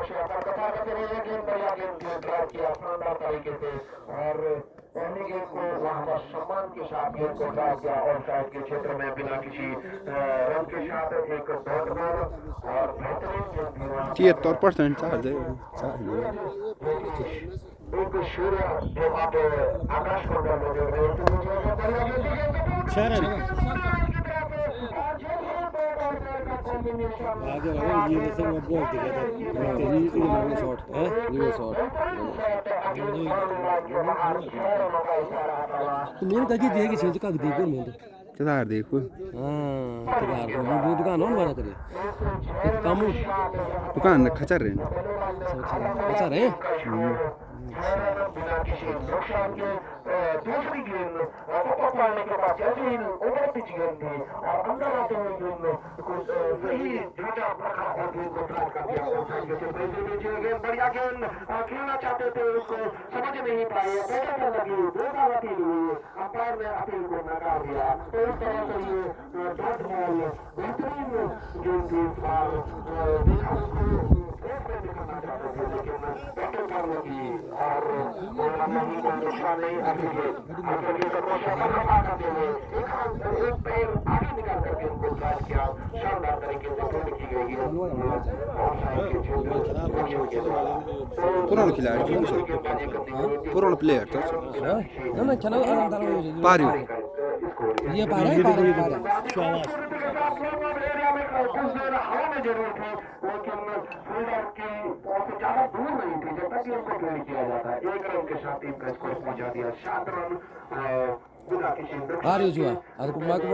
कोशिश पर कतार करते रहे गेंद बढ़िया गेंद को ड्राइव किया शानदार तरीके से और पहले गेंद को वहां पर सम्मान के साथ गेंद को ड्राइव किया और साइड के क्षेत्र में बिना किसी रन के साथ एक डॉट बॉल और बेहतरीन गेंद भी वहां 73% चार्ज है एक सूर्य जो वहां पे आकाश मंडल में जो बढ़िया आगे ये जैसे वो बहुत दिखा था ये लॉन्ग शॉट है ये शॉट तो मेरे कहीं देगी चीज का देखो मैं केदार देखो हां केदार वो दुकान हो वाला करे काम दुकान खचर रहे अच्छा रहे बिना किसी नुकसान के दूसरी गेंद पकड़ने के बाद जैसे ही ओवर पिच गेंद थी और अंदर आते हुए गेंद कुछ सही ढांचा रखा और गेंद को ड्राइव कर दिया और गेंद बढ़िया गेंद खेलना चाहते थे उसको समझ नहीं पाए बैटर लगी दो बार अपील हुई अंपायर ने अपील को नकार दिया तो इस तरह से ये डॉट बॉल बेहतरीन गेंद थी इस बार देखा उसको दिखाना चाहते थे लेकिन बैटिंग करने की और नहीं कोई नुकसान नहीं अभी एक पैर आगे निकाल करके उनको ड्राइव किया शानदार तरीके से फील्ड की गई पुरानो खिलाडी पुरानो प्लेयर त ना खेला पार्यो ये पारे हवा में जरूर थी लेकिन फील्डर की बहुत ज्यादा दूर नहीं थी जब तक उसको फील्ड किया जाता है एक रन के साथ टीम का स्कोर पहुंचा दिया 7 रन बिना किसी पार्यो जुआ अरे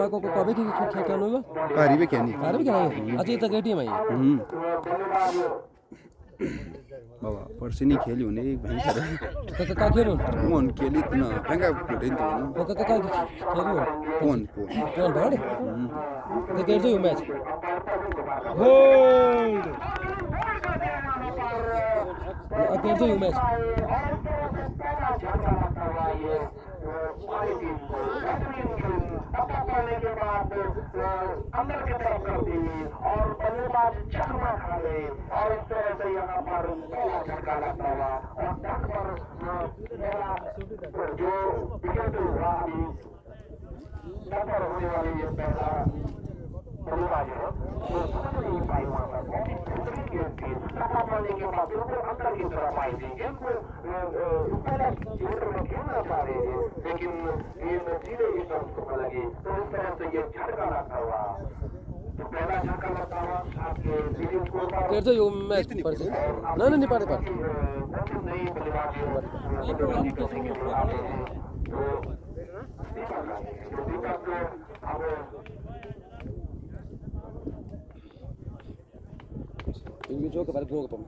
को कभी थी क्या होगा पारी में क्या नहीं पारी में क्या अच्छा ये तो गेटी में बाबा पर्सिनी खेल्यो भने भयंकर का खेल्यो फोन खेली इतना महंगा फुटे नि त का खेल्यो फोन भाड तो गेट जो मैच होल्ड गेट जो मैच करने के बाद अंदर की तरफ कर दी और बल्लेबाज चकमा खा गए और इस तरह से यहाँ पर पहला झटका लगता हुआ और तक पर जो विकेट हुआ अभी नंबर होने वाली ये पहला बल्लेबाज है वो समझ नहीं पाई वहाँ पर बहुत ही बेहतरीन गेंद थी टप्पा पड़ने के बाद बिल्कुल अंदर की तरफ आई थी गेंद को पहले क्षेत्र में खेलना चाह रहे थे लेकिन गेंद सीधे ही स्टंप को लगी तो इस तरह से ये झटका लगता हुआ तो पहला झटका लगता हुआ आपके सीरीज को गेट जो मैच पर से ना नहीं पारे पर नहीं बल्लेबाज तो दीपक अब ini juga kepada gua kepem.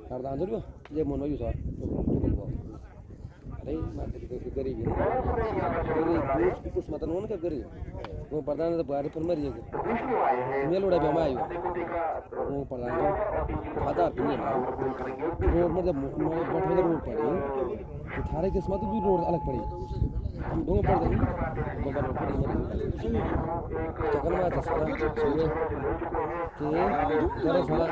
Karena anjir gua, dia mau nuju soal. Ada mati ke gari ni. Ini kus mata nuan ke gari. Gua perdana tu baru pun mari je. Ini lo dah biar mai. Gua perdana. Ada punya. Road में जब road पड़ी तो थारे के इसमें तो भी road अलग पड़ी हम दोनों पड़ गए बगल में पड़ी चक्कर में था सारा के तेरे साला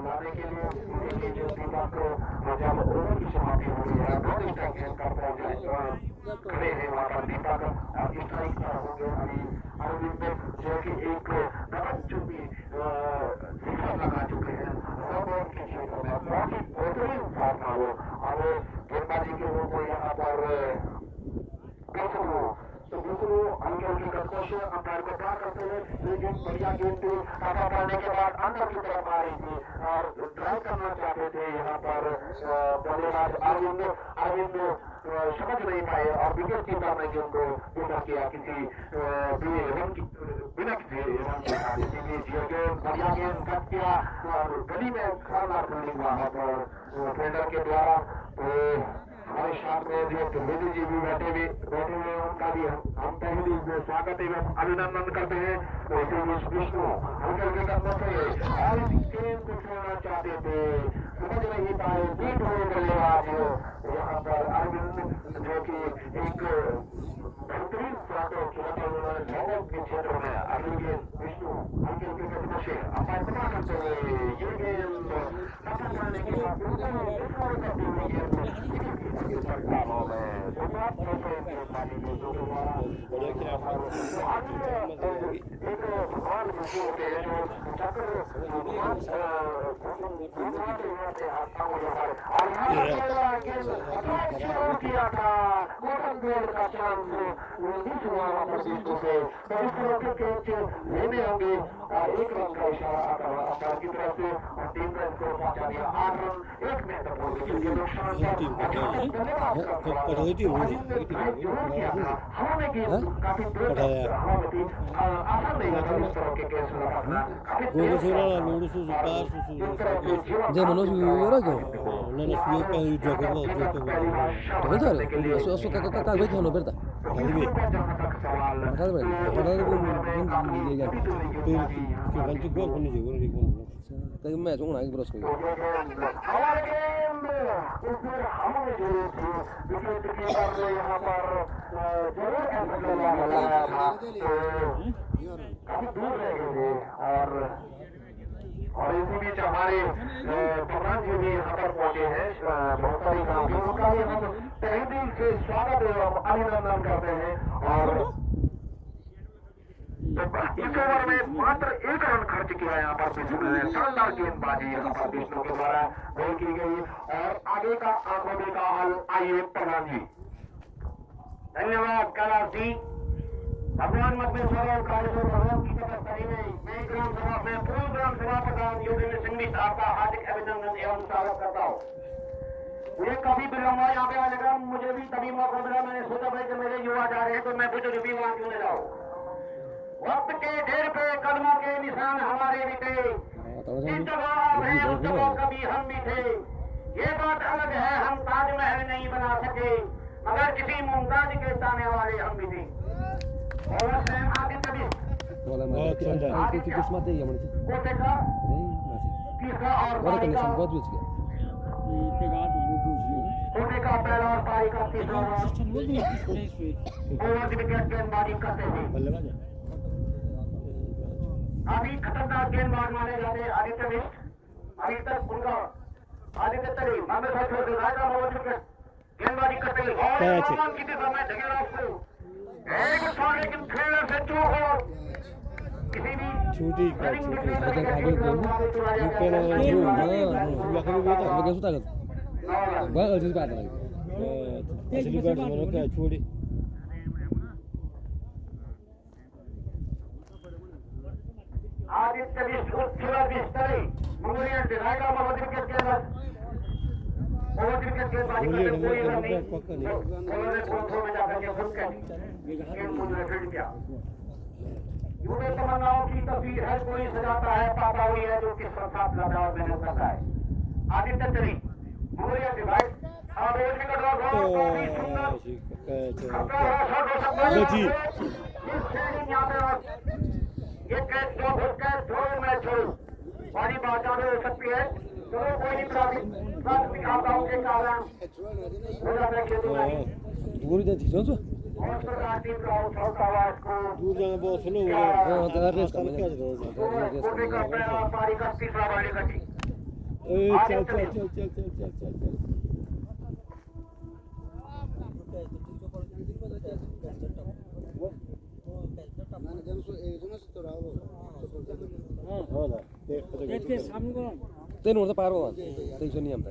लाने के लिए जो दीपक को जब ओवर की समाप्ति हुई है बहुत स्ट्राइक गेंद कर पहुंचे खड़े हैं वहां पर दीपक और स्ट्राइक पर हो गए अभी अरविंद जो कि एक गलत जो भी सिक्सर लगा चुके हैं ओवर के क्षेत्र में बहुत ही बेहतरीन शॉट था वो और गेंदबाजी के वो यहाँ पर तो बिल्कुल हल्के हल्के कदमों से अंपायर को पार करते हुए ये गेंद बढ़िया गेंद थी काटा पड़ने के बाद अंदर की तरफ आ रही थी और ड्राइव करना चाहते थे यहाँ पर बल्लेबाज अरविंद समझ नहीं पाए और विकेट कीपर ने गेंद को ऊपर किया किसी बिना किसी रन के साथ इसीलिए ये गेंद बढ़िया गेंद कट किया और गली में शानदार फील्डिंग वहां पर फील्डर के द्वारा तो हमारे साथ में जो त्रिवेदी जी भी बैठे हुए उनका भी हम पहली स्वागत एवं अभिनंदन करते हैं। वैसे विष्णु हल्के हल्के कदमों से और इस गेम को छोड़ना चाहते थे, समझ नहीं पाए, बीट हुए बल्लेबाज यहाँ पर अरविंद जो कि एक बेहतरीन फ्रंटो खिलाते हुए नॉकआउट के क्षेत्र में अगली गेंद विष्णु हल्के हल्के कदमों से अंपायर पता करते हुए ये गेंद सफल करने के बाद बिल्कुल करते हुए गेंद सरकारों में शुरुआत करते थे पानी में जो हमारा एक भगवान विष्णु होते हैं जो चक्र किया था गोल्डन गोल का चांस रिलीज हुआ विष्णु से, तो इस तरह के कैच लेने होंगे और एक रन का इशारा अफगान की तरफ से और टीम का स्कोर पहुंचा दिया 8 रन 1 मिनट तक हो गई ये नुकसान हवा में गेंद काफी दूर हवा में थी, आसान नहीं होता इस तरह के कैच लगाना जय मनोज वीरा क्यों eso kakak gue jangan berta tapi मैं जो नाइक ब्रश करेगा हमारे गेम उसमें हमें जरूर थी विकेट कीपर ने यहाँ पर जरूर ऐसा लगाया था काफी दूर रह गए थे और इसी बीच हमारे प्रधान जी भी यहाँ पर पहुंचे हैं, बहुत सारी काफी उनका भी हम तहे दिल से स्वागत एवं अभिनंदन करते हैं। और इस ओवर में मात्र 1 रन खर्च किया यहाँ पर विष्णु ने, शानदार गेंदबाजी यहाँ पर विष्णु के द्वारा गोल की गई और आगे का आंखों देखा हाल। आइए प्रधान जी। धन्यवाद कैलाश जी। भगवान मधमेश्वर और कालेश्वर भगवान की तपस्या में मैं ग्राम सभा में पूर्व ग्राम सभा प्रधान योगेंद्र सिंह जी साहब का हार्दिक अभिनंदन एवं स्वागत करता हूँ। मुझे कभी विलम्ब हुआ यहाँ पे आने का, मुझे भी तभी मौका मिला, मैंने सोचा भाई कि मेरे युवा जा रहे हैं तो मैं बुजुर्ग भी वहां क्यों न जाऊँ। वक्त के ढेर पे कदमों के निशान हमारे भी थे, जिस जगह है उस जगह कभी हम भी थे। ये बात अलग है हम ताजमहल नहीं बना सके, मगर किसी मुमताज के ताने वाले हम भी थे। और आगे तभी बोला मैं आगे की किस्मत है ये मन की कोटे का तीसरा और वाला कनेक्शन बहुत बीच गया कोटे का पहला और पारी का तीसरा ओवर विकेट गेंदबाजी करते थे। अभी खतरनाक गेंदबाज माने जाते आदित्य मिश्र, अभी तक उनका आदित्य तरी गेंदबाजी करते हुए और की दिशा में ढकेला उसको एक शॉट, लेकिन खेलर से चूक हो किसी भी छोटी छोटी आदित्य बिस्तरी मंगोलिया दिखाएगा ओवर विकेट के बाद बाजी करते कोई रन नहीं, उन्होंने में जाकर के खुद फील्ड किया। यूं तमन्नाओं की तस्वीर है, कोई सजाता है पाता हुई है जो किस साथ लगा और मेहनत करता है। आदित्य चली मंगोलिया डिवाइड और रोज विकेट काफी सुंदर यहाँ पे ये कैच दो कैच छोड़ो मैं छोड़ू बड़ी बात ज्यादा हो सकती है। चलो कोई नहीं, प्राथमिक आपदाओं के कारण हो जाता है खेतों में दूर जाती है तो और सरकार टीम का उछलता हुआ इसको दूर जाना बहुत स्लो हो गया है। तो रेस का कोटे का पहला पारी का तीसरा वाली गति चल चल चल चल चल चल चल चल तेन उड़ता पार होगा टेंशन नहीं हमने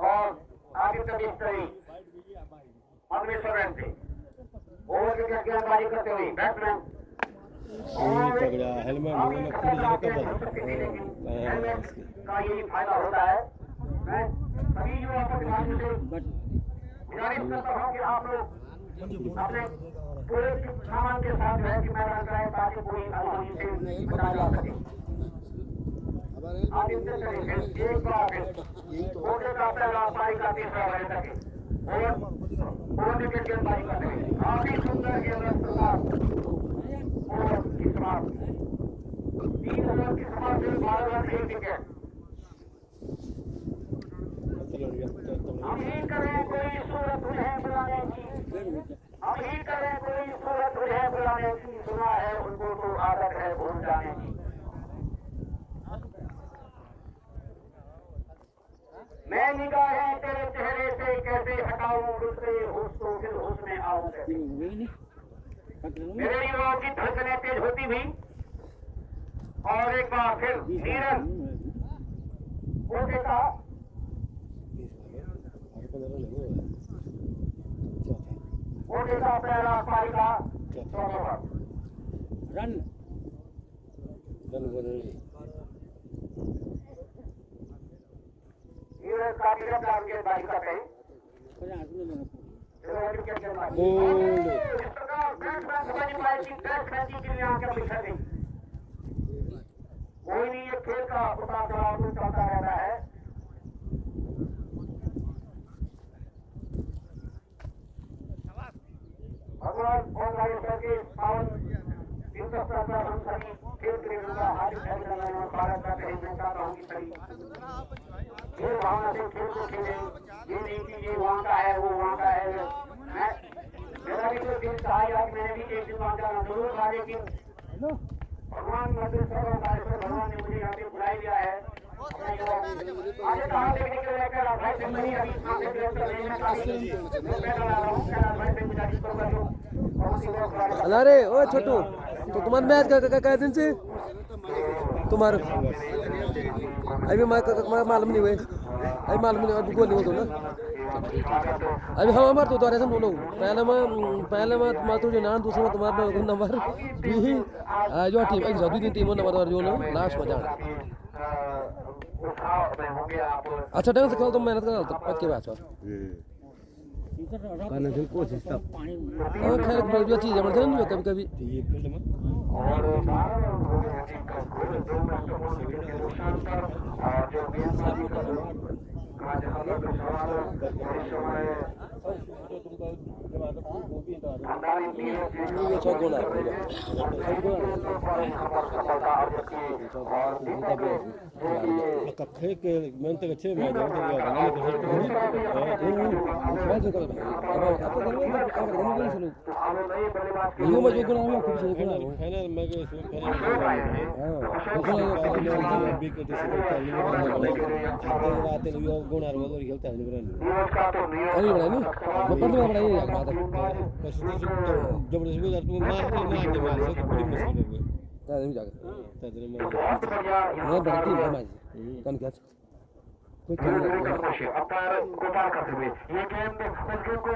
और आगे तक इस तरह मधमेश्वर रहते ओवर विकेट गेंदबाजी करते हुए बैट्समैन हेलमेट हेलमेट का यही फायदा होता है। मैं सभी युवा प्रतिभागियों से गुजारिश करता हूँ कि आप लोग अपने पूरे सामान के साथ जो है कि मैदान कराए ताकि कोई अनुभवी से बचा जा सके। आप इनसे करेंगे एक बार फिर ओके का पहला पारी का तीसरा बजे तक और विकेट गेंदबाजी करते हैं काफी सुंदर गेंद और किस्मत 3 ओवर की समाप्ति 12 रन 1 विकेट उम्मीद करें कोई सूरत उन्हें बुलाने की उम्मीद करें कोई सूरत उन्हें बुलाने की सुना है उनको तो आदत है भूल जाने की मैं निगाहें तेरे चेहरे से कैसे हटाऊं दूसरे होश तो फिर होश में आऊं कैसे मेरे युवाओं की धड़कनें तेज होती भी और एक बार फिर नीरज ओके का ओके का पहला पारी का चौथा रन नीरज का गिरफ्तार गेंदबाजी कर रहे हैं कोई नहीं ये खेल का उतार चढ़ाव चलता रहता है भगवान और राजेश्वर के पावन तीर्थ स्थल पर हम सभी खेल प्रेमियों का हार्दिक अभिनंदन और स्वागत करते हैं मैं चाहता हूँ कि सभी खेल भावना से खेल को खेले ये नहीं कि ये वहाँ का है वो वहाँ का है मैं मेरा भी तो दिल चाहेगा कि मैंने भी एक दिन वहाँ जाना जरूर था लेकिन भगवान भगवान ने मुझे यहाँ पे बुलाई दिया है आगे कहाँ देखने के लिए क्या भाई से नहीं अभी आगे देखते रहने का ही मैं बता रहा हूँ क्या भाई से गुजारिश करूँगा जो अरे ओ छोटू तो तुम्हारे मैच का दिन से तुम्हारे अभी मालूम नहीं हुए अभी मालूम नहीं अभी गोल नहीं हो ना अभी हम हमारे तो द्वारा से बोलो पहले में तुम्हारा जो नाम दूसरा में तुम्हारा नंबर जो टीम एक जल्दी टीम नंबर जो लास्ट में जाना अच्छा टाइम से खेलो तुम मेहनत करो तब के बाद कोशिश तब खैर जो चीज़ है मतलब नहीं कभी कभी अंपायर को पार करते हुए ये गेंद उस गेंद को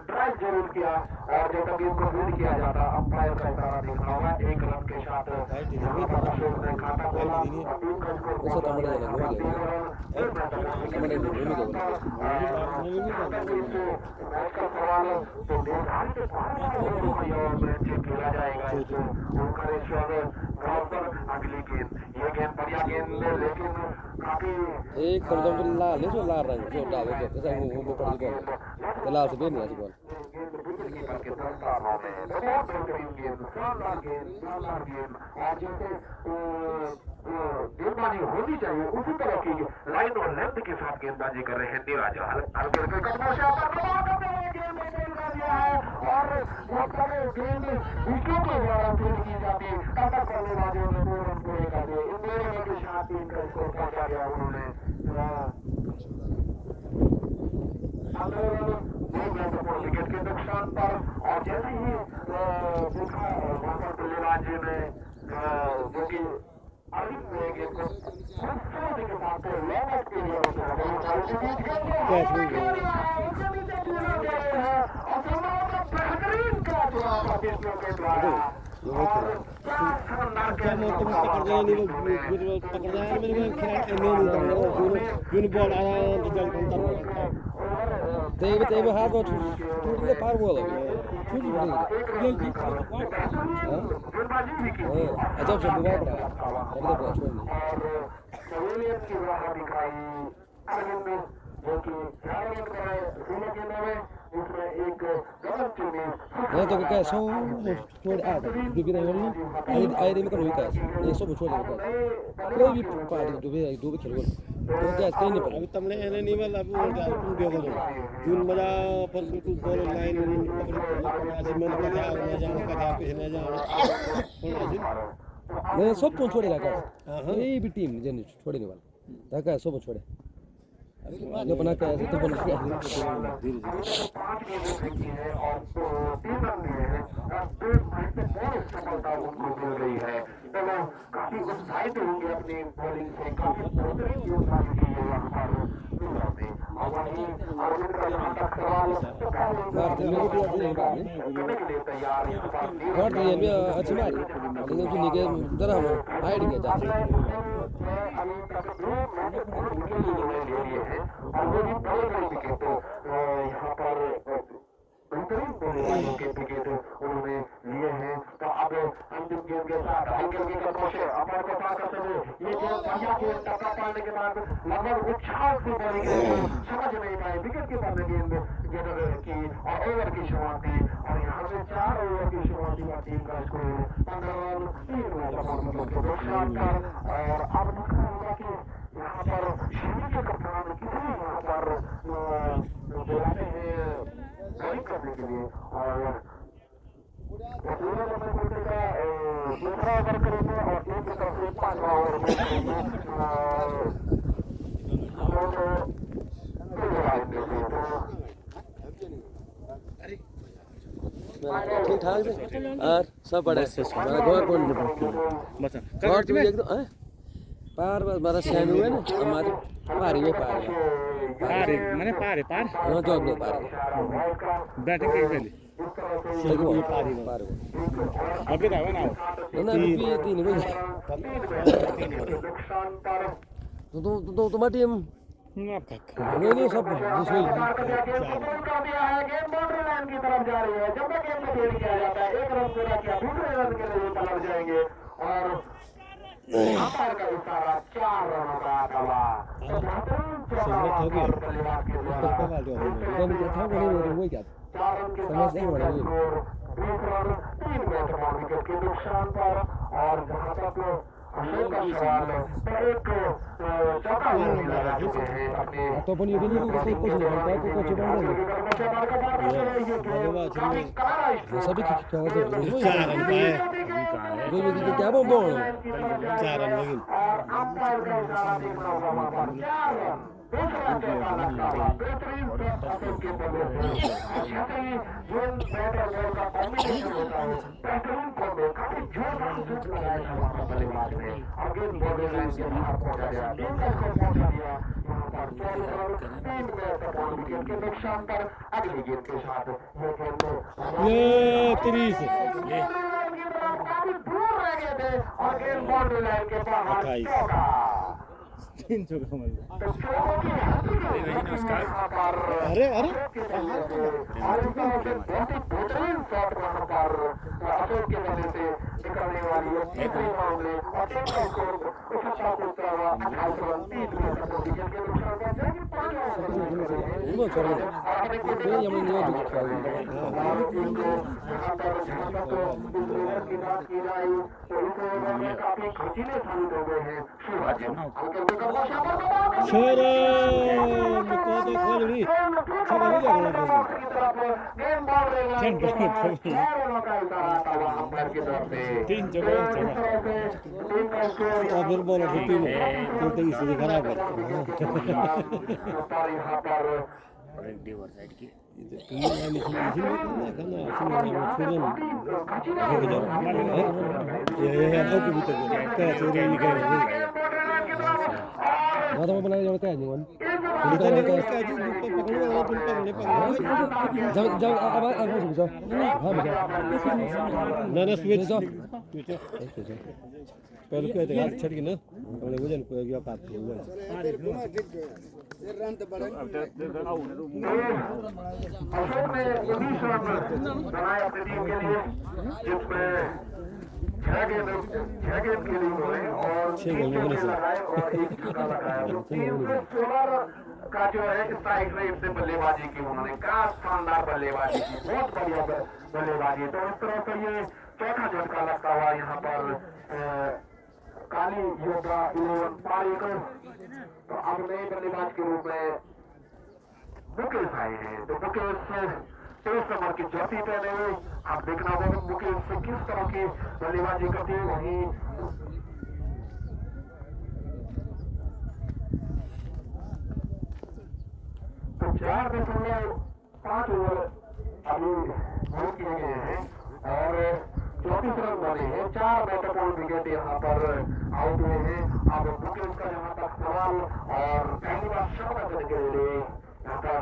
ड्राइव जरूर किया और जो कभी उनको फील्ड किया जाता अंपायर का इशारा देखना होगा 1 रन के साथ अशोक ने खाता खोला सवाल तो निर्धारित खेला जाएगा अगली गेंद ये गेंद बढ़िया गेंद लेकिन काफी एक कम लाल है जो लाल रंग जो डाल दो जैसे वो पड़ गया तो लाल से नहीं आती बॉल गेंदबाजी होनी चाहिए उसी तरह की लाइन और लेंथ के साथ गेंदबाजी कर रहे हैं नीरज हल्के कदमों से और गेंद विकेटों के द्वारा फील्ड की जाती है कटक बल्लेबाजों ने 2 रन पूरे कर दिए इन 2 रनों के साथ टीम का स्कोर पहुंचा गया उन्होंने विकेट के नुकसान पर और जैसे ही देखा वहां पर बल्लेबाज ने जो कि अभी गेंद को खूबसूरती के साथ लॉन्ग के लिए बेहतरीन का के द्वारा Teve haat wat toen de paar willen. अजब से बुआ पड़ा तब तक छोड़ नहीं सवेलियत की राह दिखाई अरविंद जो कि झारखंड का है जिले के नामे इसमें एक गलत चुनी मैं तो क्या सो छोड़ आ डूबी रही हूं आई रे में करो क्या ये सब छोड़ देगा कोई भी पार्टी डूबे खेल गो तो क्या कहीं नहीं पड़ा अभी तुमने एने नहीं वाला अभी उल्टा तुम देखो जून मजा पर बिल्कुल दो लाइन आज मैंने कहा ना जाने का था पीछे न जाना नहीं सब तो छोड़ेगा क्या ये भी टीम जन छोड़ने वाला क्या सब छोड़े जो बना क्या है तो बना क्या है धीरे धीरे 5 गेंदें फेंकी है और 3 रन दिए हैं और 2 मैच में बहुत सफलता उनको मिल रही है तो काफी उत्साहित होंगे अपनी बॉलिंग से काफी बेहतरीन योगदान किए यहाँ पर और वहीं अरविंद का जहाँ तक सवाल तो करने के लिए तैयार यहाँ पर और ये भी अच्छी मारी लेकिन जो निके तरह हम हाइड किया जाता है अभी तक 2 मैच बहुत विकेट ले लिए हैं और वो भी बड़े बड़े विकेट यहाँ पर बेहतरीन बोलने वालों के विकेट उन्होंने लिए हैं तो अब अंतिम गेम के साथ हल्के विकेट पहुंचे अमर को पार करते हुए ये गेम बढ़िया गेम टप्पा पाने के बाद लगभग उत्साह से बॉलिंग समझ नहीं पाए विकेट के बाद गेंद की और ओवर की शुरुआत की और यहाँ से 4 ओवर की शुरुआत हुआ टीम का स्कोर 15 रन 3 नुकसान कर और अब दिखा होगा कि यहाँ पर शिविर के कप्तान किसी यहाँ पर बुलाते हैं बॉलिंग करने के लिए और दूसरा ओवर करेंगे और टीम की तरफ से 5वां ओवर करेंगे ठीक ठाक से और सब बड़ा गौर कौन बस गौर तो एकदम पार बस बड़ा सैन हुए ना हमारे पार ही पार मैंने पार हाँ जो अपने पार बैटिंग के पहले लेकिन ये पार ही पार अभी था ना ना अभी 3 बजे तो तुम्हारी टीम नहीं सब दूसरी गेंद बाउंड्री लाइन की तरफ जा रही है जब तक गेंद में खेल किया जाता है 1 रन पूरा किया दूसरे रन के लिए पलट जाएंगे और अंपायर का इशारा 4 रनों का दवा वो क्या 4 रन के साथ 20 रन 3 बैट्समैन विकेट के नुकसान पर और जहां तक अशोक का सवाल तो एक चौका लगा चुके हैं अपने तो अपन ये भी नहीं कुछ नहीं बनता को कुछ बन सभी की क्या होता है 4 रन पाए वो भी क्या बोल 4 रन लगे अंपायर का इशारा देखना होगा वहां पर 4 रन दूसरा चौका लगता हुआ बेहतरीन अशोक के बल्ले अच्छा से जोन बैटर बॉल का कॉम्बिनेशन होता है बेहतरीन कॉम्बो काफी जोरदार शॉट लगाया था वहां पर बल्लेबाज ने अगेन बॉलिंग लाइन के बाहर पहुंचा गया टीम का स्कोर पहुंचा दिया यहाँ पर 24 रन 3 महत्वपूर्ण विकेट के नुकसान पर अगली गेंद के साथ ये गेंद ये 30 काफी दूर रह गए थे और गेंद बाउंड्री लाइन के बाहर 28 3 चौका तो चौकों की अरे और इस तरह से बहुत ही बेहतरीन शॉट वहां पर अशोक के वजह से निकलने वाली है तीसरे मामले और टीम का स्कोर 75 को उतरा हुआ 28 रन 3 विकेट के नुकसान पर जाएगी 5 वो कर रहे ये हम नहीं जो की बात की जाए तो इस ओवर में काफी खर्चीले साबित हो गए हैं शिवराज शेर को तो खोल रही सब नहीं लग रहा गेंद बॉल तीन जगह और फिर बॉल से 3 तो इससे खराब है यहाँ पर साइड की बनाने जाता है जीवन इधर नहीं क्या जी ऊपर पकड़ो और तुम पकड़ने जब अब पूछो हां बेटा ना ना स्विच पहले क्या था छड़ के ना हमने वजन को गया बात की अशोक ने 19 रन बनाए अपनी टीम के लिए जिसमें 6 गेंद खेली उन्होंने और 6 गेंद लगाए और 1 छक्का लगाया तो 316 का जो है स्ट्राइक रेट से बल्लेबाजी की उन्होंने क्या शानदार बल्लेबाजी की बहुत बढ़िया बल्लेबाजी तो इस तरह से ये चौथा झटका लगता हुआ यहाँ पर काली योद्धा 11 पारीकर तो अब नए बल्लेबाज के रूप में मुकेश आए हैं तो मुकेश 23 नंबर की जर्सी पहने हुए आप देखना होगा मुकेश से किस तरह की बल्लेबाजी करती है वहीं तो 4.5 ओवर अभी बॉल किए गए हैं और 34 रन बने हैं 4 महत्वपूर्ण विकेट यहाँ पर आउट हुए हैं अब मुकेश का जहाँ तक सवाल और पहली बार शॉट करने के लिए यहाँ पर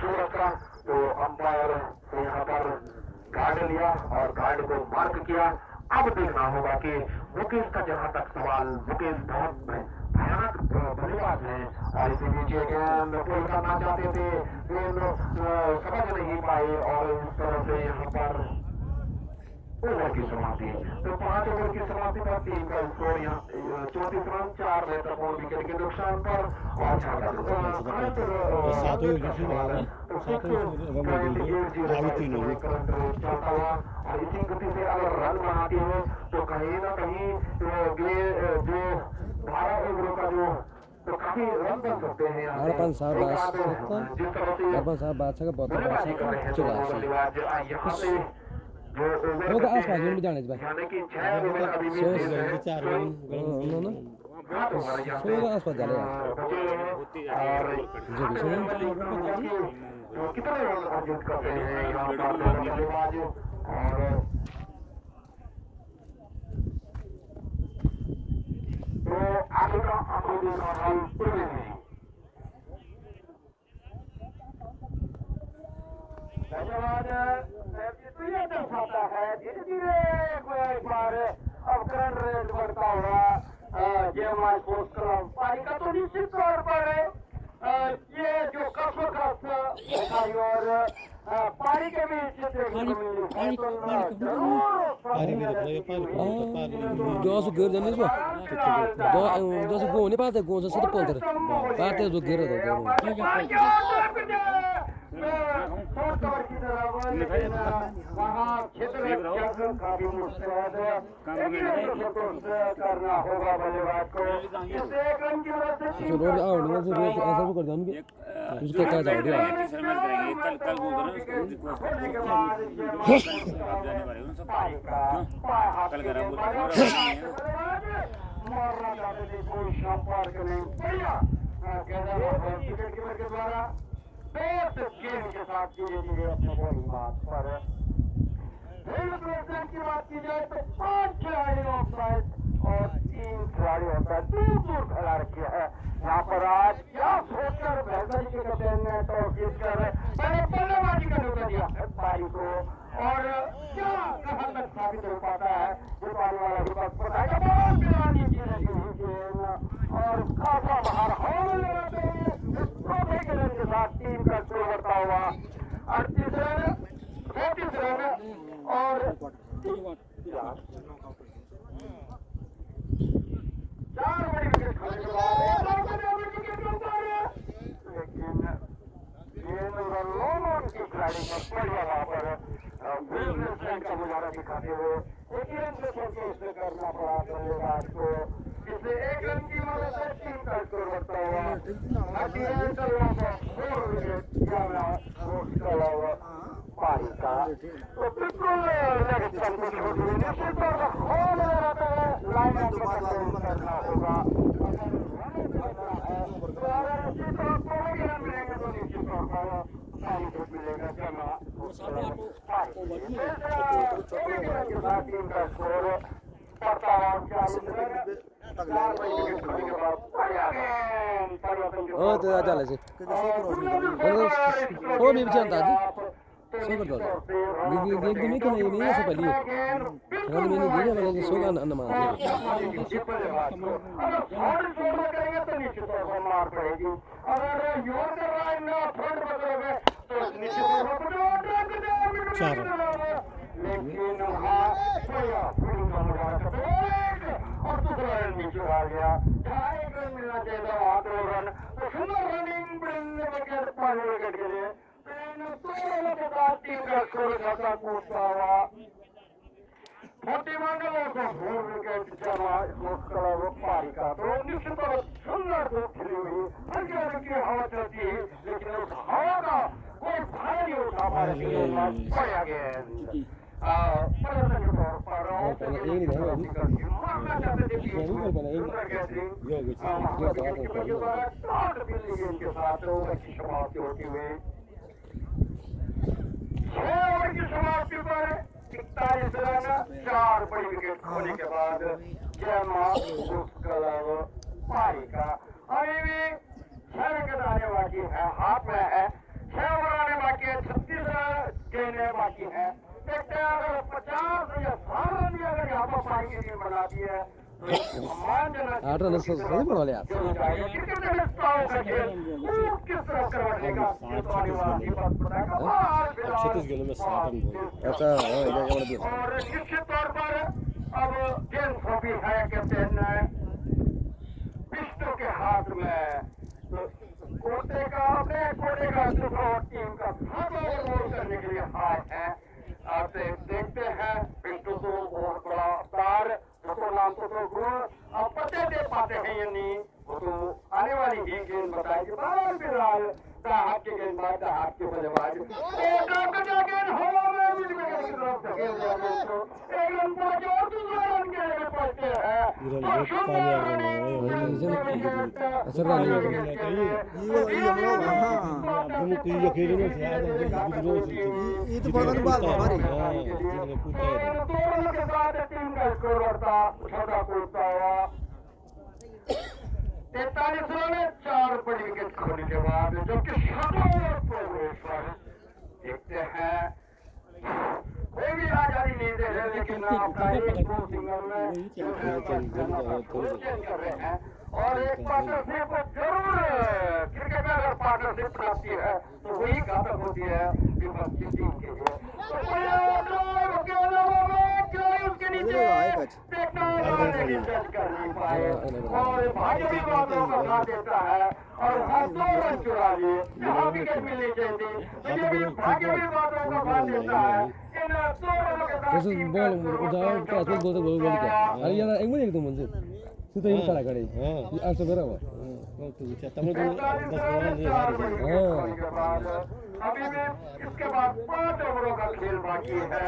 सूरज का तो अंपायर ने यहाँ पर गार्ड लिया और गार्ड को मार्क किया अब देखना होगा कि मुकेश का जहाँ तक सवाल मुकेश बहुत भयानक बल्लेबाज है और इसी बीच गेंद पुल करना चाहते थे गेंद समझ नहीं पाए और इस तरह से यहाँ पर ओवर की समाप्ति तो 5 ओवर की समाप्ति पर टीम का स्कोर यहाँ 34 रन 4 महत्वपूर्ण विकेट के नुकसान पर और इसी गति से अगर रन बनाते हैं तो कहीं ना कहीं जो 12 ओवरों का जो तो काफी रन बन सकते हैं हड़पन साहब जिस तरह से बादशाह का बहुत बल्लेबाजी कर रहे हैं बल्लेबाज यहाँ से होगा आसपास में भी जाने यानी कि 6 ओवर अभी भी 4 रन होगा आसपास जाने और कितने रन अर्जित करते हैं यहाँ पर बल्लेबाज और तो आगे का आपको देखा हम पूरे में धन्यवाद तो ये दर्शाता है धीरे धीरे एक बार अब करंट रेट बढ़ता हुआ जेएमआई स्पोर्ट्स क्लब पारी का तो निश्चित तौर पर ये जो कसोखस दिखाई और पारी के बीच देखने को मिली है तो जो सु गिर जाने इसको जो सु गो नहीं पाते गो से सिर्फ पोलते पाते जो गिर दो वहाँ क्षेत्र काफी मुस्तैद करना होगा बल्लेबाज को इससे 1 रन की वजह से रोड आउट में से रोड ऐसा कर देंगे उसके क्या जाओ दिया कल वो करो कल करा मारना चाहते थे कोई संपर्क नहीं भैया विकेट कीपर के द्वारा बहुत गेंद के साथ धीरे धीरे अपने बॉलिंग बात पर फील्ड प्लेसमेंट की बात की जाए तो 5 खिलाड़ी ऑफसाइड और 3 खिलाड़ी ऑफसाइड दूर खिला रखे हैं यहाँ पर आज क्या सोचकर बेहतर के कैप्टन ने टॉस जीत कर पहले बल्लेबाजी का न्यौता दिया पारी को और क्या कहां तक साबित हो पाता है ये पारी वाला विपक्ष बताएगा बहुत पिलानी गेंद और खासा बाहर हॉल लगाते हैं चौथे गेंद के साथ टीम का स्कोर बढ़ता हुआ 38 रन 34 रन और 4 बड़ी विकेट खाने के बाद विकेट के ऊपर लेकिन गेंद लोगों की खिलाड़ी पर बढ़िया वहां पर बिजनेसमैन का मुजारा दिखाते हुए 1 रन से संतोष करना पड़ा बल्लेबाज को जिससे 1 रन की मदद से टीम का स्कोर बढ़ता हुआ 38 रन और 4 विकेट पारी का तो बिल्कुल संतोष होती है निश्चित तौर पर होल रहता है लाइन अप करना होगा अगर इसी तरह कोई रन मिलेंगे तो निश्चित तौर पर मिलेगा जमा टीम का स्कोर 57 40 रन तो चाले से वो भी जानता जी सो कर दो दीदी देख दिन के नहीं नहीं ऐसा पहले अगर मैंने दिया मैंने सो का न मान अगर करेंगे तो निश्चित तौर पर मार पड़ेगी अगर योर कर रहा है ना फ्रंट बदलोगे तो निश्चित तौर पर लेकिन हाँ भैया और दूसरा रन नीचे आ गया जहाँ एक रन मिलना चाहिए था वहाँ 2 रन तो सुंदर रनिंग विकेट 5 विकेट के लिए 2 रनों के बाद टीम का स्कोर खाता कूदता हुआ 41 रनों को 4 विकेट जमा पारिका तो निश्चित तौर सुंदर धूप खिली हुई हल्की हल्की हवा चलती है लेकिन उस हवा का कोई फायदा नहीं उठा पा रही बढ़िया गेंद प्रदर्शन के तौर पर मारना चाहते थे के साथ ओवर की समाप्ति होती हुई 6 ओवर की समाप्ति पर 41 रन 4 बड़ी विकेट खोने के बाद जयमा पारिका अभी भी 6 विकेट आने बाकी है हाथ में है 6 ओवर आने बाकी है 36 रन देने बाकी है देखते हैं अगर 50 या 60 रन भी अगर यहाँ पर पारी की टीम बनाती है तो आठ रन से सही बना लिया किस तरह करवाने का ये तो आने वाला ही बात बताएगा 36 गेंदों में 7 रन अच्छा और निश्चित तौर पर अब गेंद सौंपी है कैप्टन विष्णु के हाथ में कोटे का टीम का गोल करने के लिए हाथ है आप देखते हैं पिंटू तो बहुत बड़ा तार तो नाम तो गुण आप पते दे पाते हैं या नहीं वो तो आने वाली ही गेंद बताएगी बार फिलहाल हाथ के गेंदबाज हाथ के बल्लेबाज गेंद हवा में तैतालीस रन 4 बड़ी विकेट खोने के बाद जबकि देखते हैं कोई भी आजादी नहीं दे रहे लेकिन अपना एक सिंगल में कर रहे हैं और एक पार्टनरशिप जरूर क्रिकेट में अगर पार्टनरशिप प्राप्ति है तो वही घातक होती है विपक्षी टीम के लिए उसके नीचे देखना कर नहीं पाए और भाग्य भी बातों का साथ देता है और हर 2 रन चुरा लिए यहाँ विकेट मिलनी चाहिए लेकिन भाग्य भी बातों का साथ देता है इन 2 रनों के साथ बॉल उठाओ क्या तो बोल क्या अरे यार एक मिनट तुम मुझे सुता ही खड़ा करे ये आज तो मेरा हुआ अभी भी इसके बाद 5 ओवरों का खेल बाकी है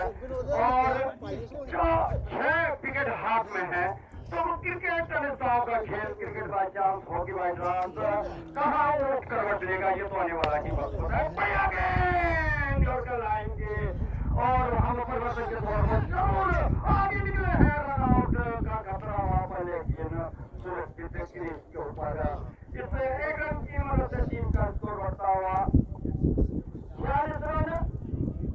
और 6 विकेट हाथ में है तो क्रिकेट का खेल cricket by chance hockey by chance कहाँ वोट करवट लेगा ये तो आने वाला ही वक्त होता है लाएंगे और हम परिवर्तन के तौर पर जरूर आगे निकले हैं रन आउट का खतरा वहाँ पर लेकिन सुरक्षित क्रीज के ऊपर इससे 1 रन की मदद से टीम का स्कोर बढ़ता हुआ 46 रन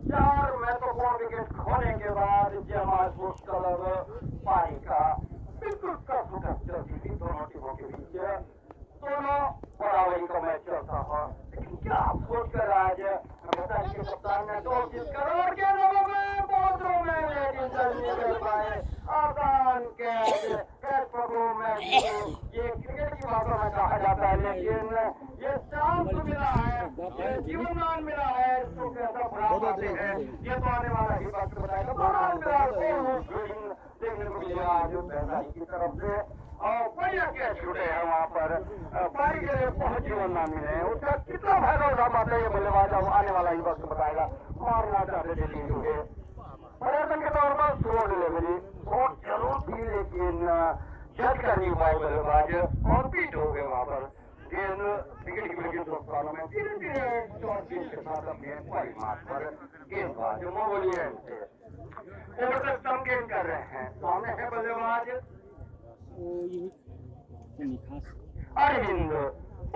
4 महत्वपूर्ण विकेट खोने के बाद जमा स्पोर्ट्स क्लब पारिका बिल्कुल चलती थी दोनों टीमों के बीच दोनों बराबरी का मैच चलता था लेकिन क्या सोच कर आज के कप्तान ने 2 करोड़ के लोगों में बॉर्डरों में लेकिन नहीं कर पाए आसान कैच पकड़ो मैच ये क्रिकेट की बातों में कहा जाता है लेकिन ये चांस मिला है ये जीवनदान मिला है इसको कैसा बड़ा पाते हैं ये तो आने वाला ही वक्त बताएगा बड़ा देखने को मिलेगा आज बहनाई की तरफ से और बढ़िया कैच छूटे हैं वहाँ पर पारी के लिए बहुत जीवनदान मिले हैं उसका कितना फायदा उठा पाते हैं ये बल्लेबाज अब आने वाला ही वक्त बताएगा मारना चाहते थे टीम के प्रदर्शन के तौर पर स्लो डिलीवरी बहुत जरूर थी लेकिन जज कर नहीं पाए बल्लेबाज और बीट हो गए वहाँ पर गेंद विकेट की दोस्तों में धीरे धीरे शॉर्ट गेंद के साथ अपने पॉइंट मार्क पर गेंदबाज मंगोलियन से ओवर तक कम गेंद कर रहे हैं सामने है बल्लेबाज अरविंद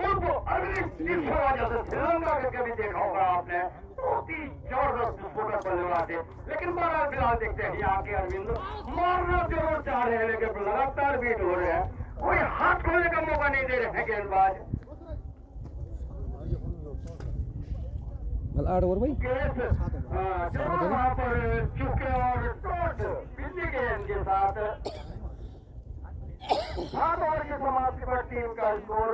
उनको अरविंद जिस वजह से श्रीलंका के कभी देखा होगा आपने बहुत ही जबरदस्त विस्फोटक बल्लेबाज थे लेकिन बहरहाल फिलहाल देखते हैं यहाँ के अरविंद मारना जरूर चाह रहे हैं लेकिन लगातार बीट हो रहे हैं कोई हाथ खोलने का मौका नहीं दे रहे हैं गेंदबाज आठ ओवर भाई केस जरूर वहाँ पर चुके और टोट बिजली गेंद के साथ 7 ओवर की समाप्ति पर टीम का स्कोर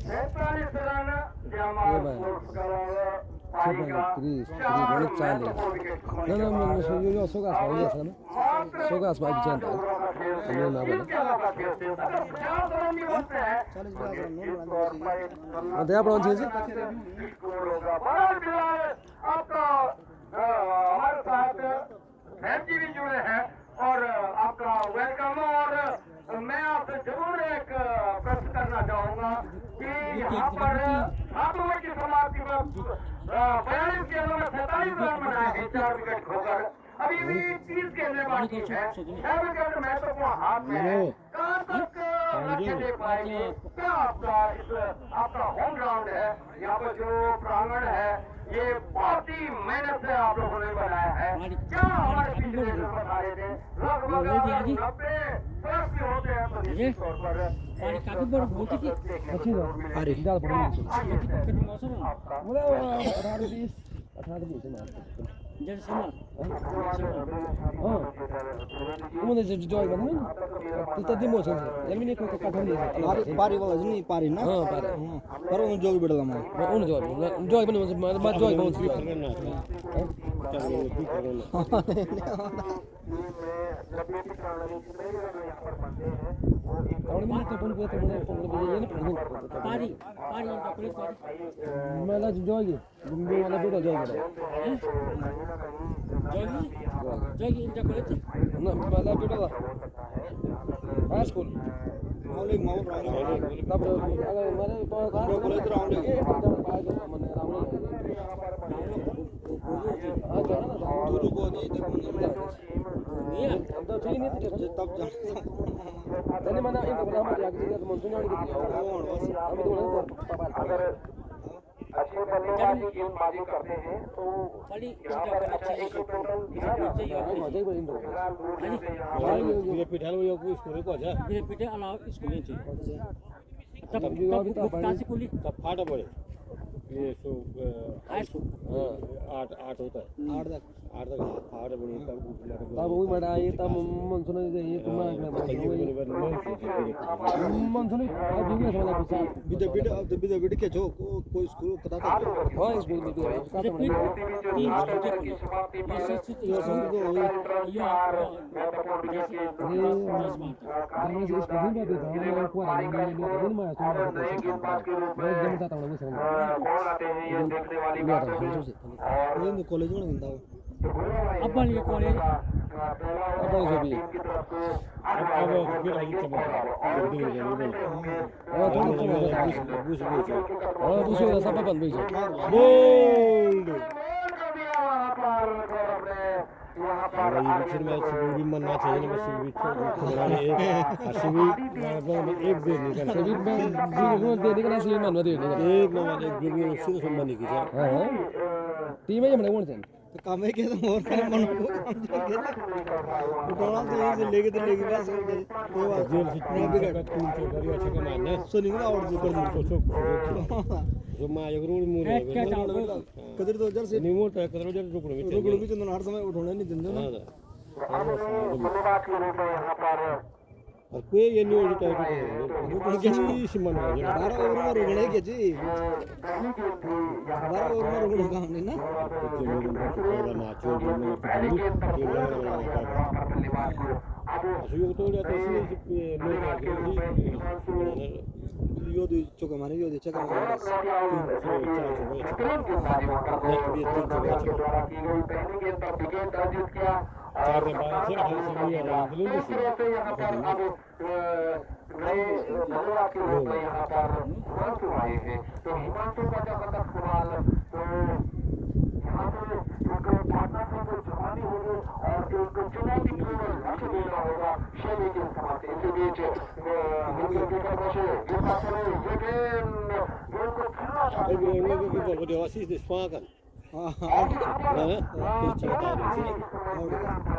47 रन जमाल स्पोर्ट्स का पारी का 40 não mas eu sou gasto aí essa né sou gasto vai adianta não na bola até a pronto जी आपका हमारे साथ सैम जी भी जुड़े हैं और आपका वेलकम और मैं आपसे जरूर एक प्रश्न करना चाहूंगा कि यहाँ पर 7 ओवर की समाप्ति में 42 गेंदों में 47 रन बनाए हैं 4 विकेट खोकर अभी भी 30 गेंदें बाकी है 6 विकेट महत्वपूर्ण हाथ में है कहाँ तक लक्ष्य दे पाएंगे क्या आपका होम ग्राउंड है यहाँ पर जो प्रांगण है ये बहुत ही मेहनत से आप लोगों ने बनाया है क्या हमारे पिछले बता रहे थे लगभग 90+ भी होते हैं तो निश्चित तौर पर काफी बड़ी होती थी अरे ज़्यादा पड़ गई मतलब 18 20 जब समझ हाँ उन्होंने जो जॉय बना ना तो तभी मोशन से जमीन को काट हम नहीं पारी वाला नहीं पारी ना हाँ पारे पर उन जोग बिड़ला मैं उन जॉय बने मैं जॉय बहुत सी और मैं तो बोल के तो ये नहीं पारी पारी डॉक्टर पारी मैं ला जॉय गुम्बे वाला बेटा जॉय करा जोगी डॉक्टर ना वाला बेटा हाई स्कूल मौलिक माउंट राउंड तब अगर मैंने कहा कॉलेज राउंड है मैंने राउंड दूर को नहीं देखो ये तो ठीक नहीं थे तब जा मैंने माना एक प्रोग्राम में जाके तो मंसून वाली की हम तो अगर अच्छे बल्लेबाजी गेंदबाजी करते हैं तो खाली यहाँ पर अच्छा एक टोटल मजा ही बड़ी ये पिठाल वो को स्कोर को जा ये पिटे अलाव स्कूल में तब कहां से खुली तब फाटा पड़े ये सो हाई स्कूल 8 होता है 8 तक फाटा पड़े तब तब वही बड़ा ये तब मंसून ये तुम मंसून अब भी समझ पूछा विद के जो कोई स्कूल पता था हां स्कूल में तीन आते हैं ये देखने वाली बात है कॉलेज में मिलता है अपन ये कॉलेज अपन जो भी अब फिर आई चल और दूसरे सब बंद हुई बोल्ड यहाँ पर फिर मैं भी मनना चाहिए ना बस भी असीबी एक दे निकल सभी में जीरो देने का असली मन में देने का एक नंबर एक बिल्कुल सीधा संबंध की जा हां टीम में हमने कौन से तो काम है के तो और करे मन को उठाना तो यहीं से लेके बस कोई बात जेल से नहीं बिगड़ तीन से करियो अच्छा कमाना सुनी ना और जो कर दी तो जो मां एक रोड मुंह कदर 2000 से नहीं मोटा कदर 2000 रुपए में रोकड़ भी तो हर समय उठाने नहीं देंगे ना बल्लेबाज के रूप में यहाँ पर और कोई ये नहीं होता है तो क्या सीमन है 12 ओवर में रोकने के जी 12 ओवर में रोकने काम नहीं ना नाचो असुयोग तो लिया तो इसलिए यो दो चौका मारे यो दे चौका मारे चार के बाद फिर हल से भी आ रहा है यहाँ पर अब नए बल्लेबाज के रूप में यहाँ पर हिमांशु आए हैं तो हिमांशु का जब तक सवाल तो यहाँ पर देना होगा 6 के इस्तेमाल से। इसी बीच ये पास में ये गेंद को फिरना चाहते Maybe I'm looking for the assist this spark. हाँ No, no. Just check it out.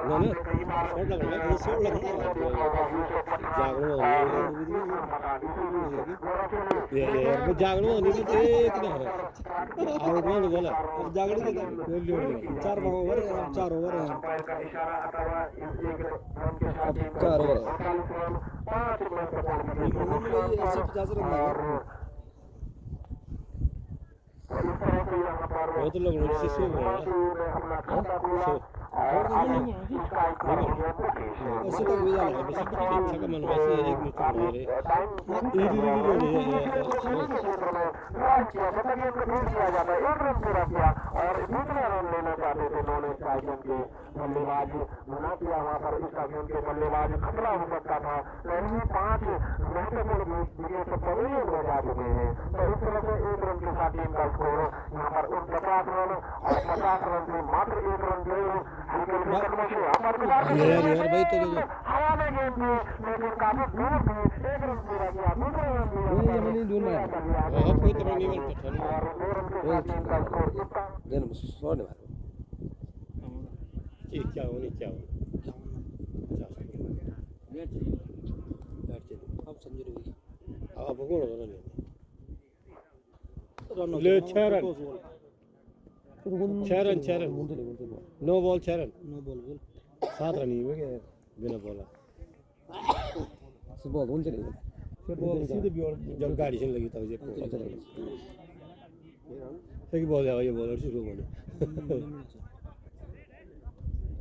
No, no. Short लग रहा है. Short लग रहा है. जागरण हो ये वो जागरण हो नहीं तो एक ना आउट में बोला अब जागरण के लिए 4 ओवर है, 4 ओवर है। का इशारा अथवा एक रन के साथ ही 4 ओवर है। 45 रन 5 महत्वपूर्ण ये 80-50 रन है। इस तरह से यहाँ पर वो तो लोग मुझसे सो गए अपना खाता खोला और अब इसका एक मुकेश ऐसे तक भी जा रहा है। बस अच्छा का मन वैसे एक मिनट रह रहे किया जाता है। 1 रन पूरा किया और दूसरा रन लेना चाहते थे दोनों स्ट्राइकर के बल्लेबाज मना किया। वहां पर स्टाडियम के बल्लेबाज खतरा हो सकता था, लेकिन 5 महत्वपूर्ण विकेट पहले हो जा चुके हैं। तो इस तरह से 1 रन के साथ टीम का स्कोर यहाँ पर 50 रन और 50 रन से मात्र 1 रन के हल्के हल्के कदमों से यहाँ पर यार भाई तो हवा में गेंद थी लेकिन काफी दूर थी। 1 रन पूरा किया, दूसरे रन भी वो ये मैंने दूर मारा हैं कोई तरह नहीं बनता था और 2 रन के साथ टीम का स्कोर इतना गेंद शॉट मारा क्या हो नहीं क्या हो अब सेंचुरी हुई। अब कौन हो रहा है रन ले 6 run 6 run no ball 6 run no ball बोल 7 रन ही हुए गए बिना बॉला से बॉल चले गए फिर बॉल सीधे भी और जब गाड़ी से लगी तब ये चले गए सही बॉल है ये बॉलर शुरू होने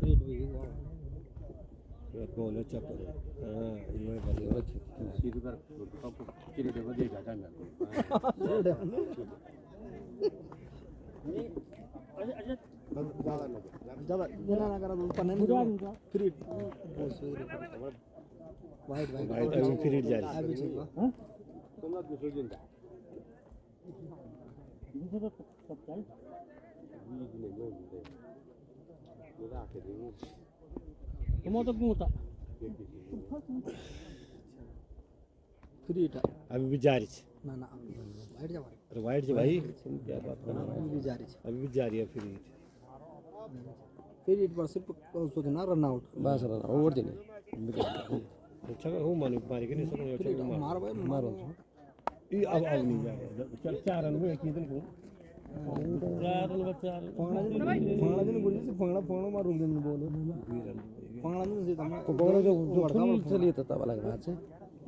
रेड भी हुआ। ये बॉल अच्छा कर हां ये बॉल सीधे पर आपको चिरे दे बजे जाता है ज्यादा देना ना करा तो पन्ने नहीं फिर वाइट भाई तो फिर जा रही अभी ठीक है। हां तुम लोग दूसरे दिन दूसरा सब चल तुम तो क्यों होता फिर अभी भी जारी है ना ना वाइट जा मारे अरे वाइट जी भाई क्या बात कर रहा है अभी भी जारी है। अभी भी जारी है फिर इट पर सिर्फ उसको देना रन आउट बस रन ओवर देने अच्छा हो मानो मारी के नहीं सको अच्छा मार मार भाई मारो ये अब नहीं जाएगा चल 4 रन हुए कितने को 4 रन बचा फंगड़ा दिन बोली से फंगड़ा मार रुक दिन बोलो फंगड़ा दिन से तुम को बोलो जो फुल चलिए तो तब अलग बात है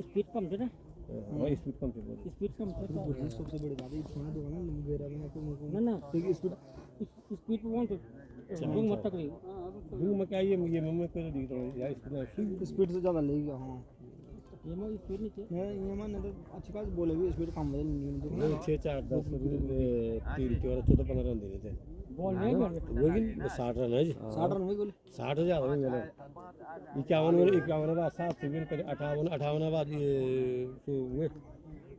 स्पीड कम थे ना हां स्पीड कम थे बोल स्पीड कम थे सबसे बड़ी बात है फंगड़ा तो ना मेरा भी ना ना देखिए स्पीड पे वन तो डूंग मत तक दूर में क्या ये मैं को दिख रहा है यार स्पीड से ज्यादा ले गया। हां ये में स्पीड नहीं थी ये मैंने तो अच्छी बात बोले भी स्पीड कम बदल नहीं 6 4 10 3 14 14 15 रन देने थे बॉल नहीं बॉल लेकिन 60 रन है जी 60 रन हुई बोले 60,000 हो गए 51 बाद 7 से 58 बाद ये तो हुए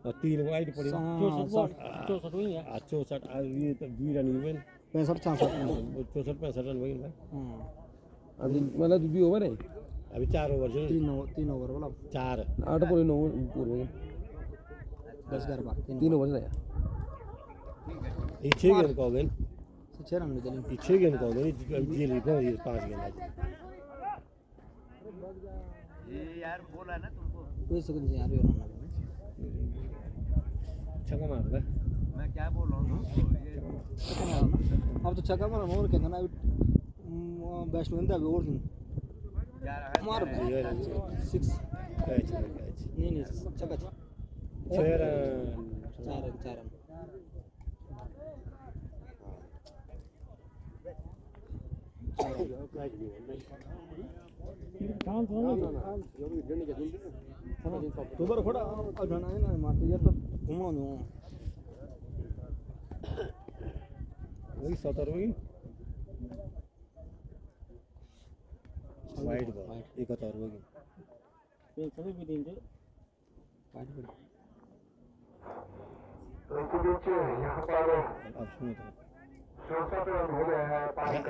और 3 वाइड पड़ी 64 हुई है 64 ये तो 2 रन हुए 65-66 64 65 रन हुए भाई अभी मतलब भी ओवर है अभी 4 ओवर से 3 ओवर वाला 4 8 पूरे 9 पूरे 10-11 बार 3 ओवर है ये 6 गेंद का गेंद 6 रन में चली ये 6 गेंद का गेंद ये लिखो ये 5 गेंद आज ये यार बोला ना तुमको कोई सेकंड से आ रही है छक्का मार दे मैं क्या बोल रहा हूँ अब तो छक्का मारा और क्या करना बैट्समैन था अभी और मार 6 कैच नहीं छक्का 6 रन 4 रन काम थोड़ा दोबारा खड़ा अगना है ना मारते यार तो घुमाओ नहीं वही 17 होगी वाइड बॉल 71 होगी ये सभी भी देंगे वाइट बड़ी तो इसी बीच यहाँ पर अब सुनो तो 67 रन हो गया है 5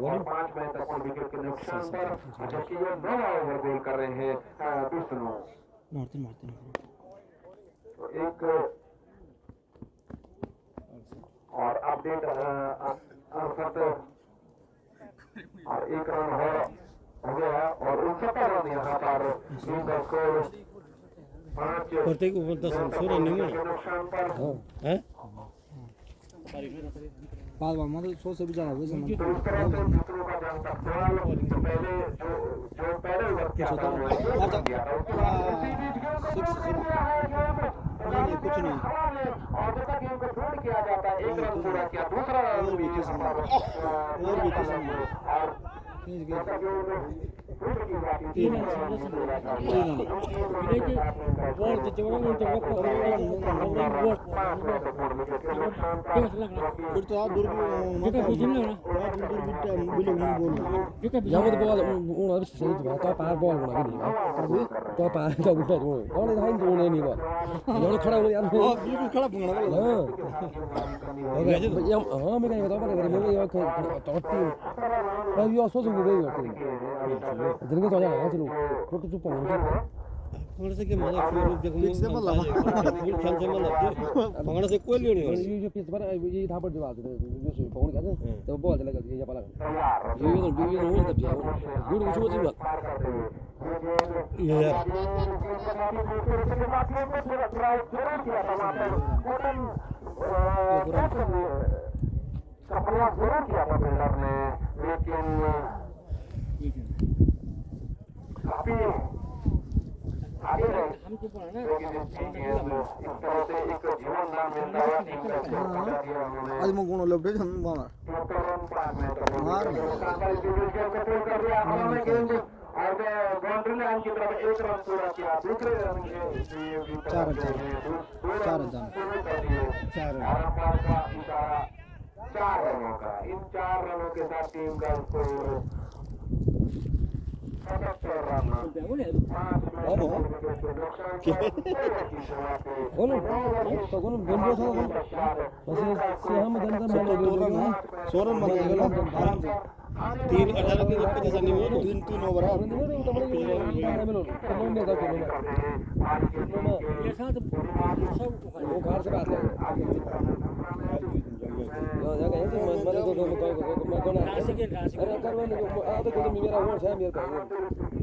और 5 मैच तक कुल विकेट के नुकसान पर, जबकि ये 9 ओवर गोल कर रहे हैं विष्णु। एक और अपडेट 68 और 1 रन हो गया और 69 रन यहाँ पर टीम का स्कोर 5 प्रत्येक ओवर 10 रन 16 नहीं है नुकसान पर हैं बाद में मतलब 100 से भी ज़्यादा हुए समय तो इस तरह से मित्रों का जहाँ तक सवाल तो पहले जो पहले ओवर किया था वो दिया था उसके बाद उसी बीच गेम को छोड़ दिया है गेम नहीं कुछ नहीं और जब तक गेम को छोड़ किया जाता है 1 रन पूरा किया दूसरा रन और भी किस्म और जैसा कि छोड़ की जाती है 3 बॉल तो जबड़ा बोलते हैं फिर तो आप दूर भी जब तो बॉल उन्होंने सही था तो पार बॉल बना भी नहीं तो पार का उठा वो कौन है तो नहीं बॉल जब खड़ा हो यार बिल्कुल खड़ा पंगड़ा वाला हां हां मैं कहीं बता पर मैं ये टॉटी अब यो सोच में गई होती दिन के तो जाना चलो तो चुप हो पंगड़ से के मतलब फिर जब फिक्स से मतलब खेल से मतलब पंगड़ से कोई नहीं हो ये पिच पर ये था पर जवाब दे ये सो पहुंच गया तो बॉल लगा दिया पाला ये तो वो तब जाओ गुड कुछ वो बात ये यार का प्रयास जरूर किया था बिल्डर ने, लेकिन काफी आगे रहे हमको पड़ा ना लेकिन इस तरह से एक जीवन दान मिलता है टीम का उन्होंने आज मैं गुण लपटे हम मामा 73 रन 5 मैच मार कर दिया हमारे गेंद और बाउंड्री लाइन की तरफ 1 रन पूरा किया दूसरे रन के 4 रन का इशारा 4 रनों का, इन 4 रनों के साथ टीम का स्कोर 77 रन बोलो तो कौन बोल रहा था बस से हम जनता में बोल रहे हैं 100 रन बन गए आराम से 3 18 के ऊपर जैसा नहीं हो 3 ओवर है ये साथ सब वो घर से बात है या कहीं से मरे को मैं कौन राशि के अरे करवा ले आ तो कोई मेरा वो है मेरे पास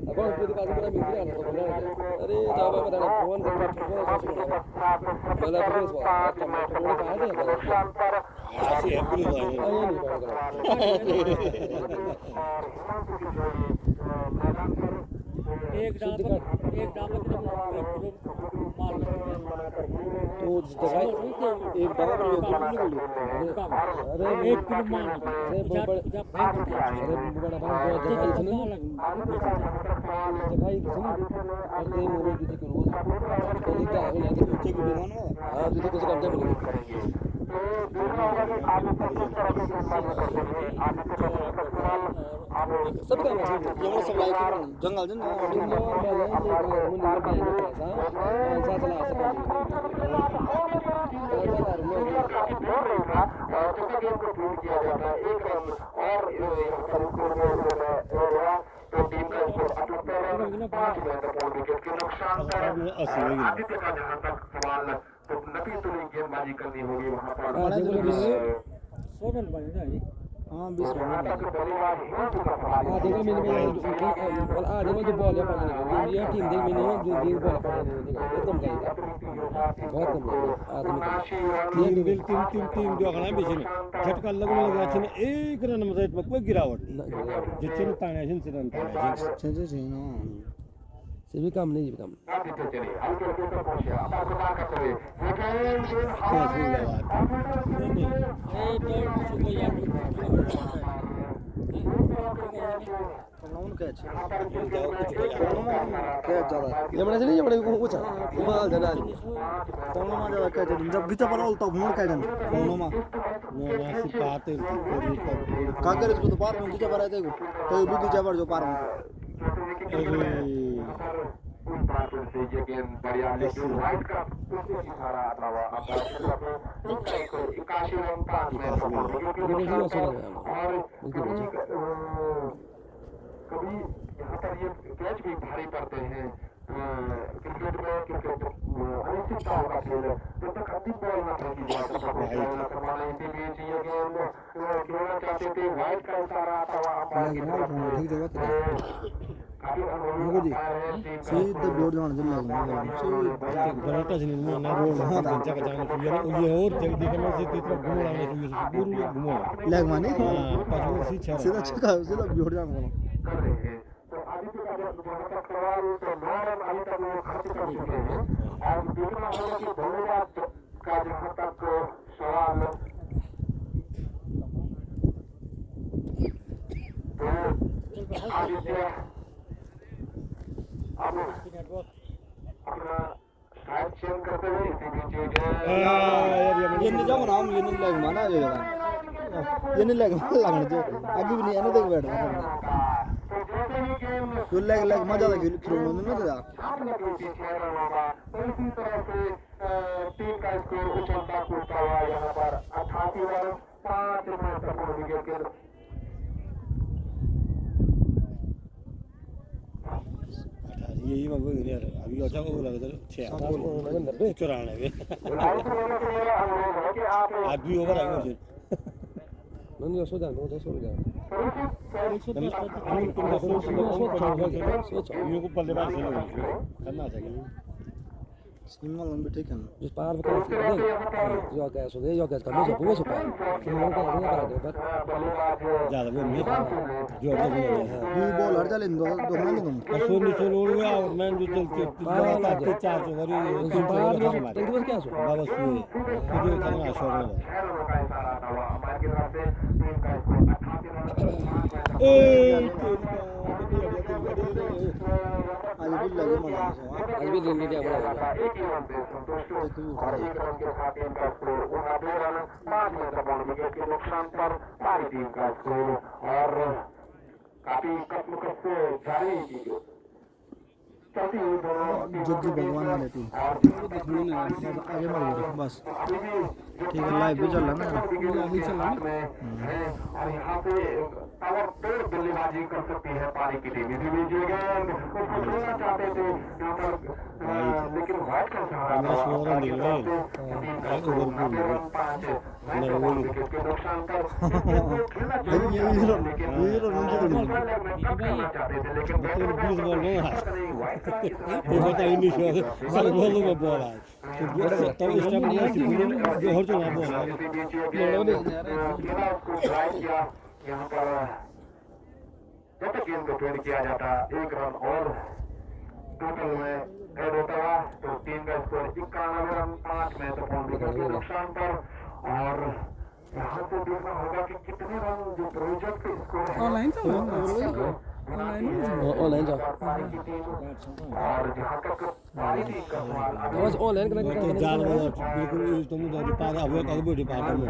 अब कोई बात मेरा मिल गया तो अरे जावा बता फोन कर बोला पुलिस वाला कहां दे ऐसे है पुलिस वाले एक डाबर मार तो दवाई एक डबल अरे एक किलो मार अरे बड़ा जब बैंक अरे बड़ा बड़ा जगह इसने जगह इसने अरे मोरे किसी को रोज कभी का हो जाए तो नीचे की दुकान है हां तो कुछ करते मिलेंगे सब काम है जंगल सब लाइक जंगल जन गेम को पूर्ण किया जाता है 1 रन और तो टीम का स्कोर 78 रन 5 महत्वपूर्ण विकेट के नुकसान पर आदित्य का जहां तक सवाल तो नफी तुली गेंदबाजी करनी होगी वहां पर 100 रन बने ना ये हां 20 रन तक बल्लेबाज हिमांशु का सवाल हां देखो मैंने और आज देखो जो बॉल है पानी ये टीम देख मैंने जो गेंद बॉल पानी एकदम गई बहुत कम आदमी तीन जो खाना बेचे ने झटका लगने लगा छे 1 रन में में कोई गिरावट नहीं जितने ताने छे रन ताने छे ना से भी काम नहीं काम आदित्य चलिए हल्के हल्के पर पहुंचे अपना गुजार करते हुए कौन कैच कैच ज्यादा ये बड़ा नहीं बड़े कुछ माल देना कौन में ज्यादा कैच जब गीता पर तो मोड़ कैच कौन में मोना सिपाते का करे इसको तो पार में गीता पर आते को तो भी गीता पर जो पार में अरे बार फिर से ये गेंद बढ़िया लेकिन वाइड का उससे इशारा आता हुआ अंपायर की तरफ से इनका एक 81 रन 5 में सफल क्योंकि नुकसान पर और कभी यहाँ पर ये कैच भी भारी पड़ते हैं क्रिकेट में क्योंकि अनिश्चितताओं का खेल है जब तक अंतिम बॉल न फेंकी जाए तब तक न करवाना इसी बीच ये गेंद खेलना चाहते थे वाइड का इशारा आता हुआ अंपायर की तरफ से काफी अनुभवी अंपायर है टीम का सीधे बोर्ड जाने दिल लगा गलत नहीं मैं ना रोड हां जगह जाने के लिए ये और जगह देखने से तीसरा घूम लाने के लिए पूरी घूमो लेग माने पांच से सीधा छक्का सीधा बोर्ड जाने कर रहे हैं तो आदित्य का जहाँ तक सवाल तो 9 रन अभी तक वो खर्च कर चुके हैं और देखना होगा कि बल्लेबाज का जहाँ तक सवाल तो आदित्य अब अपना साइड चेंज करते हुए इसी बीच ये नहीं जाओ नाम ये नहीं लेग माना ये नहीं लेग लगने जो आगे भी नहीं आने देख बैठ तो लेग मजा लगे खेलने में ना जा इसी तरह से टीम का स्कोर उछलता कूदता हुआ यहाँ पर 88 रन 5 महत्वपूर्ण विकेट के यही मैं बोल रहा अभी अच्छा को लगा 6 चौरानवे अभी ओवर आ गया नहीं हो जाए हो जाए ये को बल्लेबाज से करना चाहिए सीमा लंबी ठीक है जिस पार पर यो कैच हो गया यो कैच करने से पूरा सुपर क्यों का नहीं कर दे पर ज्यादा वो नहीं जो अब ये बॉल हट चले दो दो मैंने तुम कसो नीचे रोड गया और मैं जो चलते लगातार 4 ओवर ये बाहर में तकरीबन क्या सो बाबा ये मुझे करना शौक है आज भी लगे मजा आज भी दिन क्या बड़ा एक रन से संतुष्ट और 1 रन के साथ टीम का स्कोर 2 रन 5 महत्वपूर्ण विकेट के नुकसान पर हमारी टीम का स्कोर और काफी कसमकस से जारी चलती हुई दोनों जग्गी भगवान वाले टीम आगे मर गए बस ठीक है लाइव भी चल रहा ना अभी चल रहा है और यहाँ पे ताबड़तोड़ बल्लेबाजी कर सकती है पारी की टीम इसी बीच गेंद उसको खेलना चाहते थे यहाँ पर लेकिन वाइड का सहारा विकेट के नुकसान पर खेलना चाहते थे लेकिन ये बता इंग्लिश में सब बोलो में बोला तो इस टाइम में जो हर चला बोला यहाँ पर जब तक गेंद को ट्रेड किया जाता 1 रन और टोटल में ऐड होता है तो टीम का स्कोर 91 रन 5 महत्वपूर्ण विकेट के नुकसान पर और यहाँ से देखना होगा कि कितने रन जो प्रोजेक्ट के स्कोर है ऑनलाइन जाओ और जहाँ तक पारी टीम का सवाल बस ऑनलाइन कनेक्ट तो जान वाला बिल्कुल तुम तो पार अब कब बैठे पार में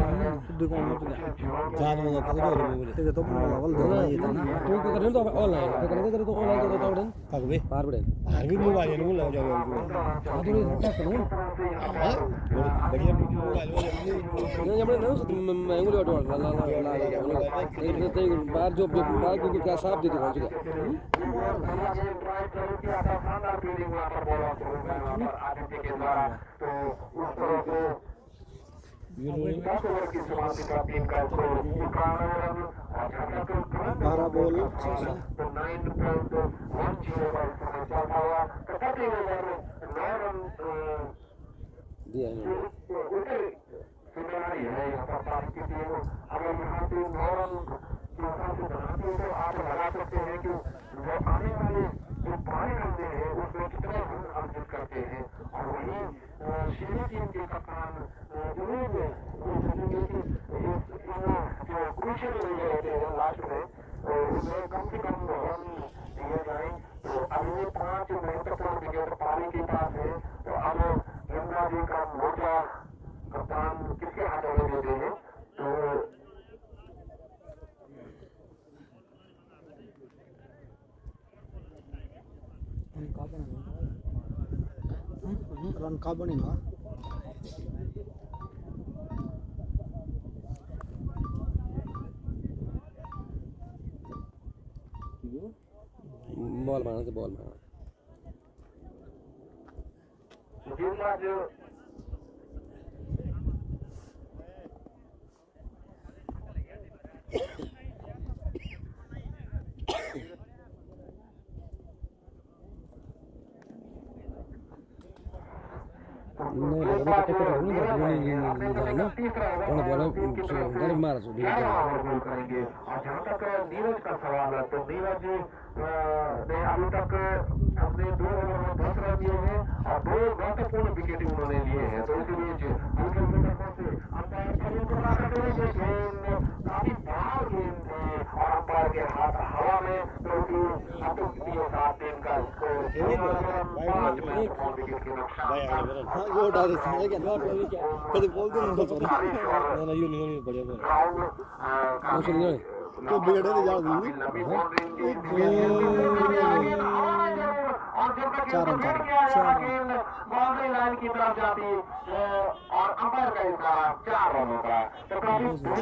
जान वाला कब बैठे ठीक है तो लेवल देना ये था ना तू को करने तो ऑनलाइन करने तो ऑनलाइन तो उड़न कब बे पार उड़न अभी मोबाइल में लग जाएगा आदमी हटा करो बढ़िया मोबाइल वाले नहीं जब नहीं मैं उंगली उठा ला ला ला एक बार जो बार को क्या साफ दे दे आदित्य के द्वारा तो उस तरह से 10 ओवर की समाप्ति का टीम का स्कोर 91 रन और 12 बॉल तो 9.10 पर समय चलता हुआ तो प्रति ओवर 9 रन दिया है ऊपर जिम्मेदारी है यहाँ पर पारी की टीम अगर यहाँ से 9 रन के हिसाब से बनाती है तो आप लगा सकते हैं कि जो आने वाले जो पारी रनते हैं उसमें कितने रन अर्जित करते हैं और वही श्री टीम के कप्तान जरूर सोचेंगे कि जो क्रूशियल एरिया होते हैं लास्ट में उसमें कम से कम रन दिए जाए तो अगले 5 महत्वपूर्ण विकेट पारी के पास है तो अब गंगा जी का मोर्चा कप्तान किसके हाथों में देते हैं तो रन का बनी ना बॉल मारना से बॉल मारना नहीं लगा तो पकड़ नहीं जाना कौन बोला गलत मारा सो करेंगे और जहाँ तक नीरज का सवाल है तो नीरज ने अभी तक अपने 2 ओवर में 10 रन दिए हैं और 2 महत्वपूर्ण विकेट उन्होंने लिए हैं तो इसलिए काफी बड़ा गेंद है और अंपायर के हाथ हवा में क्योंकि का स्कोर 5 विकेट के नुकसान हाँ वो डाल देते हैं क्या कभी बोल दो ना ना यू नहीं बढ़िया बोल मौसम नहीं तो बिगड़े तो जा दूंगी 4 रन बाउंड्री लाइन की तरफ जाती और अंपायर का इशारा 4 रनों का तो काफी 20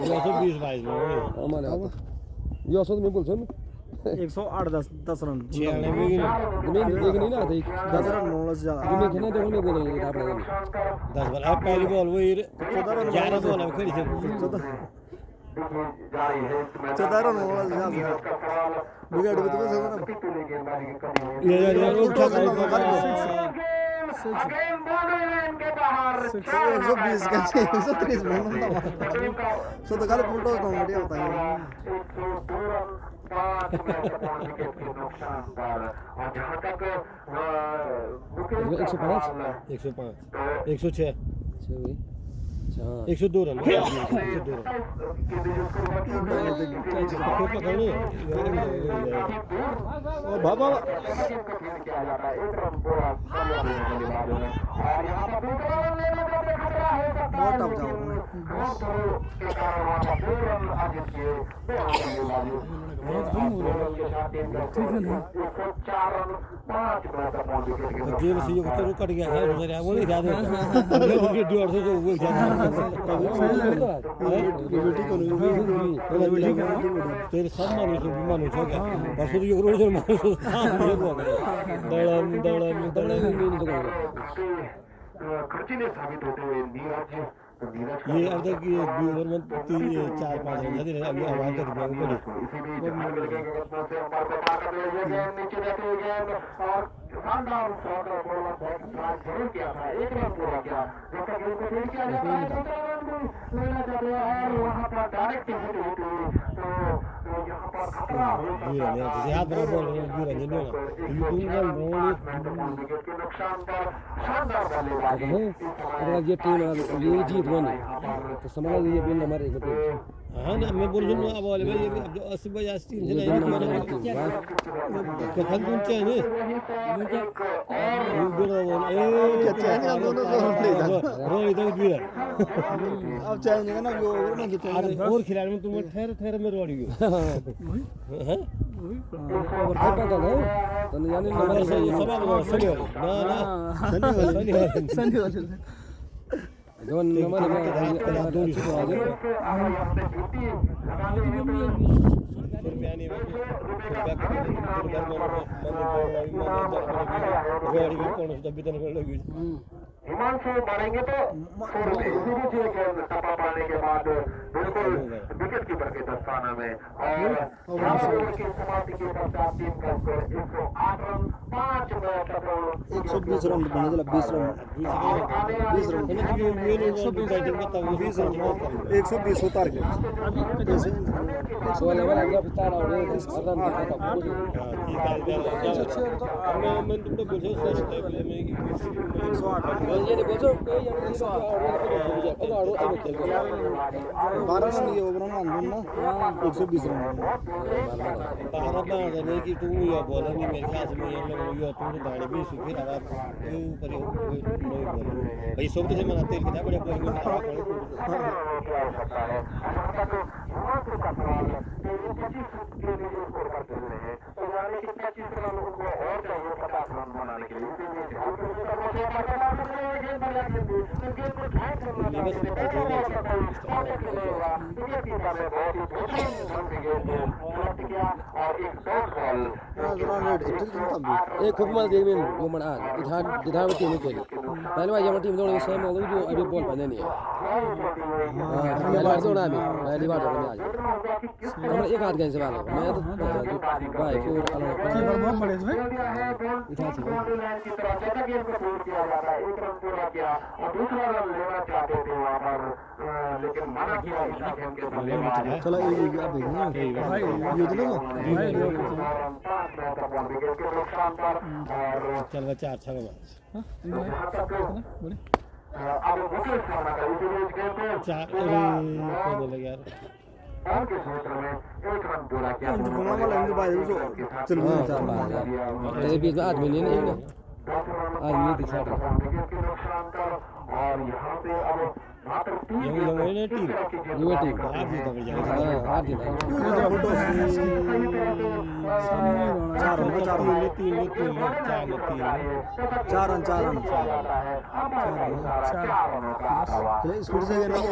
22 में हमारे यो सो में बोलछन् 108 10 रन 96 में देख नहीं ना देख 10 रन होना ज्यादा मैं खेलना तो मैं बोलेंगे आपने 10 बॉल अब पहली बॉल वो 11 बॉल है खड़ी से 14 रन होना ज्यादा विकेट भी तो ये उठा अगेन बाउंड्री लाइन के बाहर 120 का 130 रन सो तो गाले पुलटो तो बढ़िया होता है 102 रन 5 विकेट के नुकसान पर और जहाँ तक 105 106 102 रन 102 रन ओ बाबा किया जाता है 1 रन पूरा और यहाँ पर लेने का खतरा हो सकता है के कारण वहाँ पर 2 रन अर्जित किए 2 रन के साथ 104 रन 5 महत्वपूर्ण विकेट के गेम से ये तो कट गया है वो नहीं याद है डेढ़ से जो वो तेरे सब मानो से मानो हो गया बस ये रोज मानो खर्चीले साबित होते हुए नीरज ये अब तक ये 2 ओवर में 4-5 रन थे अभी आवाज का दिमाग में नीचे जाते हुए गेंद और शानदार शॉट और बॉलर बैक स्ट्राइक जरूर किया था 1 रन पूरा किया जिसका गेंद को फील्ड किया जाता है दूसरा रन भी लेना चाहते हैं और वहाँ पर डायरेक्ट हिट होती हुई तो यहाँ पर खतरा हो सकता है हाथ बराबर ये रन नहीं होगा विकेट के नुकसान पर शानदार बल्लेबाजी अगर ये टीम ये जीत बनी तो समझ लीजिए बिन हमारे एक हाँ ना मैं बोल रहा हूँ अब वाले भाई अब जो 80 बजे टीम से नहीं तो हम कौन चाहिए नहीं क्या चाहिए दोनों रो इधर भी है अब चाहिए ना वो ना कितने अरे और खिलाड़ी में तुम ठहर में रोड़ी हो हैं और पता है तो यानी नंबर सब सही ना संजय जो नंबर में दो चीज आ गए हिमांशु मारेंगे तो टप्पा पाने के बाद बिल्कुल विकेट कीपर के दस्ताना में और की समाप्ति के पश्चात टीम का स्कोर 108 रन 5 महत्वपूर्ण 120 रन बने जला 20 रन 120 हो टारगेट सोलह वाला जब तारा हो रहा है रन मैं तुमको बोल रहा हूँ में 108 ये नहीं बोलो कोई यानी 12 रन ये ओवर में ना 120 रन तारा बांधा नहीं कि तुम ये बोला नहीं मेरे ख्याल से मैं ये लोग ये तुम दाढ़ी भी सुखी रहा ऊपर नहीं बोला भाई सब से मनाते हैं कितना बड़े कोई में सकता है का सवाल है कि 25 के लिए स्कोर करते हुए हैं तो यानी कि 25 रन उनको और चाहिए 50 रन बनाने के लिए गोलकीपर ने बहुत ही बेहतरीन ढंग से गेंद को सेलेक्ट किया और एक डॉट बॉल एक खूब मल देख में जो मना इधर टीम में खेली पहले बार जब टीम दोनों सेम हो गई जो अभी बॉल पहले नहीं है पहली बार तो ना भी पहली बार तो मैं आज हम एक हाथ गए से वाले मैं तो भाई फिर अलग बहुत बड़े थे इधर से लाइन की तरफ जैसा गेंद को पूरा किया जाता है एक रन पूरा किया और दूसरा रन लेना चाहते थे वहां पर लेकिन मना किया ईशा गेंद के बल्लेबाज चलो ये आप देखिए भाई ये तो लो भाई महत्वपूर्ण विकेट के नुकसान पर और चल बच्चा अच्छा लगा अब मुकेश शर्मा का इस गेंद को चार कोने लगे यार बॉल के क्षेत्र में एक रन पूरा किया बना वाला इनके बाद उसको चल हां चार बार तेरे बीच में आदमी नहीं है आदमी दिखा रहा विकेट के नुकसान पर और यहाँ पे अब मात्र 3 ये लोग ने टीम ये टीम हार जीता बढ़ जाएगा हां हार जीता फोटो चार रन चार ने तीन चार ने तीन चार रन चले स्पीड से गेंद लगे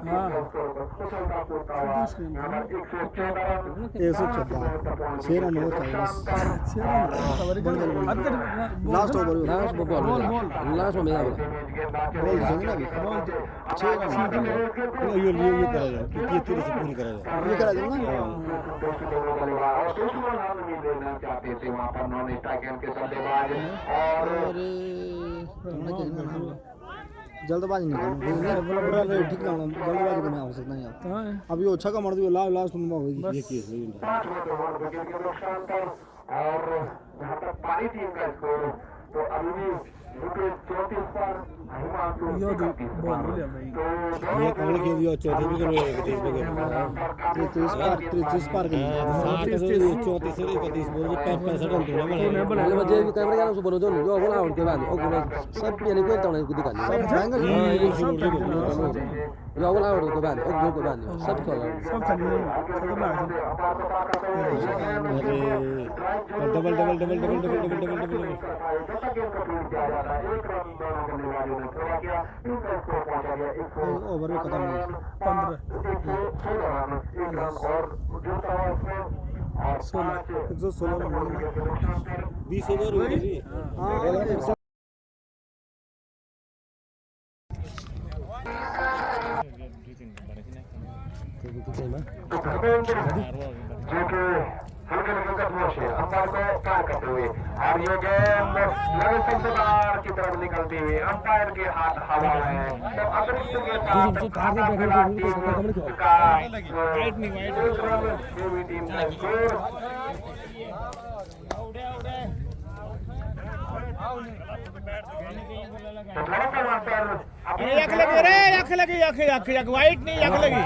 हां 114 6 रन हो चाहिए लास्ट ओवर लास्ट में मेरा बॉल जंग ना भी बॉल 6 रन ये करा जाए ये तेरे से पूरी करा जाए ये करा दूंगा और दूसरा नाम नहीं लेना चाहते थे वहाँ पर नॉन स्ट्राइक गेंद के सट्टेबाज और जल्दबाजी नहीं करना ठीक ना जल्दबाजी करना हो सकता है यार अभी वो छक्का मार दियो लास्ट में होगी ये केस है 5 विकेट के नुकसान पर और जहाँ तक पारी टीम का स्कोर तो अभी भी विकेट 34 पर हिमांशु 31 पर ये कौन खेल दिया चौथे भी खेल रहे थे 33 पार के लिए 34 से 31 बोल 65 रन तो मतलब जे भी कैमरा जाना उसको बोलो जो बोला उनके बाद ओ बोलो सब पहले कोई तो नहीं दिखा सब जाएंगे जो बोला उनके बाद ओ गोल के बाद सब खेल सब चलिए double double double double double double double double over में खत्म नहीं 116 रन 20 ओवर हो गई हां हल्के कदमों से अंपायर को पार करते हुए और ये गेंद लगे सबसे बाहर की तरफ निकलती हुई अंपायर के हाथ हवा है तो अतिरिक्त के साथ वाइट नहीं आग लगी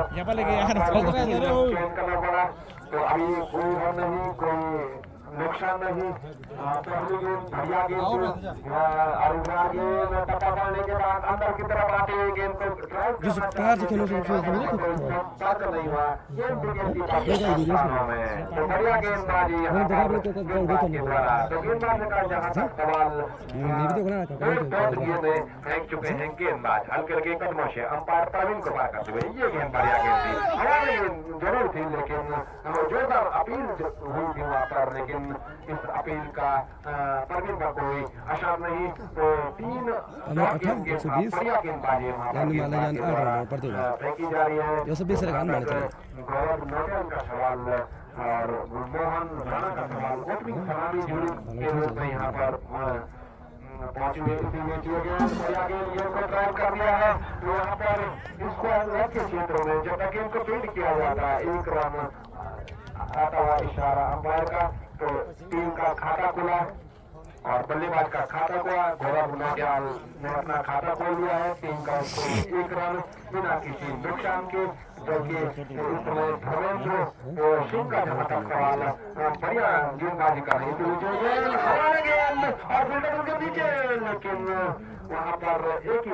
यहाँ पर लगे यार करना पड़ा तो अभी कोई नहीं कोई नुकसान नहीं पहली गेंद बढ़िया गेंद अरुणा गेंद टप्पा पाने के बाद अंदर की तरफ आते हुए गेंद को जिस प्रकार से खेलो नहीं हुआ गेंद तो बढ़िया गेंदबाजी तो गेंदबाज का जहाँ तक सवाल गेंद फेंक चुके हैं गेंदबाज हल्के हल्के कदमों से अंपायर प्रवीण को पार करते हुए ये गेंद बढ़िया गेंद थी हमारी गेंद जरूर थी लेकिन जोरदार अपील हुई थी वहाँ पर लेकिन इस अपील का प्रवीण का कोई असर नहीं तो 3 बढ़िया गेंदबाजी फेंकी जा रही है गौरव नोटियाल का सवाल और मोहन राणा का सवाल ओपनिंग सलामी के रूप में यहाँ पर पहुंचे हुए इसी मैच में बढ़िया गेंद को ड्राइव कर दिया है तो यहाँ पर स्क्वायर लेग के क्षेत्र में जब तक गेंद को फील्ड किया जाता है 1 रन आता हुआ इशारा अंपायर का तो टीम का खाता खुला और बल्लेबाज का खाता खुला गौरव नोटियाल ने अपना खाता खोल दिया है टीम का 1 रन बिना किसी नुकसान के जो कि इस समय धर्मेंद्र सिंह का जहां तक सवाल बढ़िया गेंदबाजी कर रही थी जो गेंद और फिर उनके नीचे, लेकिन वहां पर एक ही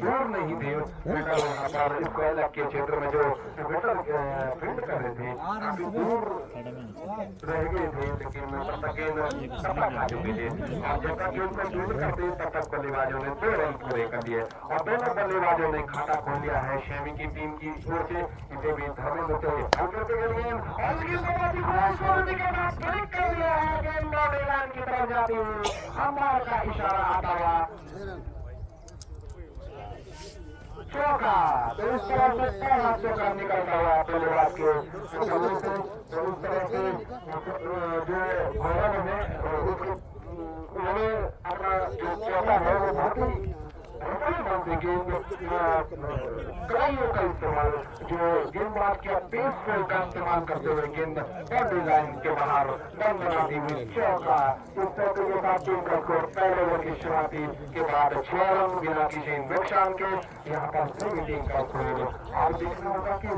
दूर नहीं थे वहां पर इसको अलग के क्षेत्र में जो बेटर फील्ड कर रहे थे काफी दूर रह गए थे, लेकिन तब तक गेंद सफा खा चुके थे और जब तक गेंद को फील्ड करते तब तक बल्लेबाजों ने 2 रन पूरे कर दिए और दोनों बल्लेबाजों ने खाता खोल लिया है शेमी की टीम की ओर से। इसे भी धर्मेंद्र से करते गए कर लिया है, गेंद बाउंड्री लाइन की तरफ जाती हुई अंपायर का इशारा आता हुआ चौका। तो इस तरह से पहला चौका निकलता हुआ बल्लेबाज के उस तरह से जो गौरव है उन्होंने अपना जो चौका है वो बहुत ही गेंद कड़ाइयों का इस्तेमाल, जो गेंदबाज के पेस का इस्तेमाल करते हुए गेंद बाउंड्री लाइन के बाहर बंद बनाती हुई चौका। इस चौके के साथ टीम का स्कोर पहले ओवर की शुरुआती के बाद 6 रन बिना किसी नुकसान के। यहाँ पर सभी टीम का स्कोर आप देखना होगा कि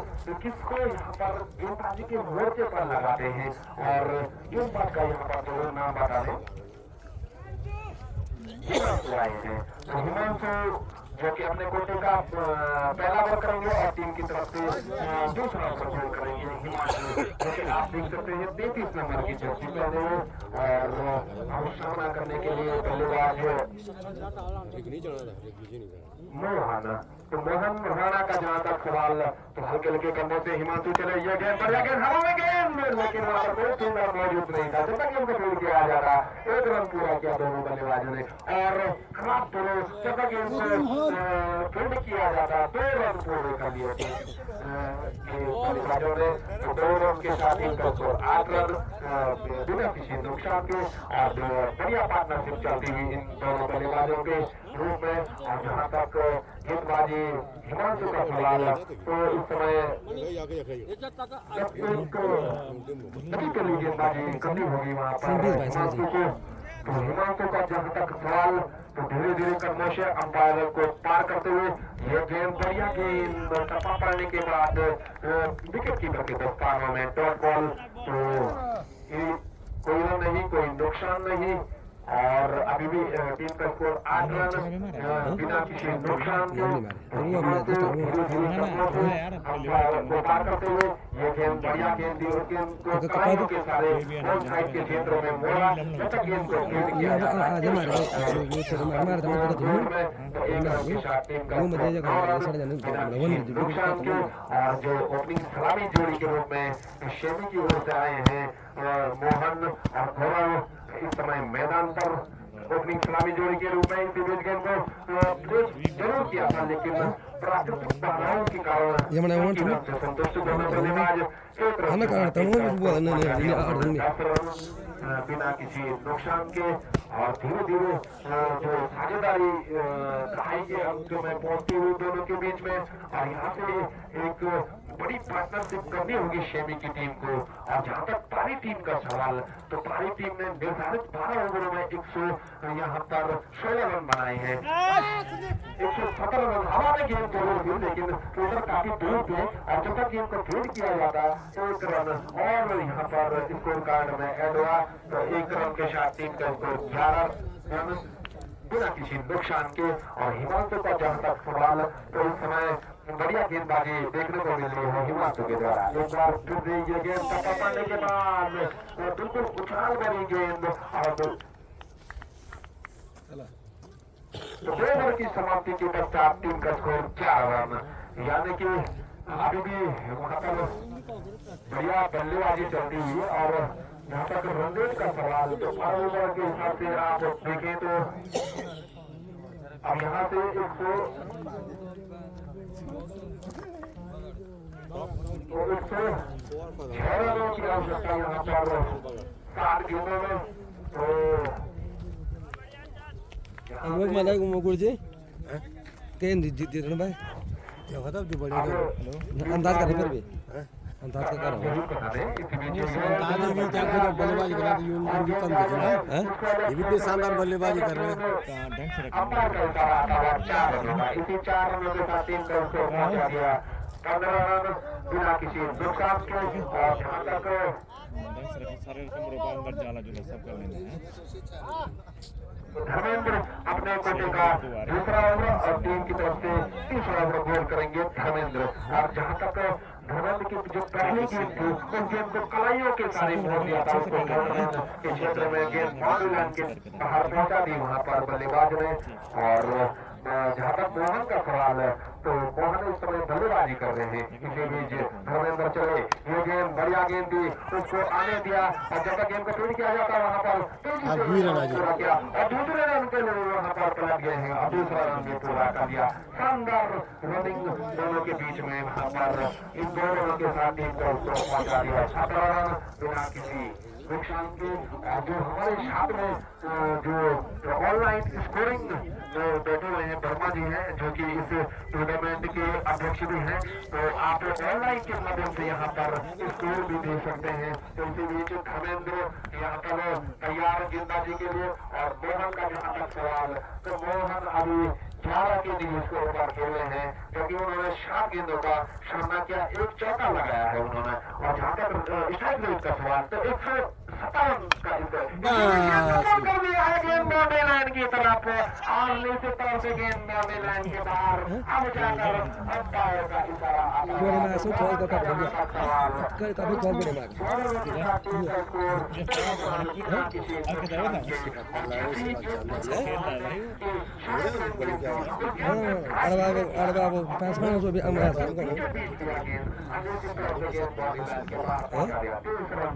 किसको यहाँ पर गेंदबाजी के मोर्चे पर लगाते हैं और गेंदबाज का यहाँ पर जरूर नाम बता दें आए हैं। हिमांशु जो कि अपने कोटे का पहला ओवर करेंगे और टीम की तरफ से दूसरा ओवर जोड़ करेंगे। हिमांशु जो कि आप देख सकते हैं 33 नंबर की जर्सी पहने और सामना करने के लिए बल्लेबाज मोहन। तो मोहन राणा का जहां तक सवाल तो हल्के हल्के कंधे से हिमांशु चले, ये गेंद बढ़िया गेंद हवा में गेंद, लेकिन वहां पर कोई फील्डर मौजूद नहीं था। जब तक गेंद को फील्ड किया जा रहा 1 रन पूरा किया दोनों बल्लेबाजों ने और खराब दोनों जब तक गेंद को फील्ड किया जाता 2 रन पूरे कर लिए थे बल्लेबाजों ने। 2 रन के साथ इनका स्कोर 8 रन बिना किसी नुकसान के और बढ़िया पार्टनरशिप चलती हुई इन दोनों बल्लेबाजों के रूप में। और जहां तक गेंदबाजी हिमांशु का सवाल तो इस समय गेंदबाजी करनी होगी वहां पर हिमांशु को। तो हिमांशु का जहां तक सवाल तो धीरे धीरे कदमों से अंपायर को पार करते हुए ये गेंद बढ़िया गेंद टप्पा पड़ने के बाद विकेट कीपर के दस्तानों में डॉट बॉल। तो कोई रन नहीं, कोई नुकसान नहीं और अभी भी टीम का स्कोर 8 रन बिना किसी नुकसान के को पार करते हुए ये गेंद बढ़िया गेंद कड़ाइयों के सारे बोथ साइड के क्षेत्रों में मोड़ा। जब तक गेंद को फील्ड किया जाता है नुकसान के। और जो ओपनिंग सलामी जोड़ी के रूप में शेमी की ओर से आए हैं मोहन और गौरव इस समय मैदान पर ओपनिंग सलामी जोड़ी के रूप में इस गेंद को जरूर किया था, लेकिन प्राकृतिक बाधाओं के कारण संतुष्ट दोनों बल्लेबाज बिना किसी नुकसान के। और धीरे धीरे जो साझेदारी दहाई के अंक में पहुंचती हुई दोनों के बीच में और यहाँ से एक बड़ी पार्टनरशिप करनी होगी शेमी की टीम को। और जहाँ तक पारी टीम का सवाल तो पारी टीम ने निर्धारित 12 ओवरों में 100 यहाँ पर 16 रन बनाए हैं। 117 रन हवा में गेंद जरूर थी, लेकिन फील्डर काफी दूर थे और जब तक गेंद को फील्ड किया जाता 1 रन और यहाँ पर स्कोर कार्ड में ऐड हुआ। तो 1 रन के साथ टीम का स्कोर 11 रन बिना किसी नुकसान के। और हिमांशु का जहाँ तक सवाल तो इस समय बढ़िया गेंदबाजी देखने को मिल रही है हिमांशु के द्वारा। एक बार फिर से ये गेंद टप्पा पड़ने के बाद बिल्कुल उछाल भरी गेंद और तो 2 ओवर की समाप्ति के पश्चात टीम का स्कोर 4 रन, यानी कि अभी भी वहां पर बढ़िया बल्लेबाजी चलती हुई है। और जहाँ तक रन रेट का सवाल तो 12 ओवर के हिसाब से आप देखें तो अब यहाँ से 106 रनों की आवश्यकता यहाँ पर 7 गेंदों में। अमोक मला गुरुजी केन जीते रण भाई क्या बता जो बड़े अंदाज कर फिर भी अंदाज का कर अंदाज भी क्या कर बल्लेबाजी करा तो यूं भी कम दिखे हैं। ये भी तो शानदार बल्लेबाजी कर रहे हैं। अंपायर का इशारा आता है 4 रनों का। इसी 4 रनों के साथ टीम का स्कोर पहुंचा दिया 15 रन बिना किसी नुकसान के। और जहां तक धर्मेंद्र अपने कोटे का दूसरा ओवर और टीम की तरफ से तीसरा ओवर बॉल करेंगे धर्मेंद्र। और जहां तक धर्मेंद्र की जो पहली गेंद थी उस गेंद को कलाइयों के सारे मोड़ दिया था, उसको धर्मेंद्र के क्षेत्र में गेंद बाउंड्री लाइन के बाहर पहुंचा दी वहां पर बल्लेबाज ने। और जहां तक मोहन का सवाल है तो मोहन इस समय बल्लेबाजी कर रहे हैं, इसी बीच धर्मेंद्र चले, ये गेंद बढ़िया गेंद थी, उसको आने दिया और जब तक गेंद को फील्ड किया जाता वहां पर पूरा किया और दूसरे रन के लिए वहां पर पलट गए हैं और दूसरा रन भी पूरा कर दिया। शानदार रनिंग दोनों के बीच में वहां पर इन दो रनों के साथ टीम को पहुंचा दिया। 17 रन बिना किसी नुकसान के। जो हमारे साथ में जो ऑनलाइन स्कोरिंग बैठे हुए हैं वर्मा जी हैं, जो कि इस टूर्नामेंट के अध्यक्ष भी हैं, तो आप ऑनलाइन के माध्यम से यहाँ पर स्कोर भी दे सकते हैं। तो इसी बीच धर्मेंद्र यहाँ पर तैयार गेंदबाजी के लिए। और मोहन का जहाँ तक सवाल, तो मोहन अभी 11 के दिन इसको ऊपर खेले हैं क्योंकि उन्होंने 7 गेंदों का सामना किया, एक चौका लगाया है उन्होंने। और जहाँ तक स्ट्राइक रेट का सवाल, तो 157 का कर दिया है गेंद बाउंड्री लाइन की तरफ और नीचे तरफ से गेंद बाउंड्री लाइन के बाहर। अब जाकर अंपायर का इशारा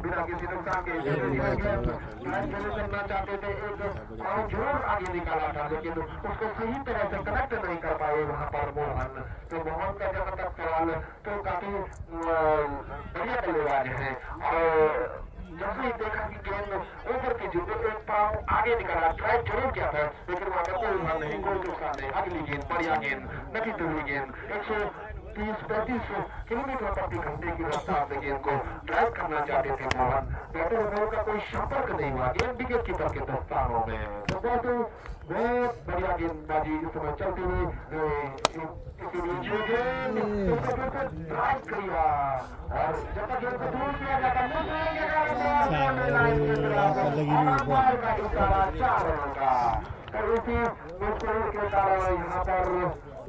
बिना किसी नुकसान के करना चाहते थे, एक जोर आगे निकाला था लेकिन उसको सही तरह से कनेक्ट नहीं कर पाए वहां पर मोहन। तो मोहन का जहां तक सवाल तो काफी बढ़िया बल्लेबाज है। और जैसे ही देखा कि गेंद ओवर की जो एक पांव आगे निकाला, ट्राई जरूर किया था लेकिन वहां पर कोई हाल नहीं, कोई नुकसान नहीं। अगली गेंद बढ़िया गेंद, नफी तुली गेंद, 130-35 किलोमीटर प्रति घंटे की रफ्तार से गेंद को ड्राइव करना चाहते थे मोहन। बैटर बॉल का कोई संपर्क नहीं हुआ, गेंद विकेट कीपर के दस्तानों में। तो बहुत बढ़िया गेंदबाजी इस समय चलती हुई। ड्राइव किया और जब तक गेंद को दूर किया जाता 4 रनों का। और इसी मुश्किल के कारण यहाँ पर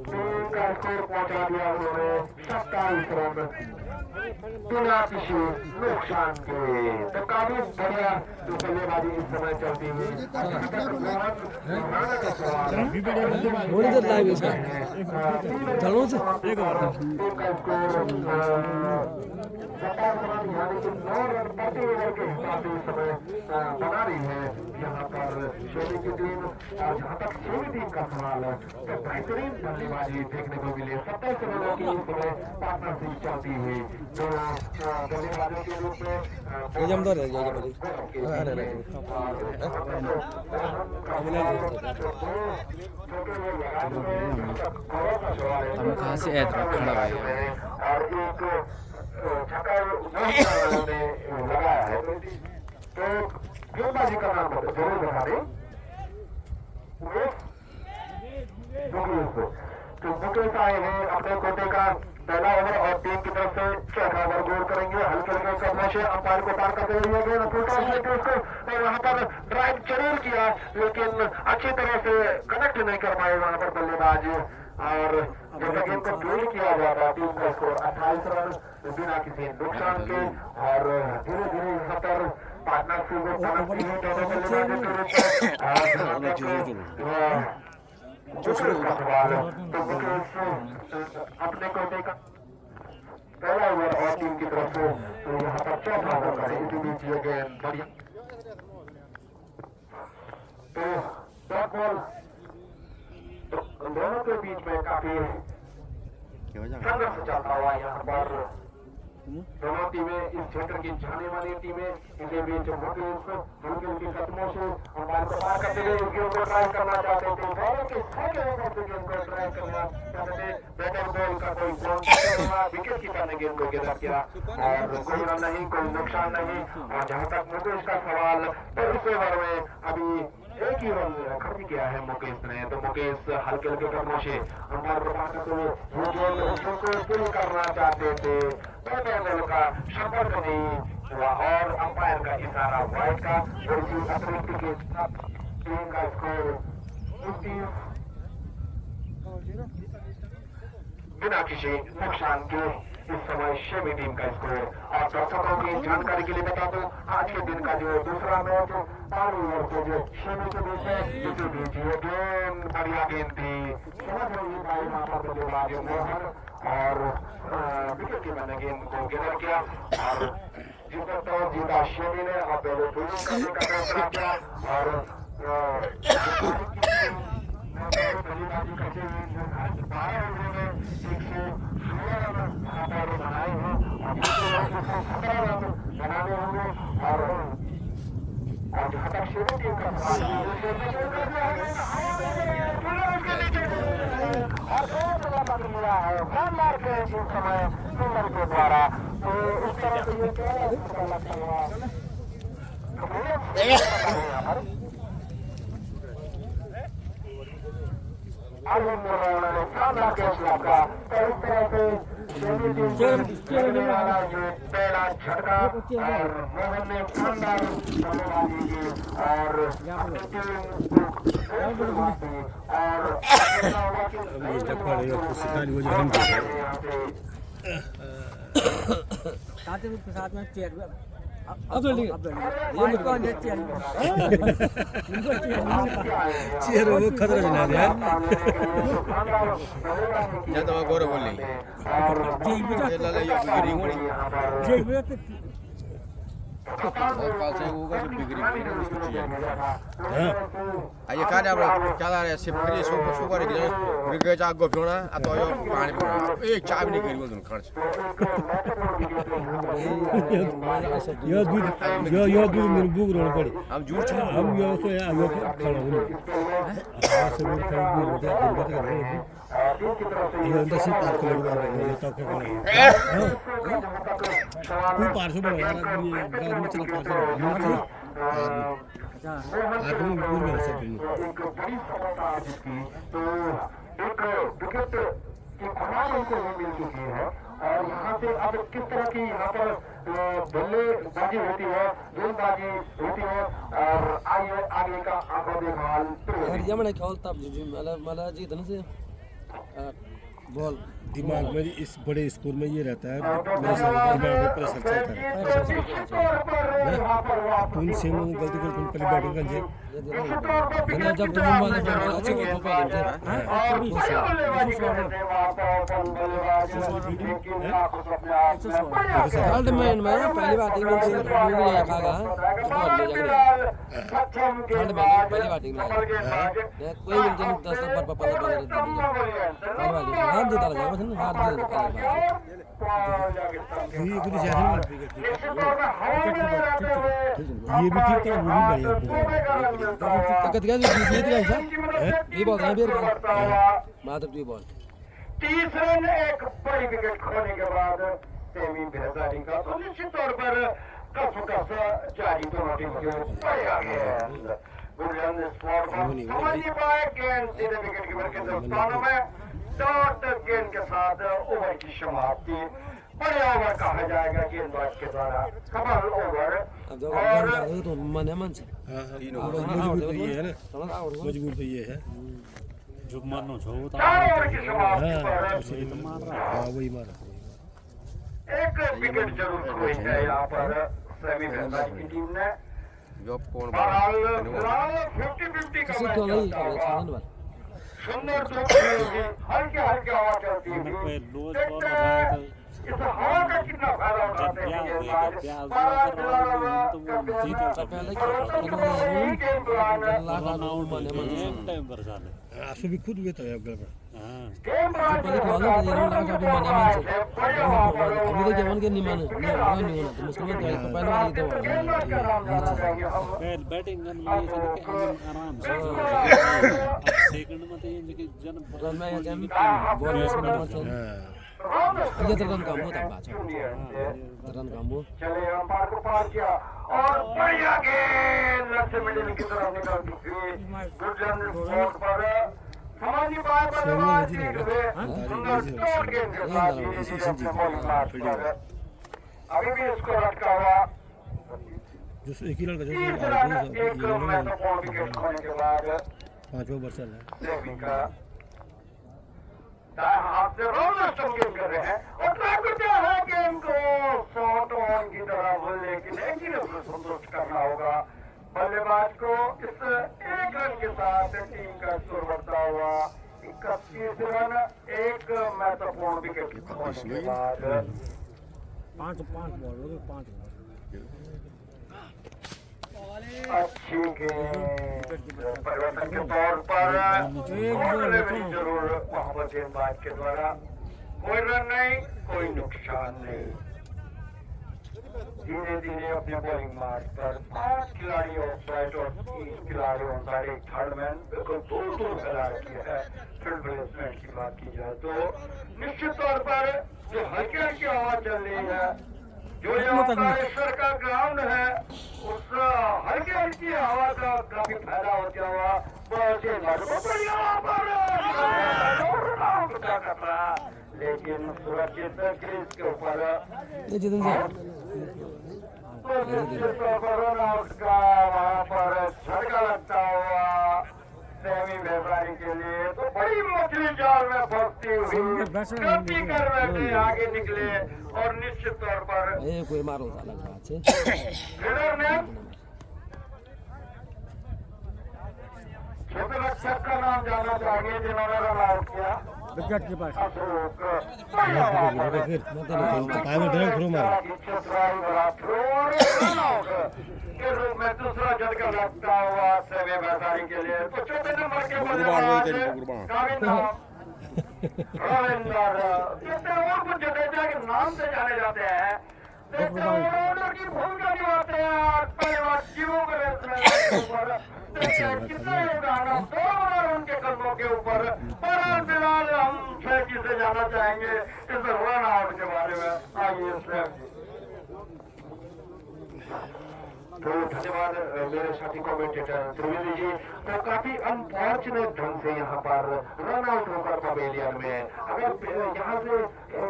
टीम का स्कोर पहुंचा दिया उन्होंने 27 रन बिना किसी नुकसान के। तो काफी बढ़िया बल्लेबाजी इस समय चलती हुई। टीम का स्कोर 27 रन यानी कि 9 रन प्रति ओवर के हिसाब से इस समय बना रही है यहाँ पर शेरी की टीम। और जहाँ तक शेरी टीम का सवाल है तो बेहतरीन बल्लेबाजी देखने को मिले। 27 रनों की इस समय पार्टनरशिप चलती हुई जो बल्लेबाजों के रूप में कहाँ से ऐड खड़ा हुआ है और एक छक्का लगाया है। तो गेंदबाजी का नाम जरूर बता दें। तो मुकेश आए हैं अपने कोटे का पहला ओवर और टीम की तरफ से चौथा ओवर गोल करेंगे। हल्के हल्के कदमों से अंपायर को पार करते हुए उसको वहां पर ड्राइव जरूर किया लेकिन अच्छी तरह से कनेक्ट नहीं कर पाए वहां पर बल्लेबाज। और जब तक इनको फील्ड किया जाता टीम का स्कोर 28 रन बिना किसी नुकसान के। और धीरे धीरे यहाँ पर पार्टनरशिप अपने कोटे का पहला ओवर और टीम की तरफ से तो यहाँ पर चौथा ओवर करें। इसी बीच ये गेंद बढ़िया तो डॉट बॉल दोनों के बीच में काफी संघर्ष चलता हुआ यहाँ पर दोनों टीमें इस क्षेत्र की जाने वाली टीमें इसी बीच हल्की उनकी कदमों से अंपायर को पार करते हुए गेंद को ट्राई करना चाहते थे। बॉलों के छठे ओवर से गेंद को ट्राई करना चाहते थे। बैटर बॉल का कोई विकेट कीपर ने गेंद को गिरफ्तार किया और कोई रन नहीं, कोई नुकसान नहीं। और जहाँ तक मुकेश का सवाल तो इस ओवर में अभी एक ही रन खर्च किया है मुकेश ने, तो मुकेश हल्के हल्के कदमों से अंपायर को ये गेंद को पूरी करना चाहते थे, तो का संपर्क नहीं हुआ और अंपायर का इशारा वाइड का, और इसी अतिरिक्त के साथ टीम का स्कोर 29 बिना किसी नुकसान के इस समय शेमी टीम का स्कोर। और दर्शकों की जानकारी के लिए बता दो, आज के दिन का जो दूसरा मैच जो शेमी के बीच में जीती बीच ये गेंद बढ़िया गेंद थी, समझ रही वहां पर बल्लेबाज मोहन और विकेट कीपर ने गेंद को गैदर किया और जीता शेमी ने और पहले फील्डिंग करने का फैसला किया और बल्लेबाजी करते हुए 12 ओवरों में 116 रन बनाए हैं और 17 रन बनाने होंगे और जहां तक शेमी टीम का मिला है शानदार के इस समय सुंदर के द्वारा, तो इस तरह से ये क्या लगता है शानदार कैच लगा, तो इस तरह से वाला जो पहला झटका और मोहन ने शानदार बल्लेबाजी की और साथ में चेयर अब ये कौन है चेयर चेयर वो खतरा जना दे या तो गौरव बोल ली ये लाला ये बिगड़ी पड़ी काल से होगा जो बिगड़ी पड़ी ना उसको चाहिए आये कार्य आप क्या रहा है सिर्फ के सो करे कि बिगड़ जा गो पियोना आ तो यो पानी पियोना एक चाय भी नहीं करी बोल खर्च यो दूध मेरे बुक रोड पड़ी हम झूठ हम यो तो या यो खाना हो सब खाई भी होता है ये अंदर से पार कर लगा ये तो क्या करना तू पार से बोल यार ये गांव में चला पार से आदमी पूर में सब एक बड़ी सफलता आज की, तो एक विकेट की खुराक उनको मिल चुकी है और यहाँ से अब किस तरह की यहाँ पर बल्लेबाजी होती है, गेंदबाजी होती है और आगे का आंखों देखभाल जमने खेलता मला जी धन से बॉल दिमाग में इस बड़े स्कोर में ये रहता है मेरे दिमाग में प्रेशर चलता है तुम से मैं गलती कर तुम पहले बैटिंग कर जब तुम वाले अच्छे को में पहली बात ही नहीं खागा पहली बाटिंग कोई भी 10 पर 15 हार देता लगा बस हार दे ये कुछ ज्यादा ये भी ठीक था वो भी बढ़िया ताकत का ये बॉल है बेर मात्र टू बॉल तीसरे ने एक बड़ी विकेट खोने के बाद सेमी बैटिंग का तो निश्चित तौर पर कसम जारी दोनों टीम के बढ़िया गेंद गुरजन स्पॉट पर समझ नहीं पाए गेंद सीधे विकेट कीपर के दस्तानों में डॉट गेंद के साथ ओवर की समाप्ति, बढ़िया ओवर कहा जाएगा गेंदबाज के द्वारा कमाल ओवर। और तो मन है मन से मजबूर तो ये है ना मजबूर तो ये है जो मानो छो तो 4 ओवर की समाप्ति पर हाँ वही मारा एक विकेट जरूर खोई है यहाँ पर सेमी बैटिंग की टीम ने। जो कौन बहरहाल 50-50 का मैच सुंदर हल्के हल्के हवा चलती है, इस हवा का कितना फायदा उठाते हैं टाइम पर साले आंसू भी खुद हुए तो गड़बड़ पहले कॉल कर दिया ना का भी मन से अभी तो जवान के नहीं माने नहीं होना तो मुश्किल में तो पहले वाली तो पहले बैटिंग गन में ये आराम से सेकंड में तो ये जन मैं बॉल में ये तो रन कामो था बाचा रन कामो चले अंपायर को पार किया और बढ़िया गेंद लक्ष्य मिडिल की तरफ निकल चुकी। गुड रन स्पॉट पर समाजी बार पर सुंदर शॉट गेंद के साथ ये अपने बॉलिंग मार्क पर अभी भी इसको लटका हुआ जो एक ही लड़का जो तीसरा एक महत्वपूर्ण विकेट खोने के बाद 5वां बरसा है सेविंग का दाएं हाथ से रोलर स्टोन गेम कर रहे हैं और ट्राई करते हैं गेम को शॉर्ट ऑन की तरफ, लेकिन एक ही रन संतुष्ट करना होगा बल्लेबाज को। इस एक रन के साथ टीम का स्कोर बढ़ता हुआ 31 रन, एक महत्वपूर्ण विकेट खोने के बाद। 5 बॉल हो गए 5 अच्छी गेंद परिवर्तन के तौर पर जरूर मोहम्मद गेंदबाज के द्वारा। कोई रन नहीं, कोई नुकसान नहीं। धीरे धीरे अपने बॉलिंग मार्ग पर 5 खिलाड़ी ऑफ साइड और 3 खिलाड़ी ऑन साइड, एक थर्ड मैन बिल्कुल दूर फैला रखी है। फील्ड प्लेसमेंट की बात की जाए तो निश्चित तौर पर जो हल्की हल्की आवाज चल रही है, जो ओंकारेश्वर का ग्राउंड है, उस हल्की हल्की हवा का काफी फायदा होता हुआ लेकिन सुरक्षित क्रीज के ऊपर ये जितन से रन आउट का वहां पर झटका लगता हुआ सेमी व्यापारी के लिए। तो बड़ी मछली जाल में फंसती हुई गलती कर बैठे आगे निकले और निश्चित तौर पर ये कोई मारो था लग रहा है फील्डर ने छोटे रक्षक का नाम जाना चाहिए जिन्होंने रन आउट किया विकेट के पास अशोक टाइम डायरेक्ट थ्रो मारा के रूप में दूसरा झटका लगता हुआ सेमी व्यापारी के लिए। तो चौथे नंबर के बल्लेबाज रविंदर और कुछ जडेजा के नाम से जाने जाते हैं, ऑलराउंडर की भूमिका निभाते हैं। कितना योगदान उनके कदमों के ऊपर। पर फिलहाल हम शेखी से जाना चाहेंगे इस रन आउट के बारे में। आइए शेख जी। तो धन्यवाद मेरे साथी कमेंटेटर त्रिवेदी जी। तो काफी अनफॉर्चुनेट ढंग से यहाँ पर रन आउट होकर पवेलियन में, अगर यहाँ से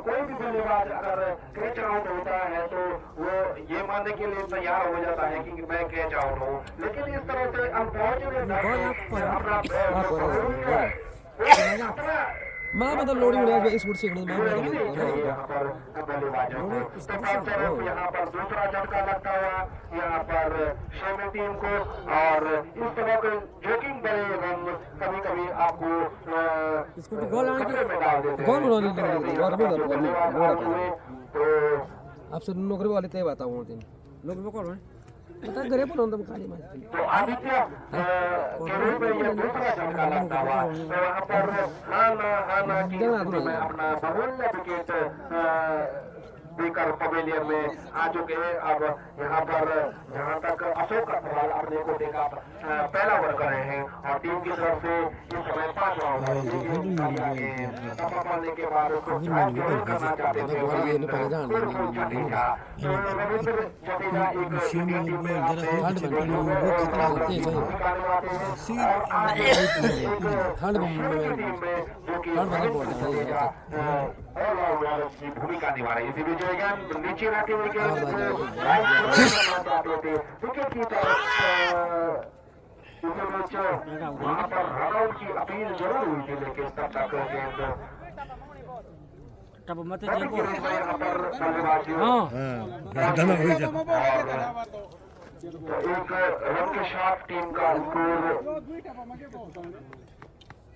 कोई भी बल्लेबाज अगर कैच आउट होता है तो वो ये मानने के लिए तैयार हो जाता है कि मैं कैच आउट हूँ, लेकिन इस तरह से अनफॉर्चुनेट ढंग से अपना मां मतलब लोडिंग उड़ा इस फुट से मां यहाँ पर बल्लेबाजों को यहाँ पर दूसरा झटका लगता हुआ यहाँ पर शेमी टीम को। और इस तरह के जोकिंग बड़े रन कभी कभी आपको इसको तो गोल आने खतरे में डाल देते हैं। गोल होने लगे तो आपसे नौकरी वाले तय बताऊं दिन लोग कौन है पता करे पर हम खाली मार तो आदित्य के रूप में ये दूसरा झटका लगता हुआ तो वहाँ पर हाँ ना की में अपना बहुल्य विकेट देकर पवेलियन में आ चुके हैं। अब यहाँ पर जहाँ तक अशोक का सवाल अपने को देखा पहला ओवर कर रहे हैं और टीम की तरफ से इस समय 5 ओवर पाने के बाद उसको करना चाहते थे रविंद्र जडेजा एक की भूमिका निभा रही थी। विजय नीचे रहते हुए विकेट की तरफ वहाँ पर रन आउट की अपील जरूर हुई थी, लेकिन तब तक गेंद तब मत यहाँ पर बल्लेबाजी दाना हो जा तो एक रन के साथ टीम का स्कोर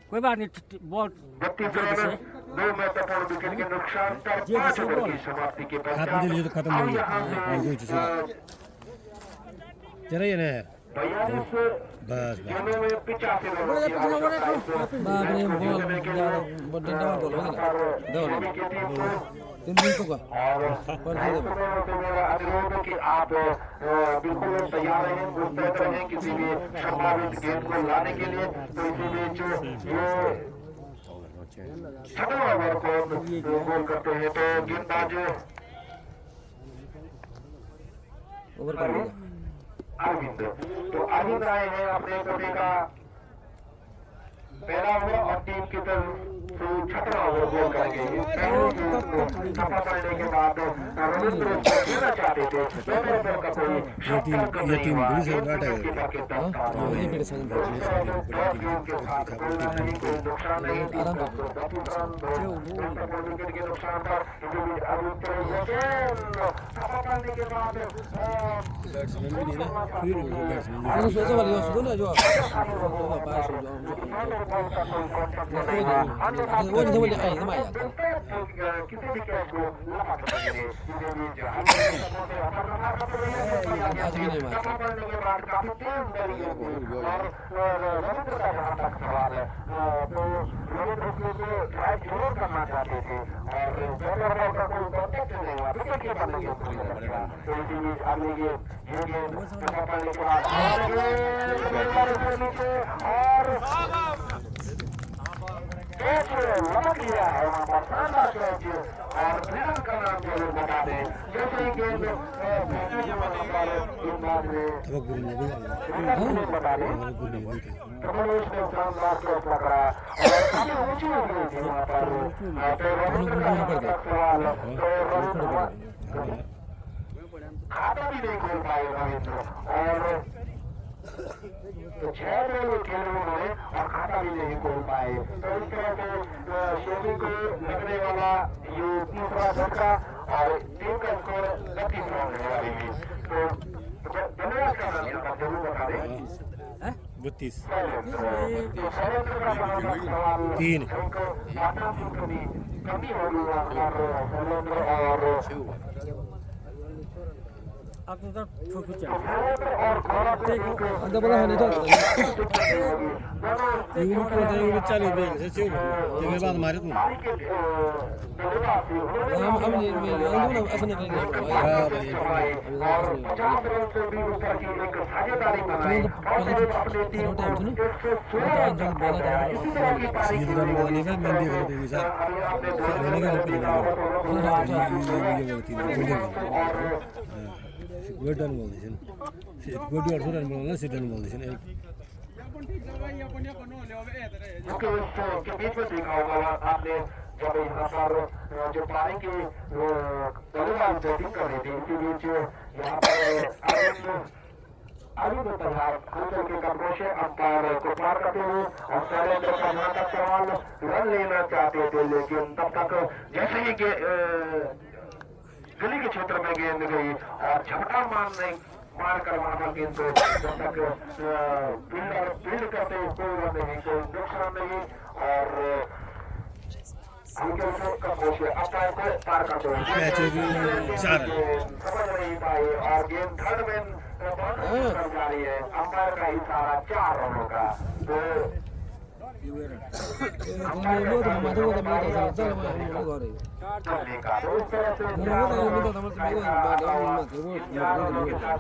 कोई बात नहीं बॉल 32 रन, 2 महत्वपूर्ण विकेट के नुकसान पर 5 ओवर की समाप्ति के हाथ पश्चात में तो खत्म हो गया चला ये ना 42 बस गेंदों में 85 रनों की आवश्यकता बाप रे बॉल बड़े डबल बॉल हो गया डबल तीन दिन को का और पर दे दे मेरा अनुरोध है कि आप बिल्कुल तैयार रहें, मुस्तैद रहें किसी भी संभावित गेंद को लाने के लिए। तो इसी बीच ये छठे ओवर को गोल करते हैं तो गेंदबाज ओवर कर लिया अरविंद। तो अरविंद आए हैं अपने कोटे का पहला ओवर और टीम की तरफ से छठा ओवर गोल करेंगे। सफा पड़ने के बाद रविंद्र खेलना चाहते थे ये टीम बड़ी से घाटा है ये मेरे संग नुकसान नहीं आराम सफा पड़ने के बाद बैट्समैन भी नहीं ना फिर बैट्समैन वो सोचा वाली हो सुनो ना जो बाहर सो जाओ वो नहीं बोले आई नहीं आया किसी भी कैच को लगा सकते हैं। आज भी नहीं मारा पड़ने के बाद काफी तेज दरी है और रविंद्र का जहाँ तक सवाल है तो रविंद्र को ड्राइव जरूर करना चाहते थे और पहले ओवर का कोई कॉन्टेक्ट नहीं हुआ विकेट के बदले के तो इसीलिए आगे ये गेंद सफा पड़ने के बाद नीचे और कैच लपक लिया है वहाँ पर शानदार कैच और फ्रीडम का नाम जरूर बता दें जैसे ही गेंद गेंदबाज ने बता दें कमलेश ने शानदार कैच पकड़ा और काफी ऊंची हो गई थी वहाँ पर सवाल खाता भी नहीं खोल पाए रविंद्र और तो 6 रन खेले उन्होंने और खाता भी नहीं खोल पाए। तो इस तरह से शेबी को लगने वाला ये तीसरा झटका और टीम का स्कोर 32 रन है अभी भी। तो धन्यवाद का नाम जरूर बता दें 32 शैलेंद्र का सवाल 3 कमी होगी वहाँ पर शैलेंद्र और अब तो छोटी चल अंदर बोला है नहीं तो यूनिट को दे यूनिट चालू दे से चल के बाद मारे तुम हम ये अंदर अपने करेंगे हां भाई और 50 रन से भी ऊपर की एक साझेदारी बनाई और अपने टीम को 116 इसी तरह की पारी ये रन वाले का मैं देख रहा हूं सर मैंने कहा गोल्डन बोल दे गोल्डन और रन बोलना सिडन बोल दे एक के बीच में देखा होगा आपने जब यहाँ पर जो पारी की बल्लेबाज बैटिंग कर रही थी इसी बीच यहाँ पर अरविंद तैयार हल्के के कब्जे से अंपायर को पार करते हुए और शैलेंद्र का यहाँ तक सवाल रन लेना चाहते थे लेकिन तब तक जैसे ही गली के क्षेत्र में गेंद गई और झपटा मार कर वहां पर गेंद को जब तक फील्ड करते कोई रन नहीं कोई नुकसान नहीं और हल्के से कब्जे से अंपायर को पार करते हुए समझ नहीं पाए और गेंद थर्ड में जारी है अंपायर का इशारा 4 रनों का तो वो तो हमारे को मिला था चल मैं घरे इस तरह से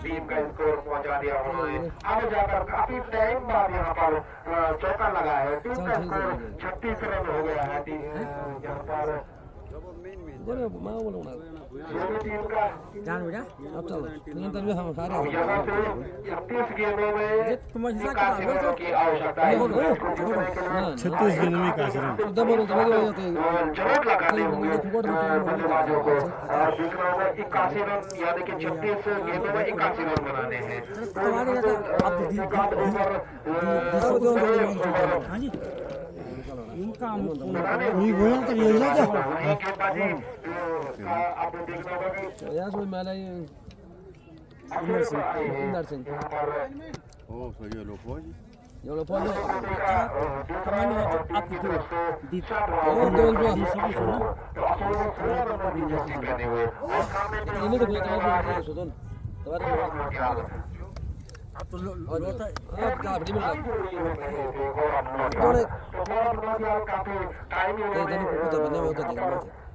टीम का स्कोर पहुंचा दिया उन्होंने अब जाकर काफी टाइम बाद यहाँ पर चौका लगा है टीम का स्कोर 36 रन हो गया है यहाँ पर बोले मां बोलो ना टीम का जान बेटा अब चल तुम तब हम सारे यहाँ से 36 गेंदों में 81 रनों की आवश्यकता है 36 गेंद में का सर डबल जाते हैं जरूर लगाने होंगे बल्लेबाजों को और देखना होगा 81 रन यानी कि 36 गेंदों में 81 रन बनाने हैं हाँ जी इनका वही बोल कर ये ना आप देखना होगा कि यार कोई मैंने इंदर सिंह ओ तो ये लोग हो जी ये लोग पहुंच कमाने आप दी ये तो बेटा सुन तो लोटा क्या बड़ी मिल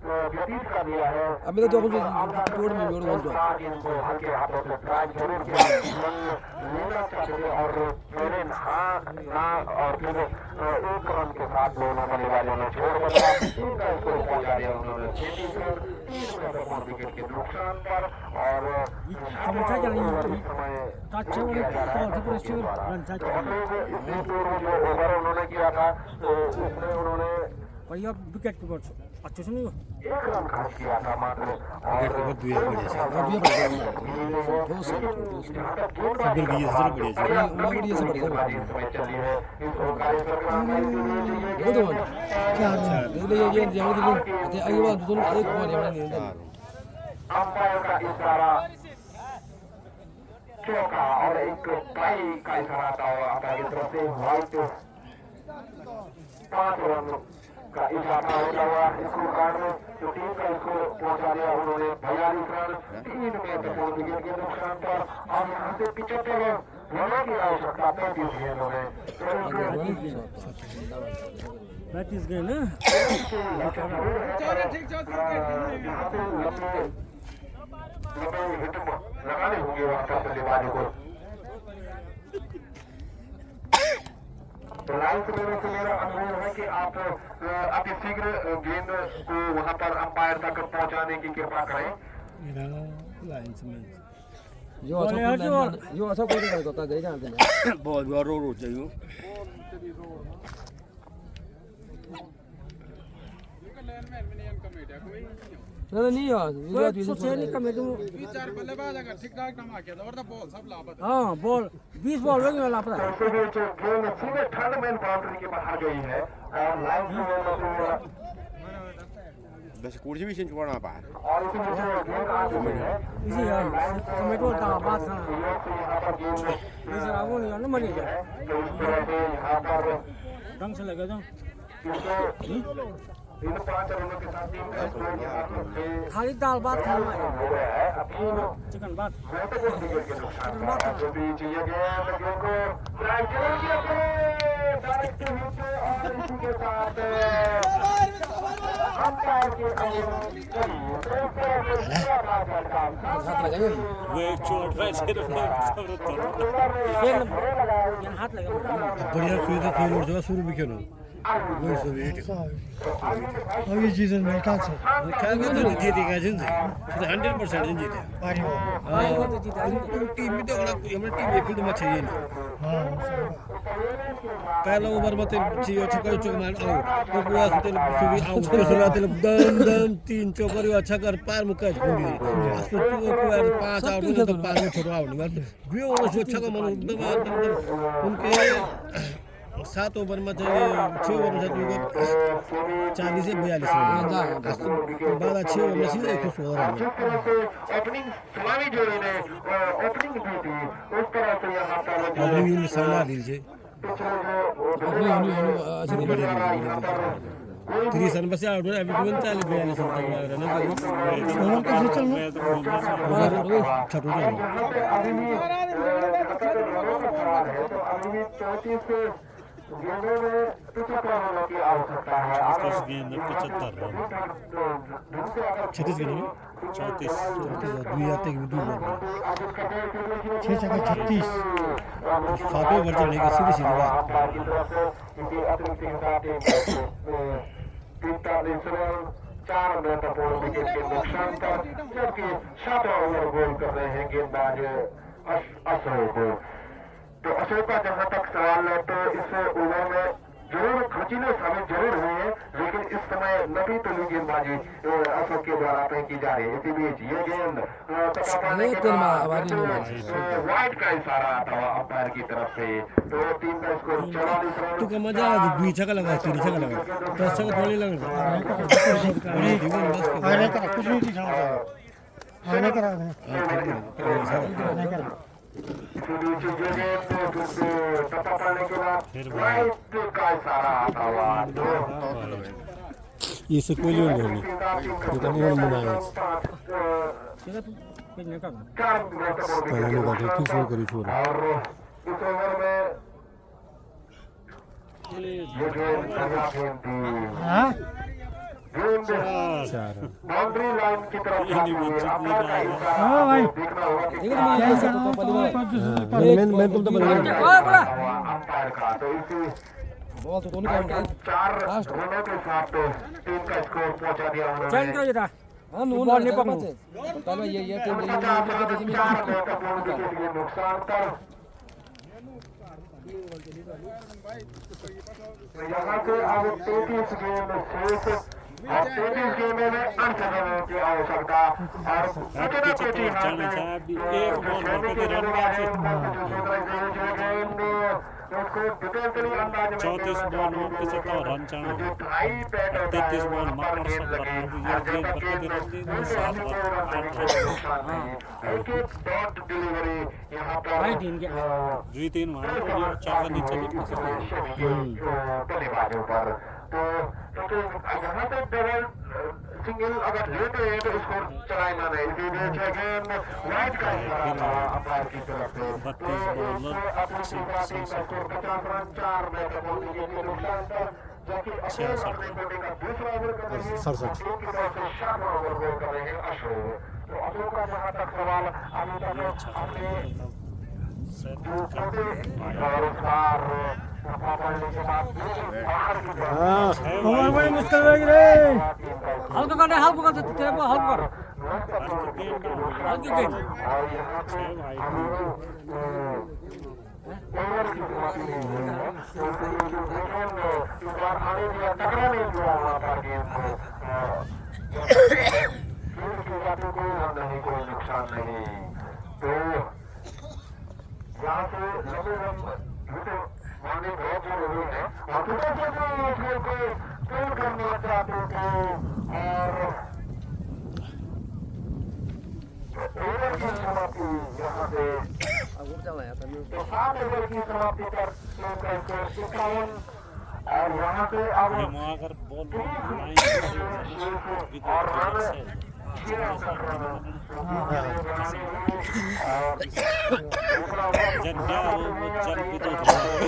व्यतीत कर दिया है अब मैं तो जोड़ में जोड़ बोल दो हल्के हाथों से ट्राई जरूर किया लेना चाहते थे और मेरे ना और फिर 1 रन के साथ 8 दोनों बल्लेबाजों ने छोड़ बचा, 3 का स्कोर पहुंचा दिया उन्होंने 36 रन, 3 महत्वपूर्ण विकेट के नुकसान पर। और समझा क्या नहीं समय अच्छे वाले तो पूरे स्कोर रन था जो ओवर उन्होंने किया था तो उसमें उन्होंने बढ़िया विकेट कीपर अच्छे से नहीं 1 रन खर्च किया था मात्र। विकेट कीपर दुया बढ़िया दुया बढ़िया से बढ़िया अंपायर का इशारा चौका और एक टाई का इशारा आता है तरफ से व्हाइट 5 रन का इजाफा होता हुआ स्कोर कार्ड में जो टीम का स्कोर पहुंचा दिया उन्होंने 42 रन, 3 महत्वपूर्ण विकेट के नुकसान पर। और यहाँ से 75 रनों की आवश्यकता 35 गेंदों में 35 गेंद ना हिट लगाने होंगे वहां पर बल्लेबाजों को। तो लाइन से मेरा अनुरोध है कि आप अति शीघ्र गेंद को वहां पर अंपायर तक पहुंचाने की कृपा करें। लाइन से जो अच्छा कोई नहीं करता गई जानते हैं बहुत बार रो चाहिए नहीं यार सोचे नहीं कम है तुम 4 बल्लेबाज अगर ठीक-ठाक ना किया तो और बॉल सब लापता। हां बॉल 20 बॉल हो गई लापता तो गेंद सीधे थर्ड मैन बाउंड्री के बाहर गई है और लाइन से बस कुर्सी भी सिंच पड़ा बाहर और इसी वजह से गेंद आ चुकी है। इसी यार टोमेटो का बात था यहाँ पर गेंद इसे आगो नहीं ना मनी तो इस तरह से यहाँ पर ढंग से लगे तो इन 5 रनों के साथ टीम का स्कोर खाली दाल बात खाना है हो गया है। अब चिकन बात महत्वपूर्ण विकेट के नुकसान पर जो भी चाहिए गेंद को ड्राइव करेंगे अपने डायरेक्ट हिट और इसी के साथ अंपायर के वे चोट वैसे हाथ लगा बढ़िया खेल और जो शुरू भी खेलो वही सब अभी सीजन में क्या से ख्याल में तो जीतेगा जिंदगी 100% जीते टीम में तो हमारी टीम ये फील्ड में चाहिए नहीं पहला ओवर में चाहिए छक्का चौका मार आउट तो पूरा तेल सुबह आउट दूसरा तेल दम दम 3 चौकर अच्छा कर पार मुका गुंडी असो तो पूरा 5 आउट तो पार में छोड़ आउट मत वो अच्छा का मन दम उनके 7 ओवर में चाहिए 6 ओवर में चाहिए 40 से 42 रन बाद 6 ओवर में सीधे खुश हो रहा है ओपनिंग सलामी जोड़ी ने ओपनिंग दी थी उस तरह से यहाँ पर अपनी यूनिट सामना दिल से अच्छी बढ़िया 3 रन बस आउट है अभी 42 42 रन रन छठो यहाँ पे अभी भी अभी भी 34 गेंदों में 75 रनों की आवश्यकता है। 36 गेंद 75 रन 36 गेंद में 34 2 आते कि 2 बॉल 6 छक्के 36 सातों ओवर चलने का सीधी सीधी बात अतिरिक्त हिसाब 43 रन 4 महत्वपूर्ण विकेट के नुकसान पर जबकि 7 ओवर गोल कर रहे हैं गेंदबाज अशोक। तो अशोक का जहां तक सवाल है तो इस ओवर में जरूर खर्चीले साबित जरूर हुए हैं लेकिन इस समय नबी तुली गेंदबाजी अशोक के द्वारा फेंकी जा रही है। इसी बीच ये गेंद वाइड का इशारा आता हुआ अंपायर की तरफ से तो टीम का स्कोर 44 रन तू का मजा आ गया 2 छक्का लगा 3 छक्का लगा 10 छक्का थोड़ी लगा अरे कुछ नहीं दिखा आने करा इसी बीच ये गेंद टप्पा पड़ने के बाद वाइड का इशारा आता हुआ ये से कोई नहीं होगा ये तो मोड़ बनाया कितने का पहले लोग आते थे सो करी छोड़ और इस ओवर में ये गेंद बढ़िया गेंद थी हां गेंद बाउंड्री लाइन की तरफ जाती है अंपायर का इशारा हां भाई देखना होगा कि मैं तुम तो बना अंपायर का तो इसी बॉल तो दोनों काम कर 4 रनों के साथ टीम का स्कोर पहुंचा दिया चैन उन्होंने करो जरा हां नो बॉल नहीं पकड़ो पहले ये टीम ये 4 महत्वपूर्ण विकेट लिए नुकसान पर यहाँ से अब 33 गेंद शेष और 33 गेंदों में 8 रनों की आवश्यकता और सूचना पेटी हाथ में एक बॉल गेंद उसको डिफेंसिव अंदाज में 34 बॉल में 75 रन चाहिए। जो ट्राई पैट होता है 33 बॉल पर गेंद लगी और जैसा गेंद एक डॉट डिलीवरी यहाँ पर दुई तीन वहाँ चार नीचे बल्लेबाजों पर तो यहाँ पे डबल सिंगल अगर लेते हैं तो स्कोर चलाना नहीं इसीलिए गेंद वाइड का इशारा था अंपायर की तरफ से तो अपनी टीम का स्कोर 50 रन 4 महत्वपूर्ण विकेट के नुकसान पर जबकि अक्षय अपने कोटे का दूसरा ओवर कर रहे हैं टीम की तरफ से 7 ओवर गोल कर रहे हैं अशोक तो अशोक का जहाँ तक सवाल अभी तक अपने जो छोटे और इस बार बड़ी मुश्किल लग रही हल्का कर हल्का कर तेरे को हल्का कर हल्की गेंद ओवर की समाप्ति नहीं हुई है इस बार आने दिया टकरा नहीं दिया वहाँ पर गेंद को फील्ड की जाती कोई रन नहीं कोई नुकसान नहीं तो यहाँ से लंबे रन मांगे बहुत जरूरी है और दूसरे से भी इस खेल को पूर्ण करना चाहते थे और ओवर की समाप्ति यहाँ से 7 ओवर की समाप्ति पर टीम का स्कोर 57 और यहाँ से अब अगर बॉल और रन जब क्या वो चल भी तो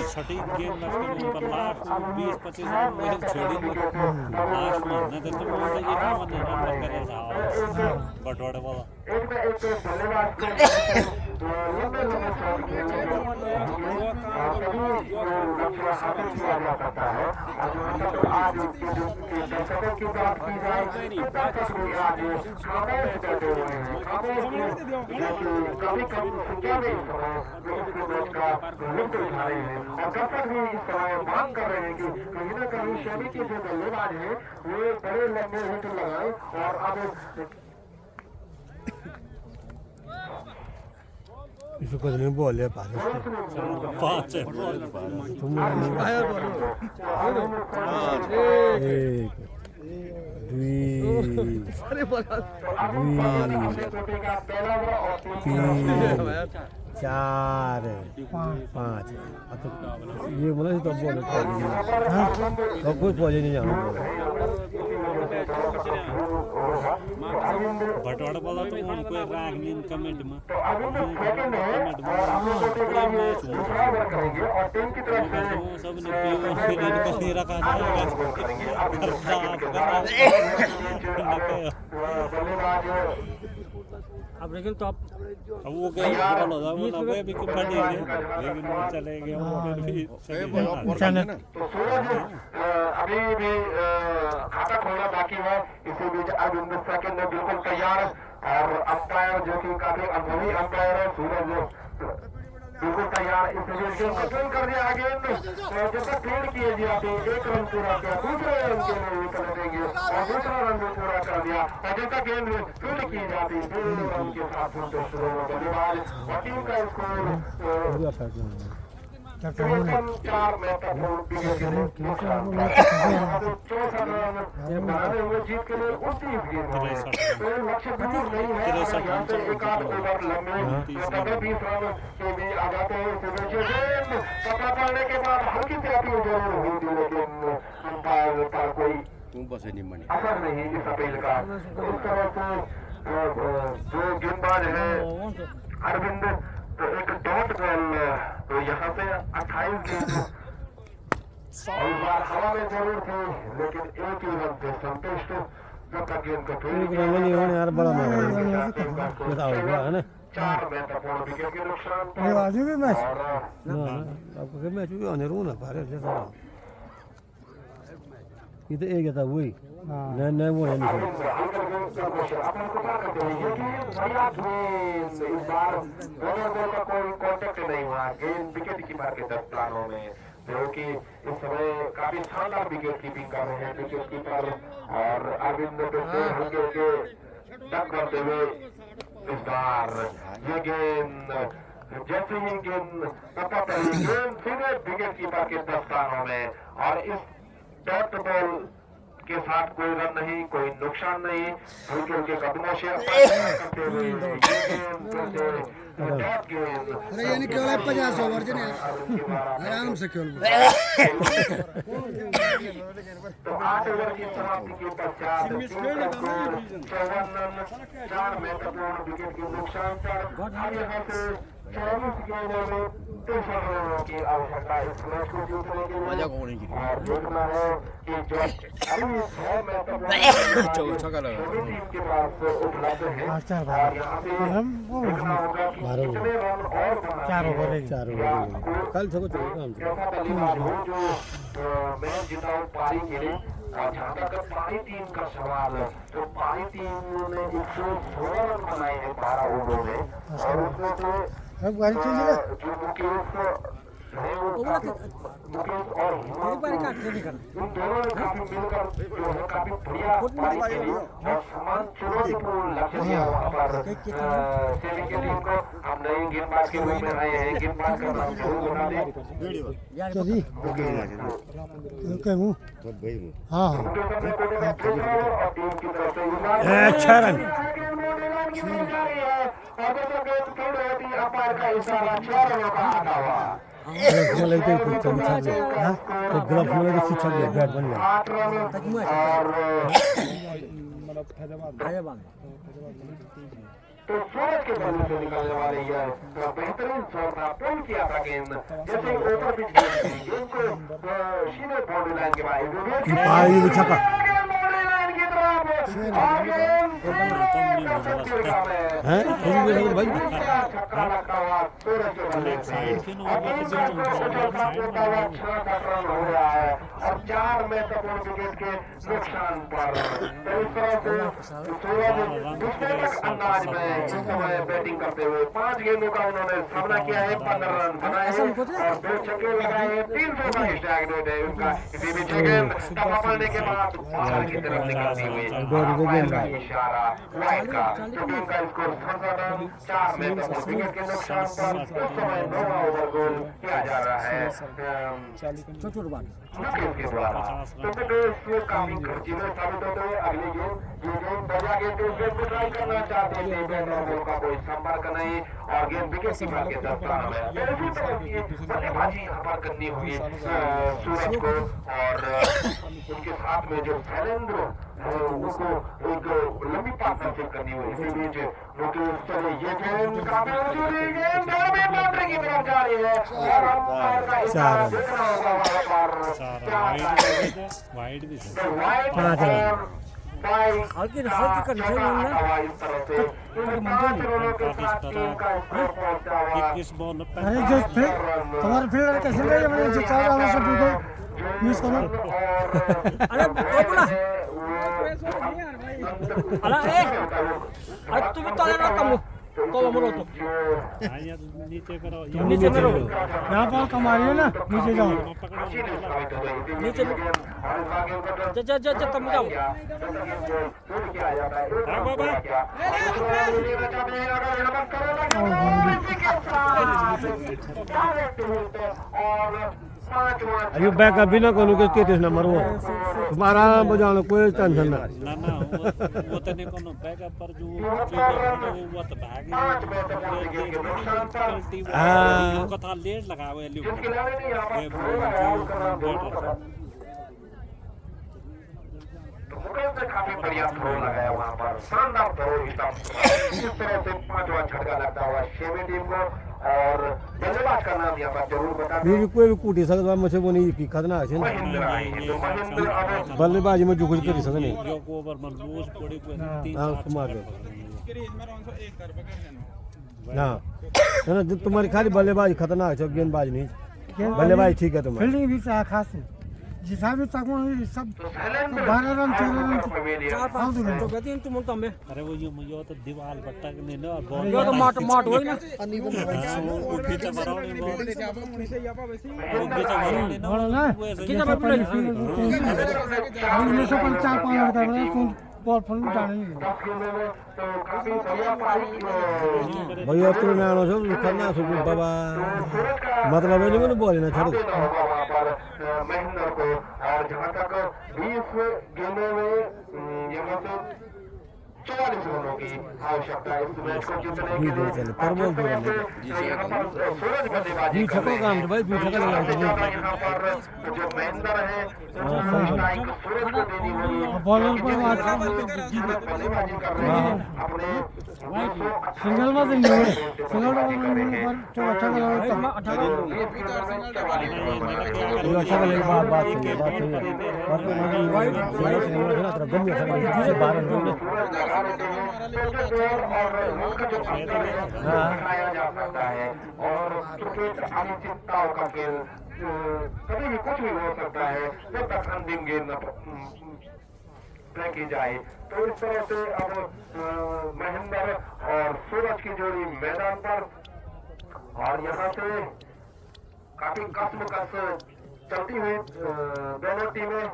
सटीक गेंद लगती पर लास्ट 20-25 रन में छोड़ी लास्ट में न तो वो ये काम नहीं रन कर रहा था बटवाड़े वाला एक बल्लेबाज को लंबे लंबे शॉट खेलने में हासिल किया जा सकता है और जहाँ तक आज के दर्शकों की बात की जाए दर्शक भी आज खामोश बैठे हुए हैं कभी कम संख्या में इस समय मैच का लुत्फ उठा रहे हैं और दर्शक भी इस समय मांग कर रहे हैं कि कहीं न कहीं शमी के जो बल्लेबाज हैं वो बड़े लंबे हिट लगाए और अब इसको कुछ नहीं बोले पास पांच है तुम एक चार पाँच ये बोला तो बोले तो कुछ बोले नहीं जाना बटवाड़ा वाला तो उनको राग नींद कमेंट में सब ने पीओ रखा अब लेकिन तो अब वो गए बोलो था वो ना भी कि फटी गए लेकिन वो चले गए वो फिर भी तो सूरज अभी भी खाता खोलना बाकी है इसी बीच अरविंद सेकंड में बिल्कुल तैयार और अंपायर जो कि काफी अनुभवी अंपायर है सूरज बिल्कुल तैयार इस गेम को फील्ड कर दिया आगे जब तक फील्ड किए जाते एक रन पूरा किया दूसरे रन के लिए निकल देंगे और दूसरा रन भी पूरा कर दिया और जब तक गेंद फील्ड की जाती 2 रन के साथ शुरू हो बल्लेबाज और टीम का स्कोर 4 महत्वपूर्ण विकेट के लिए चौथा रन बनाने हुए जीत के लिए 29 गेंद हो गए तो लक्ष्य दूर नहीं है यहाँ से एक आध ओवर लंबे 20 रन के भी आ जाते हैं गेंद पकड़ पड़ने के बाद हल्की सी अपील जरूर हुई थी लेकिन अंपायर पर कोई असर नहीं इस अपील का इस तरह से जो गेंदबाज है अरविंद तो एक डॉट बॉल तो यहाँ पे 28 गेंद और इस बार हवा में जरूर थी लेकिन एक ही रन से संतुष्ट जब तक गेंद को एक रन नहीं होने यार बड़ा मजा है ना 4 महत्वपूर्ण विकेट के नुकसान ये बाजू भी मैच ना आपको मैच भी होने रू ना पारे जैसा ये तो एक था वही नहीं वो है नहीं इस बार दोनों दल का कोई कॉन्टेक्ट नहीं हुआ गेंद विकेट कीपर के 10 प्लानों में जो कि इस समय काफी शानदार विकेट कीपिंग कर रहे हैं विकेट कीपर और अरविंद हल्के हल्के डक करते हुए इस बार ये गेंद जैसे ही गेंद पता पड़ी गेंद सीधे विकेट कीपर के 10 प्लानों में और इस डॉट बॉल के साथ कोई रन नहीं कोई नुकसान नहीं हल्के हल्के कदमों से करते हुए अरे यानी केवल 50 ओवर जने आराम से खेल तो 8 ओवर की समाप्ति के पश्चात 4 महत्वपूर्ण विकेट के नुकसान पर यहाँ से 24 गेंदों में 200 रनों की आवश्यकता इस मैच को जीतने के लिए और देखना है कि जो अभी 6 महत्वपूर्ण टीम के पास उपलब्ध है और यहाँ पे देखना होगा कि कितने रन और बनाए कल सबको काम चौथा बल्लेबाज हो जो मैच जिताऊ पारी खेले और जहाँ तक पारी टीम का सवाल है तो पारी टीम ने 116 रन बनाए हैं 12 ओवरों में और उसमें से जो मुकेश है मुकेश और इन दोनों ने काफी मिलकर जो है काफी बढ़िया पारी खेली और समान चुनौतीपूर्ण लक्ष्य दिया वहाँ पर सेवी की टीम को हम नए गेंदबाज के रूप में आए हैं गेंदबाज का नाम जरूर बता दें हाँ और टीम की तरफ से अच्छा रन अपार का इशारा 6 रनों का आता हुआ ग्लव्स में लगते कुछ चल छक गया हां तो ग्लव्स में लगे छक गया बैट बन गया 8 रन और तो सूरज के बल्ले से निकलने वाले यह बेहतरीन शॉट था पुल किया था गेंद जैसे ओवर पिच गेंद को सीधे बाउंड्री लाइन के बाहर ये छक्का बाउंड्री लाइन की तरफ और गेंद हैं भाई छक्का लगता हुआ सूरज के बल्ले से रन हो रहा है और 4 महत्वपूर्ण विकेट के नुकसान पर इस तरह से सूरज दूसरे तक अंदाज में इस समय बैटिंग करते हुए 5 गेंदों का उन्होंने सामना किया है 15 रन बनाए हैं और 2 छक्के लगाए हैं 300 का स्ट्राइक रेट है उनका इसी बीच गेंद टप्पा पड़ने के बाद बाहर की तरफ निकलती हुई इशारा वाइड का टीम का स्कोर 67 रन 4 महत्वपूर्ण विकेट के नुकसान पर उस समय 9 ओवर गोल किया जा रहा है मुकेश के द्वारा तो मुकेश काफी खर्चीले साबित होते हुए अगली गेंद ये गेंद बजा गेंद इस गेंद को ट्राई करना चाहते थे बैट्समैन का कोई संपर्क नहीं और गेंद विकेट कीपर के 10 रन में इसी तरह की बल्लेबाजी यहाँ पर करनी हुई सूरज को और उनके साथ में जो शैलेंद्र उनको एक लंबी पार्टनरशिप करनी हुई इसी बीच मुकेश चले ये गेंद काफी ऊंची गेंद बाउंड्री की तरफ जा रही है और अंपायर का इशारा देखना होगा वहाँ पर वाइड भी हल्की कंट्रोल में इस तरह से इन 5 रनों के साथ टीम का स्कोर पहुंचा हुआ 21 बॉल पे अरे जो तुम्हारे फील्डर कैसे रहे मैंने जो 4 रनों से बिल्कुल मिस करो अरे बोला अरे तुम तो आना कम तो मरो तो आया नीचे करो नीचे करो यहाँ पर कमारिए ना नीचे जाओ नीचे जा तुम जाओ अयो बैक अभी ना कोनो के 33 नंबर वो तुम्हारा बजानो कोई टेंशन ना ना वो तो नहीं कोनो बैकअप पर जो वो तो भागे हां कथा लेट लगावे लियो ने काफी बढ़िया थ्रो लगाया वहाँ पर शानदार थ्रो इस तरह से 5वां झटका लगता हुआ शेमी टीम को और बल्लेबाज का नाम यहाँ पर जरूर बता ये कोई भी कूटी सकता मुझे वो नहीं की खतना है बल्लेबाजी में जो कुछ कर सकते नहीं जो ओवर में लूज पड़ी कोई 3 मार दो ना ना तुम्हारी खाली बल्लेबाजी खतरनाक है गेंदबाजी नहीं बल्लेबाजी ठीक है तुम्हारी फील्डिंग भी खास है हिसाब तक सब तो Shailendra 12 run 13 run Praveen Yadav. 4-5 minute तो कहती तुम तो में अरे वो यो तो दीवार बट्टा के नहीं ना बॉल यो तो माट माट होई ना वो पीछे बराबर नहीं बॉल क्या बात मुझे से यहाँ पे वैसे वो पीछे बराबर नहीं ना बोलो ना वो ऐसे कितना बाबू ले हमने सब 4-5 लड़का बना कौन बॉल फोन जाने 10 गेंदों में तो काफी बढ़िया पारी भैया यत्रो न्यानो छ खन्ना छु बाबा सूरज का मतलब है नहीं बोले ना छोड़ देना होगा वहाँ पर महेंद्र को। और जहाँ तक 20 गेंदों में यहाँ से 44 रनों की आवश्यकता है इस मैच को जीतने के लिए। जिस तरह से यहाँ पर सूरज बल्लेबाजी कर रहे हैं, काम भाई दूसरा का लगा यहाँ पर जो महेंद्र है स्ट्राइक सूरज को देनी होगी। बॉलर पर बल्लेबाजी कर रहे हैं अपने सिंगल में सिंगल डबल में पर तो अच्छा लगा ये अच्छा लगा बात है और वाइट तरफ गम्य समझ 12 दिखाया जा सकता है। और क्रिकेट अनिश्चितताओं का खेल, कभी भी कुछ भी हो सकता है जब तक अंतिम गेंद न फेंकी जाए। तो इस तरह से अब महेंद्र और सूरज की जोड़ी मैदान पर, और यहाँ से काफी कसमकस चलती हुई दोनों टीमें।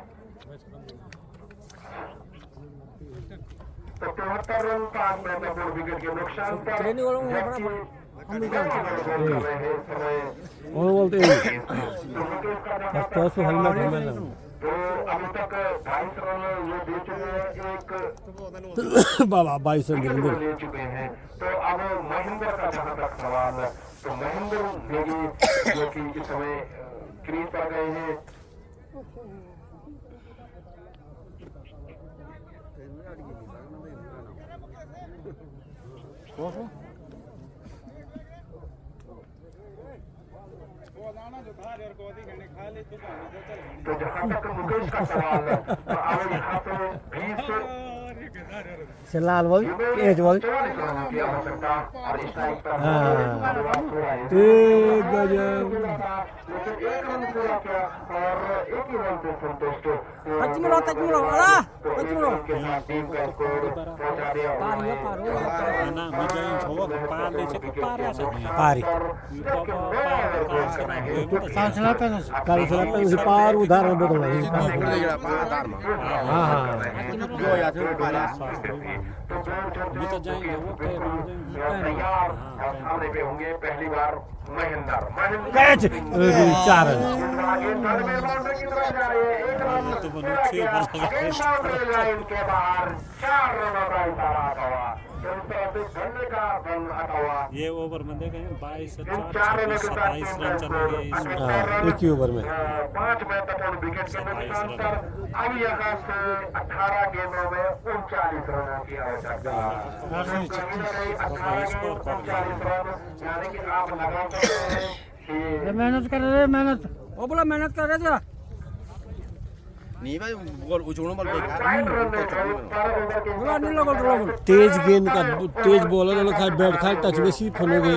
तो 73 रन 5 महत्वपूर्ण विकेट के नुकसान पर ट्रेनिंग वालों को बड़ा हम भी जानते हैं और बोलते हैं तो हेलमेट हेलमेट तो अभी तक 22 रन ये दे चुके हैं, एक बाबा 22 रन ले चुके हैं। तो अब महेंद्र का जहाँ तक सवाल है, तो महेंद्र नेगी जो कि इस समय क्रीज पर गए हैं, तो जहाँ तक मुकेश का सवाल है, तो अब यहाँ पे 20 लाल बॉल एज बॉल 44 रनों की आवश्यकता और स्ट्राइक पर गजब लेकिन 1 रन पूरा किया और 1 ही रन से संतुष्ट तकमिलो के साथ टीम का स्कोर पहुंचा दिया। ना मिजाइन छो पार ले से पार आ सकते पारी कांसला पे कल से पार उधार में बदल रही हां हां जो या तो भी तो जाएंगे वो कह तैयार और सामने पे होंगे पहली बार महेंद्र कैच 4 रन बाउंड्री की तरफ जा रही है, 1 रन तो बनो 6 बाउंड्री लाइन के बाहर 4 रनों का इशारा आता हुआ। तो इस तरह से गन्ने का रन आता हुआ। ये ओवर में देखें 22 से 4 4 रनों के 27 रन चल रहे हैं इसमें एक ही ओवर में 5 महत्वपूर्ण विकेट के नुकसान पर अब यहाँ से 18 गेंदों में 39 रनों की आवश्यकता है। 39 रन, यानी कि आप लगा सकते हैं कि मेहनत कर रहे मेहनत वो बोला मेहनत कर रहे थे नहीं भाई बॉल उछोड़ो बॉल बेकार साइड रन पर ओवर के बोला नहीं लगल लगल तेज गेंद का तेज बॉलर लोग खाए बैट खाए टच बेसी फलोगे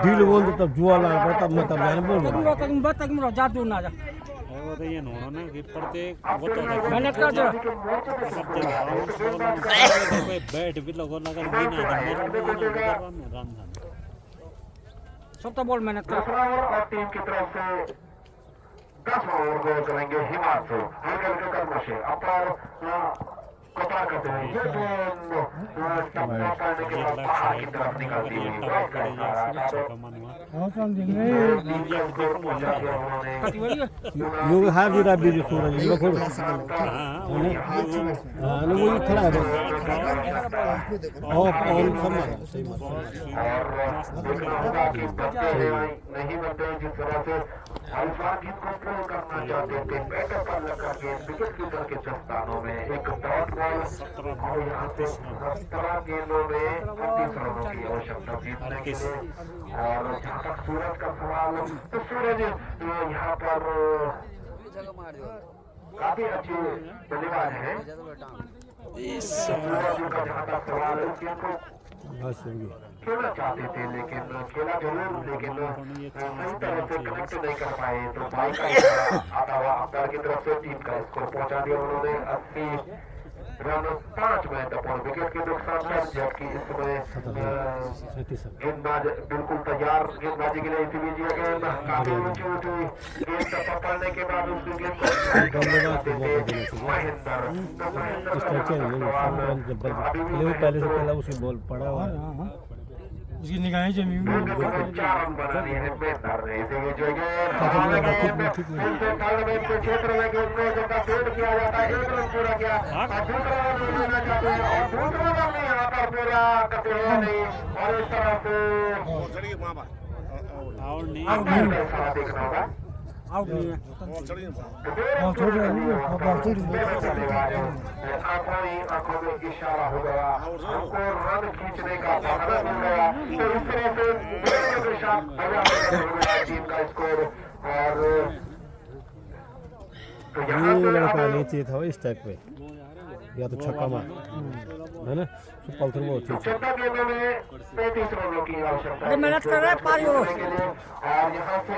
ढील बोल तब जुआ लाल पर तब मतलब जाने बोल तकमिलो जा दूर ना जा और ये नोनो ना कि प्रत्येक वो तो मेहनत कर जरा सब जगह कोई बैट भी लगो नगर भी ना रन सब तो बॉल मेहनत कर दूसरा ओवर और टीम की तरफ से 10 ओवर गोल करेंगे हिमांशु हल्के हल्के कदमों से अपर कपड़ा करते हैं। ये गेंद टप्पा करने के बाद बाहर की तरफ निकलती हुई क्रॉस का इशारा था। और कम देंगे यो हार जुड़ा भी सूरज ये खोल हां वो खड़ा है ऑफ ऑन सब सही बात और देखना होगा कि बच्चे नहीं बनते जिस तरह से अल्फा को कंट्रोल करना चाहते थे बैटर पर लगा के विकेट कीपर के दस्तानों में एक डॉट बॉल और यहाँ पे 17 गेंदों में 38 रनों की आवश्यकता जीतने के लिए। और जहाँ तक सूरज का सवाल तो सूरज यहाँ पर काफी अच्छे बल्लेबाज हैं। सूरज का जहाँ तक सवाल है बस खेलना चाहते थे, लेकिन खेला जरूर, लेकिन सही तरह से कनेक्ट नहीं कर पाए। तो भाई का आता हुआ अंपायर की तरफ से टीम का स्कोर पहुंचा दिया उन्होंने 80 रन 5 गेंद पर विकेट के नुकसान पर, जबकि इस समय गेंदबाज बिल्कुल तैयार गेंदबाजी के लिए, इसीलिए यह गेंद काफी ऊंची उठी, गेंद पकड़ने के बाद उसकी गेंद पहले से पहला उसकी बॉल पड़ा हुआ है, उसकी निगाहें जमी हुई है। 4 रन बनानी है बेहतर है, इसीलिए जो क्षेत्र में गेंद को जब अपडेट किया जाता है, 1 रन पूरा किया और दूसरा रन लेना चाहते हैं और दूसरा रन यहाँ पर पूरा करते हैं नहीं, और इस तरह से और नहीं देखना होगा आउट नहीं है। आंखों में इशारा हो गया, हमको रन खींचने का बहाना मिल गया, तो इस तरह से टीम का स्कोर। और तो यहाँ ये लड़का पे नहीं चाहिए था इस टाइप पे, या तो छक्का मार है ना, तो पल्थर बहुत ठीक है। 14 गेंदों में 35 रनों की आवश्यकता अरे मेहनत कर रहा है पारी हो। के लिए, और यहाँ से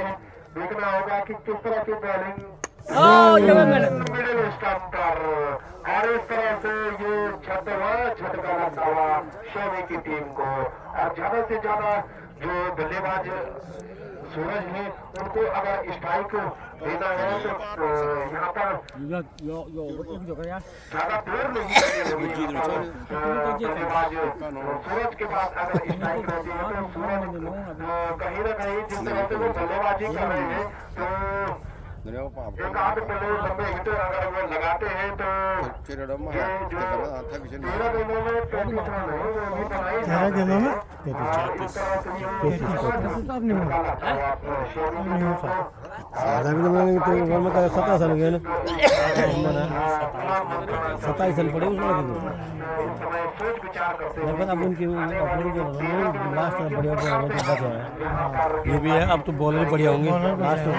देखना होगा कि किस तरह की बॉलिंग मिडिल स्टंप पर, और इस तरह से ये झटका लगता हुआ शमी की टीम को। और ज्यादा से ज्यादा जो बल्लेबाज सूरज है उनको अगर स्ट्राइक देना है तो यहाँ पर ज्यादा देर नहीं करनी होगी। बल्लेबाज सूरज के पास अगर स्ट्राइक रहती है तो सूरज कहीं ना कहीं जिस तरह से वो बल्लेबाजी कर रहे हैं तो एक आध बल्ले लंबे हिट अगर वो लगाते हैं तो ये जो 13 गेंदों में 35 रन है वो भी बनाए 13 गेंदों में 17 साल गए ना, 27 साल पड़े उसमें, अब उनकी लास्ट में बढ़िया बचा है, ये भी है। अब तो बॉलर बढ़िया होंगे लास्ट में।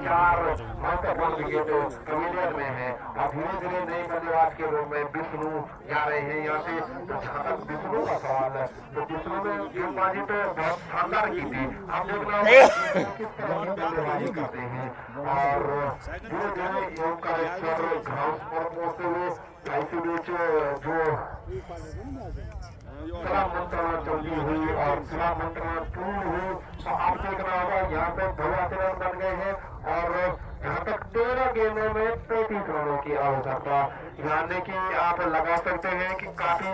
4 महत्वपूर्ण विकेट कमीलियन में है, और धीरे धीरे नए बल्लेबाज के रूप में विष्णु जा रहे हैं यहाँ से। तो जहाँ तक विष्णु का सवाल है तो विष्णु ने गेंदबाजी तो बहुत शानदार की थी, अब देखना किस तरह की बल्लेबाजी करते हैं। और धीरे धीरे योग का स्तर घास पर पहुंचते हुए ऐसे बीच जो सलाम मंत्रणा चलती हुई और सलाम मंत्रणा पूर्ण हुई, तो आप देखना होगा यहाँ पे 82 रन बन गए हैं, और यहाँ तक 13 गेंदों में 35 रनों की आवश्यकता, यानी कि आप लगा सकते हैं कि काफी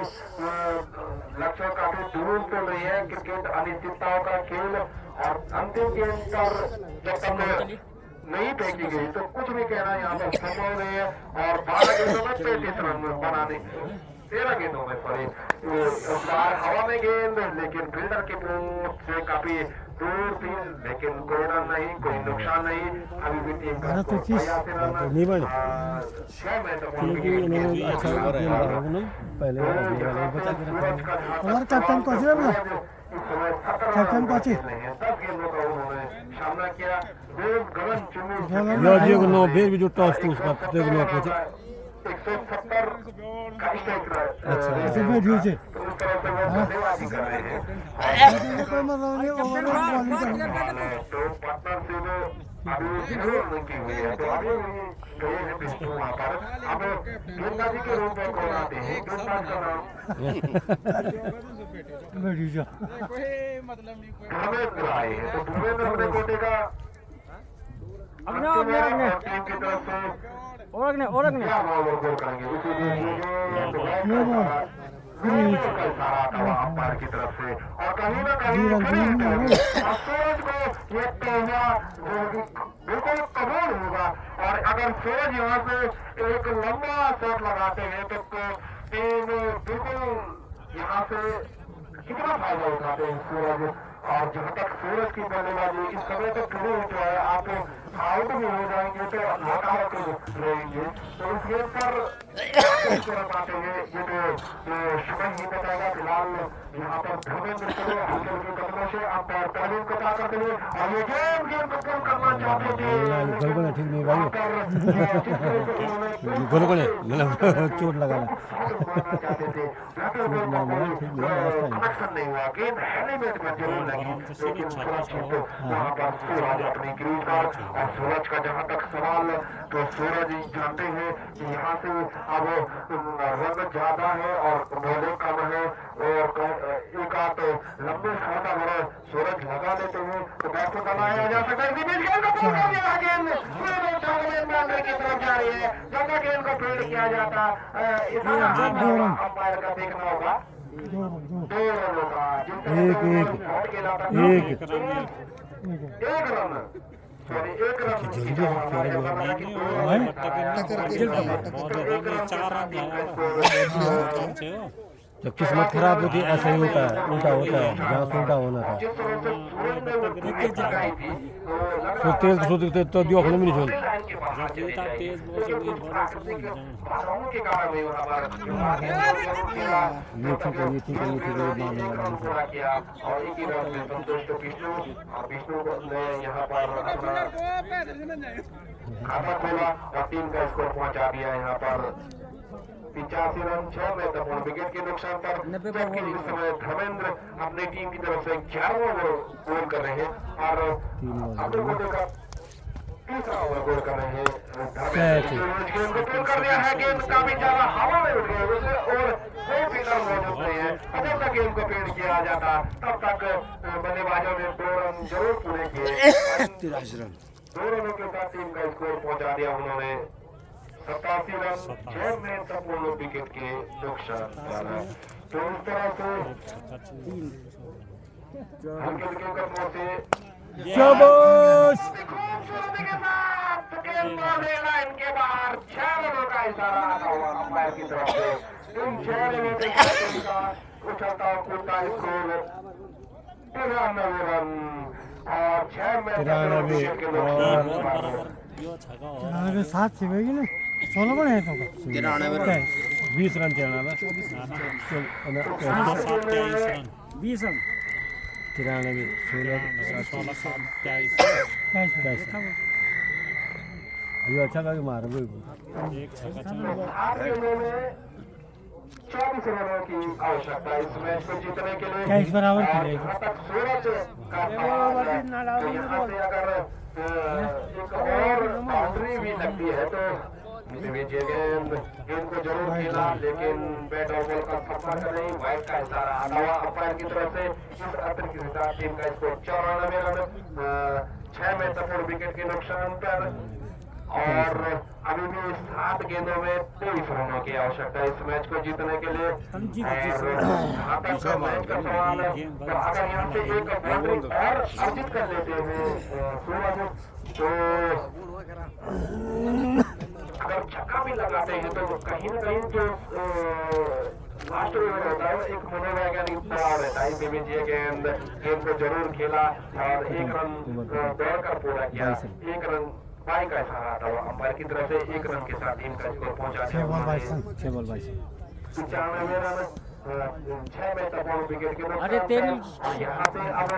लक्ष्य काफी दूर तो नहीं है। क्रिकेट अनिश्चितताओं का खेल, और अंतिम गेंद पर जब तक नहीं फेंकी गई तो कुछ भी कहना यहाँ पर संभव नहीं है। और 12 गेंदों में 35 रन बनाने, 13 गेंदों में सॉरी, बाहर हवा में गेंद, लेकिन फील्डर की पूंछ से काफी दूर थी, लेकिन कोई रन नहीं, कोई नुकसान नहीं। अभी भी टीम का नहीं बने पहले हमारे कैप्टन को कैप्टन को 10 गेंदों का उन्होंने सामना किया। नो बेर भी जो टॉस टू उसका देखो कुछ 170 का स्ट्राइक रेट। अच्छा तो उस तरह से वो बल्लेबाजी कर रहे हैं। तो पार्टनर से वो अभी जरूर नहीं की हुई है, तो अभी गए हैं विष्णु वहाँ पर। अब गेंदबाजी के रूप में कौन आते हैं, गेंदबाज का नाम धर्मेंद्र आए हैं। तो धर्मेंद्र अपने कोटे का टीम की तरफ से और क्या बॉल गोल करेंगे, इसीलिए सारा था अंपायर की तरफ से। और कहीं ना कहीं सूरज को ये कहना बिल्कुल कबूल होगा, और अगर सूरज यहाँ से एक लंबा शॉट लगाते हैं तो टीम बिल्कुल यहाँ से कितना फायदा उठाते हैं सूरज। और जहाँ तक सूरज की बल्लेबाजी इस समय तो शुरू हो है, आप आउट भी हो जाएंगे तो नकारात्मक रहेंगे। तो इस गेम पर इस तरफ आते हैं ये तो शुभम ही बताएगा। फिलहाल यहाँ पर धर्मेंद्र चले हल्के हल्के कदमों से अंपायर तालीम को पा करते हुए और ये गेम को पूर्ण करना चाहते थे। गोल ठीक नहीं भाई, गोल मतलब चोट लगाना कनेक्शन नहीं हुआ। गेंद हेलमेट में जरूर लगी लेकिन सुरक्षित वहाँ पर सूरज अपनी ग्रीन कार्ड और सूरज का जहाँ तक सवाल तो सूरज जानते हैं कि यहाँ से अब रन ज्यादा है और बॉलिंग कम है और एक आध लंबे शॉट अगर सूरज लगा लेते हैं तो बैट को बनाया जा सकता है। गेंद की तरफ जा रही है, ज्यादा गेंद को फील्ड किया जाता अंपायर का देखना होगा। 2 रनों का एक रन सॉरी 1 रन 4 रन जब किस्मत खराब होती है ऐसा ही होता है, उल्टा होता है, जहाँ से उल्टा होना था तो तेज तो दियो अपने में नहीं छोड़। ये ठीक है यहाँ पर खाता खोला और टीम का स्कोर पहुंचा दिया। यहाँ पर 85 रन 6 में तपोन विकेट के नुकसान पर, जबकि इस समय धर्मेंद्र अपनी टीम की तरफ से 11वां गोल कर रहे हैं और अब्दुल गोटे का तीसरा ओवर गोल कर रहे हैं। गेंद को टूट कर दिया है, गेंद काफी ज्यादा हवा में उड़ गई और कोई फील्डर मौजूद नहीं है। जब तक गेंद को फील्ड किया जाता तब तक बल्लेबाजों ने 2 रन जरूर पूरे किए। 2 रनों के साथ टीम का स्कोर पहुंचा दिया उन्होंने 87 रन 6 में संपूर्ण विकेट के नुकसान पर। तो इस तरह से हल्के हल्के कदमों से खूबसूरती के साथ गेंद को लेना इनके बाहर 6 रनों का इशारा आता हुआ अंपायर की तरफ से। इन 6 रनों के साथ उछलता कूदता स्कोर 93 रन और 6 में विकेट के नुकसान पर। 7 से होगी ना 16 बने हैं तो 20 रन चलना है 20 रन 93 16 ये अच्छा था कि मार गए 24 रनों की आवश्यकता इस मैच को जीतने के लिए। 23 बराबर खेले। जहाँ तक सूरज का सवाल है तो यहाँ से अगर एक और बाउंड्री भी लगती है तो गेंद को जरूर खेला लेकिन बैट और बॉल का संपर्क नहीं। वाइड का इशारा आता हुआ अंपायर की तरफ से। इस अतिरिक्त के साथ टीम का स्कोर 94 रन 6 में संपूर्ण विकेट के नुकसान पर और अभी भी 7 गेंदों में 23 रनों की आवश्यकता है इस मैच को जीतने के लिए। जहाँ तक मैच का सवाल है तो अगर यहाँ से एक बाउंड्री और अर्जित कर लेते हैं सूरज तो अगर छक्का भी लगाते हैं तो कहीं न कहीं जो लास्ट ओवर होता है एक मनोवैज्ञानिक दबाव रहता है। इसमें गेंद को जरूर खेला और 1 रन दौड़कर पूरा किया। 1 रन बाई का इशारा आता हुआ अंपायर की तरफ से 1 रन के साथ टीम का स्कोर पहुंचा 6 बॉल 22 95 रन 6 में संपूर्ण विकेट के नुकसान। यहाँ से अब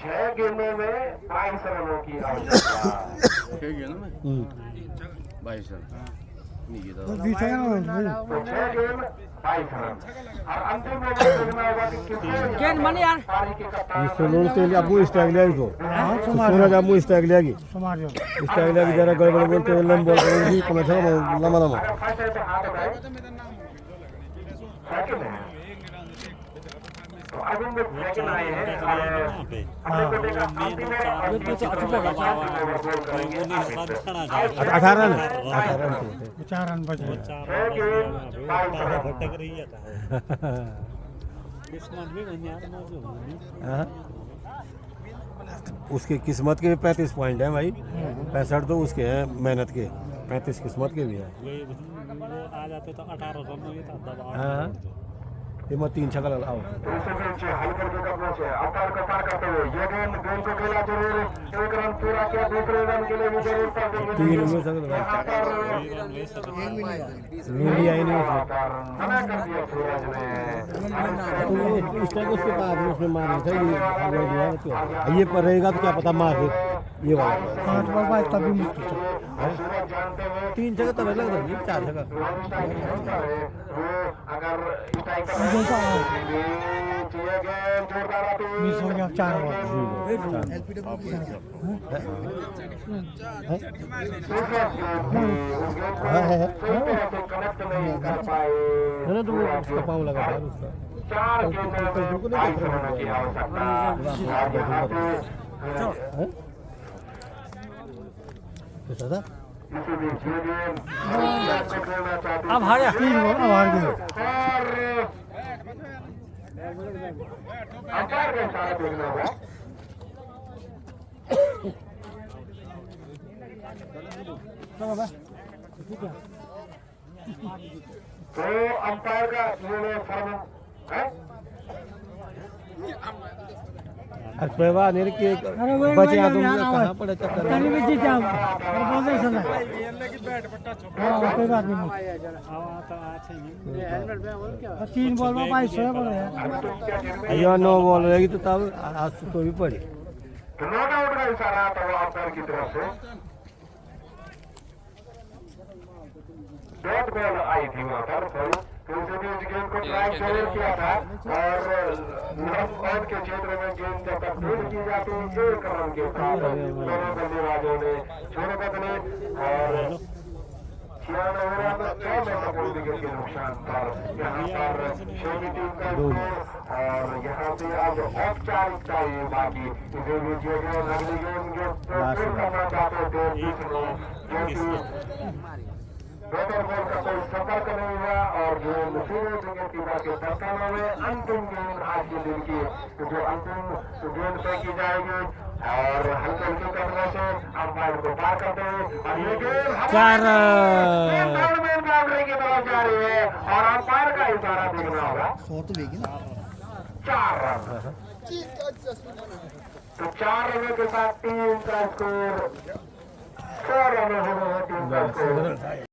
6 गेंदों में 22 रनों की आवश्यकता। 6 गेंदों में 22 रन नहीं तो 6 गेंद 22 रन और अंतिम ओवर देखना होगा कि किसने गेंद माने यार पारी के कप्तान सोलों से अबू स्ट्राइक लेगी तो सूरज अबू स्ट्राइक लेगी स्ट्राइक लेगी जरा गड़बड़ बोलते हुए लंब बॉल करेंगी कम से कम लंबा लंबा फर्स्ट है तो हाथ उठाए सेकंड है तो अरविंद सेकंड आए हैं अपने को देखा अंतिम है और ये तो अच्छा लगा 18 रन 4 रन बचे 6 गेंद 22 रन भटक रही है किस्मत भी यार मौजूद हाँ। उसकी किस्मत के 35 पॉइंट है भाई 65 तो उसके हैं मेहनत के 35 किस्मत के भी है। वो आ जाते तो 18 रन में था दबाव। हाँ एमा 3 छक्का आओ इस बीच हल्के कदमों से अंपायर को पार करते हुए ये गेंद को खेला जरूर, एक रन पूरा किया, दूसरे रन के लिए भी जरूर पर तीन में सकल यहाँ पर मिली आई नहीं मना कर दिया सूरज ने। इस टाइम उसके बाद उसने मारा था ये पर रहेगा तो क्या पता मार दे ये वाला 5 बॉल बाद तभी मुश्किल है। सूरज जानते हुए 3 जगह तो लगता है 4 जगह अगर मिस हो गया 4 बॉल कनेक्ट नहीं कर पाए। है ना तो वो उसका पाँव लगा था उसका 4 गेंदों की आवश्यकता कैसा था अब हार गया 3 बॉल अब हार गए। अंपायर का इशारा देखना होगा। तो अंपायर का निर्णय फर्म है। आज पेवा नेर के बचे आ तुम कहां पड़े चक्कर कहीं भी जीत जाओ और बॉल नहीं चलना हां कोई बात नहीं। और 3 बॉल में 22 छोड़े पड़े हैं। अयो 9 बॉल रहेगी तो तब आज तो भी पड़ी तो नॉट आउट का इशारा आता हुआ अंपायर की तरफ से। डॉट बॉल आई थी वहां पर, तो उस बीच गेंद को ट्राई जरूर किया था और ऑन के क्षेत्र में गेंद जब तक फील्ड की जाती है 1 रन के साथ दोनों बल्लेबाजों ने छोड़े बदले और 96 रन 6 विकेट के नुकसान पर यहाँ पर शोधी टीम का स्कोर। और यहाँ से अब औपचारिकता ये बाकी इसे भी जो अगली गेंद जो करना चाहते थे बेहतर बॉल का कोई संपर्क नहीं हुआ और जो सूरज विकेटकीपर के दस्तानों में अंतिम गेंद आज के दिन की जो अंतिम गेंद फेंकी जाएगी और हल्के हल्के कदमों से अंपायर को पार करते हुए और ये गेंद बाउंड्री की तरफ जा रही है और अंपायर का इशारा देखना होगा 4 रन। तो 4 रनों के साथ टीम का स्कोर 6 रनों हो गए टीम का स्कोर।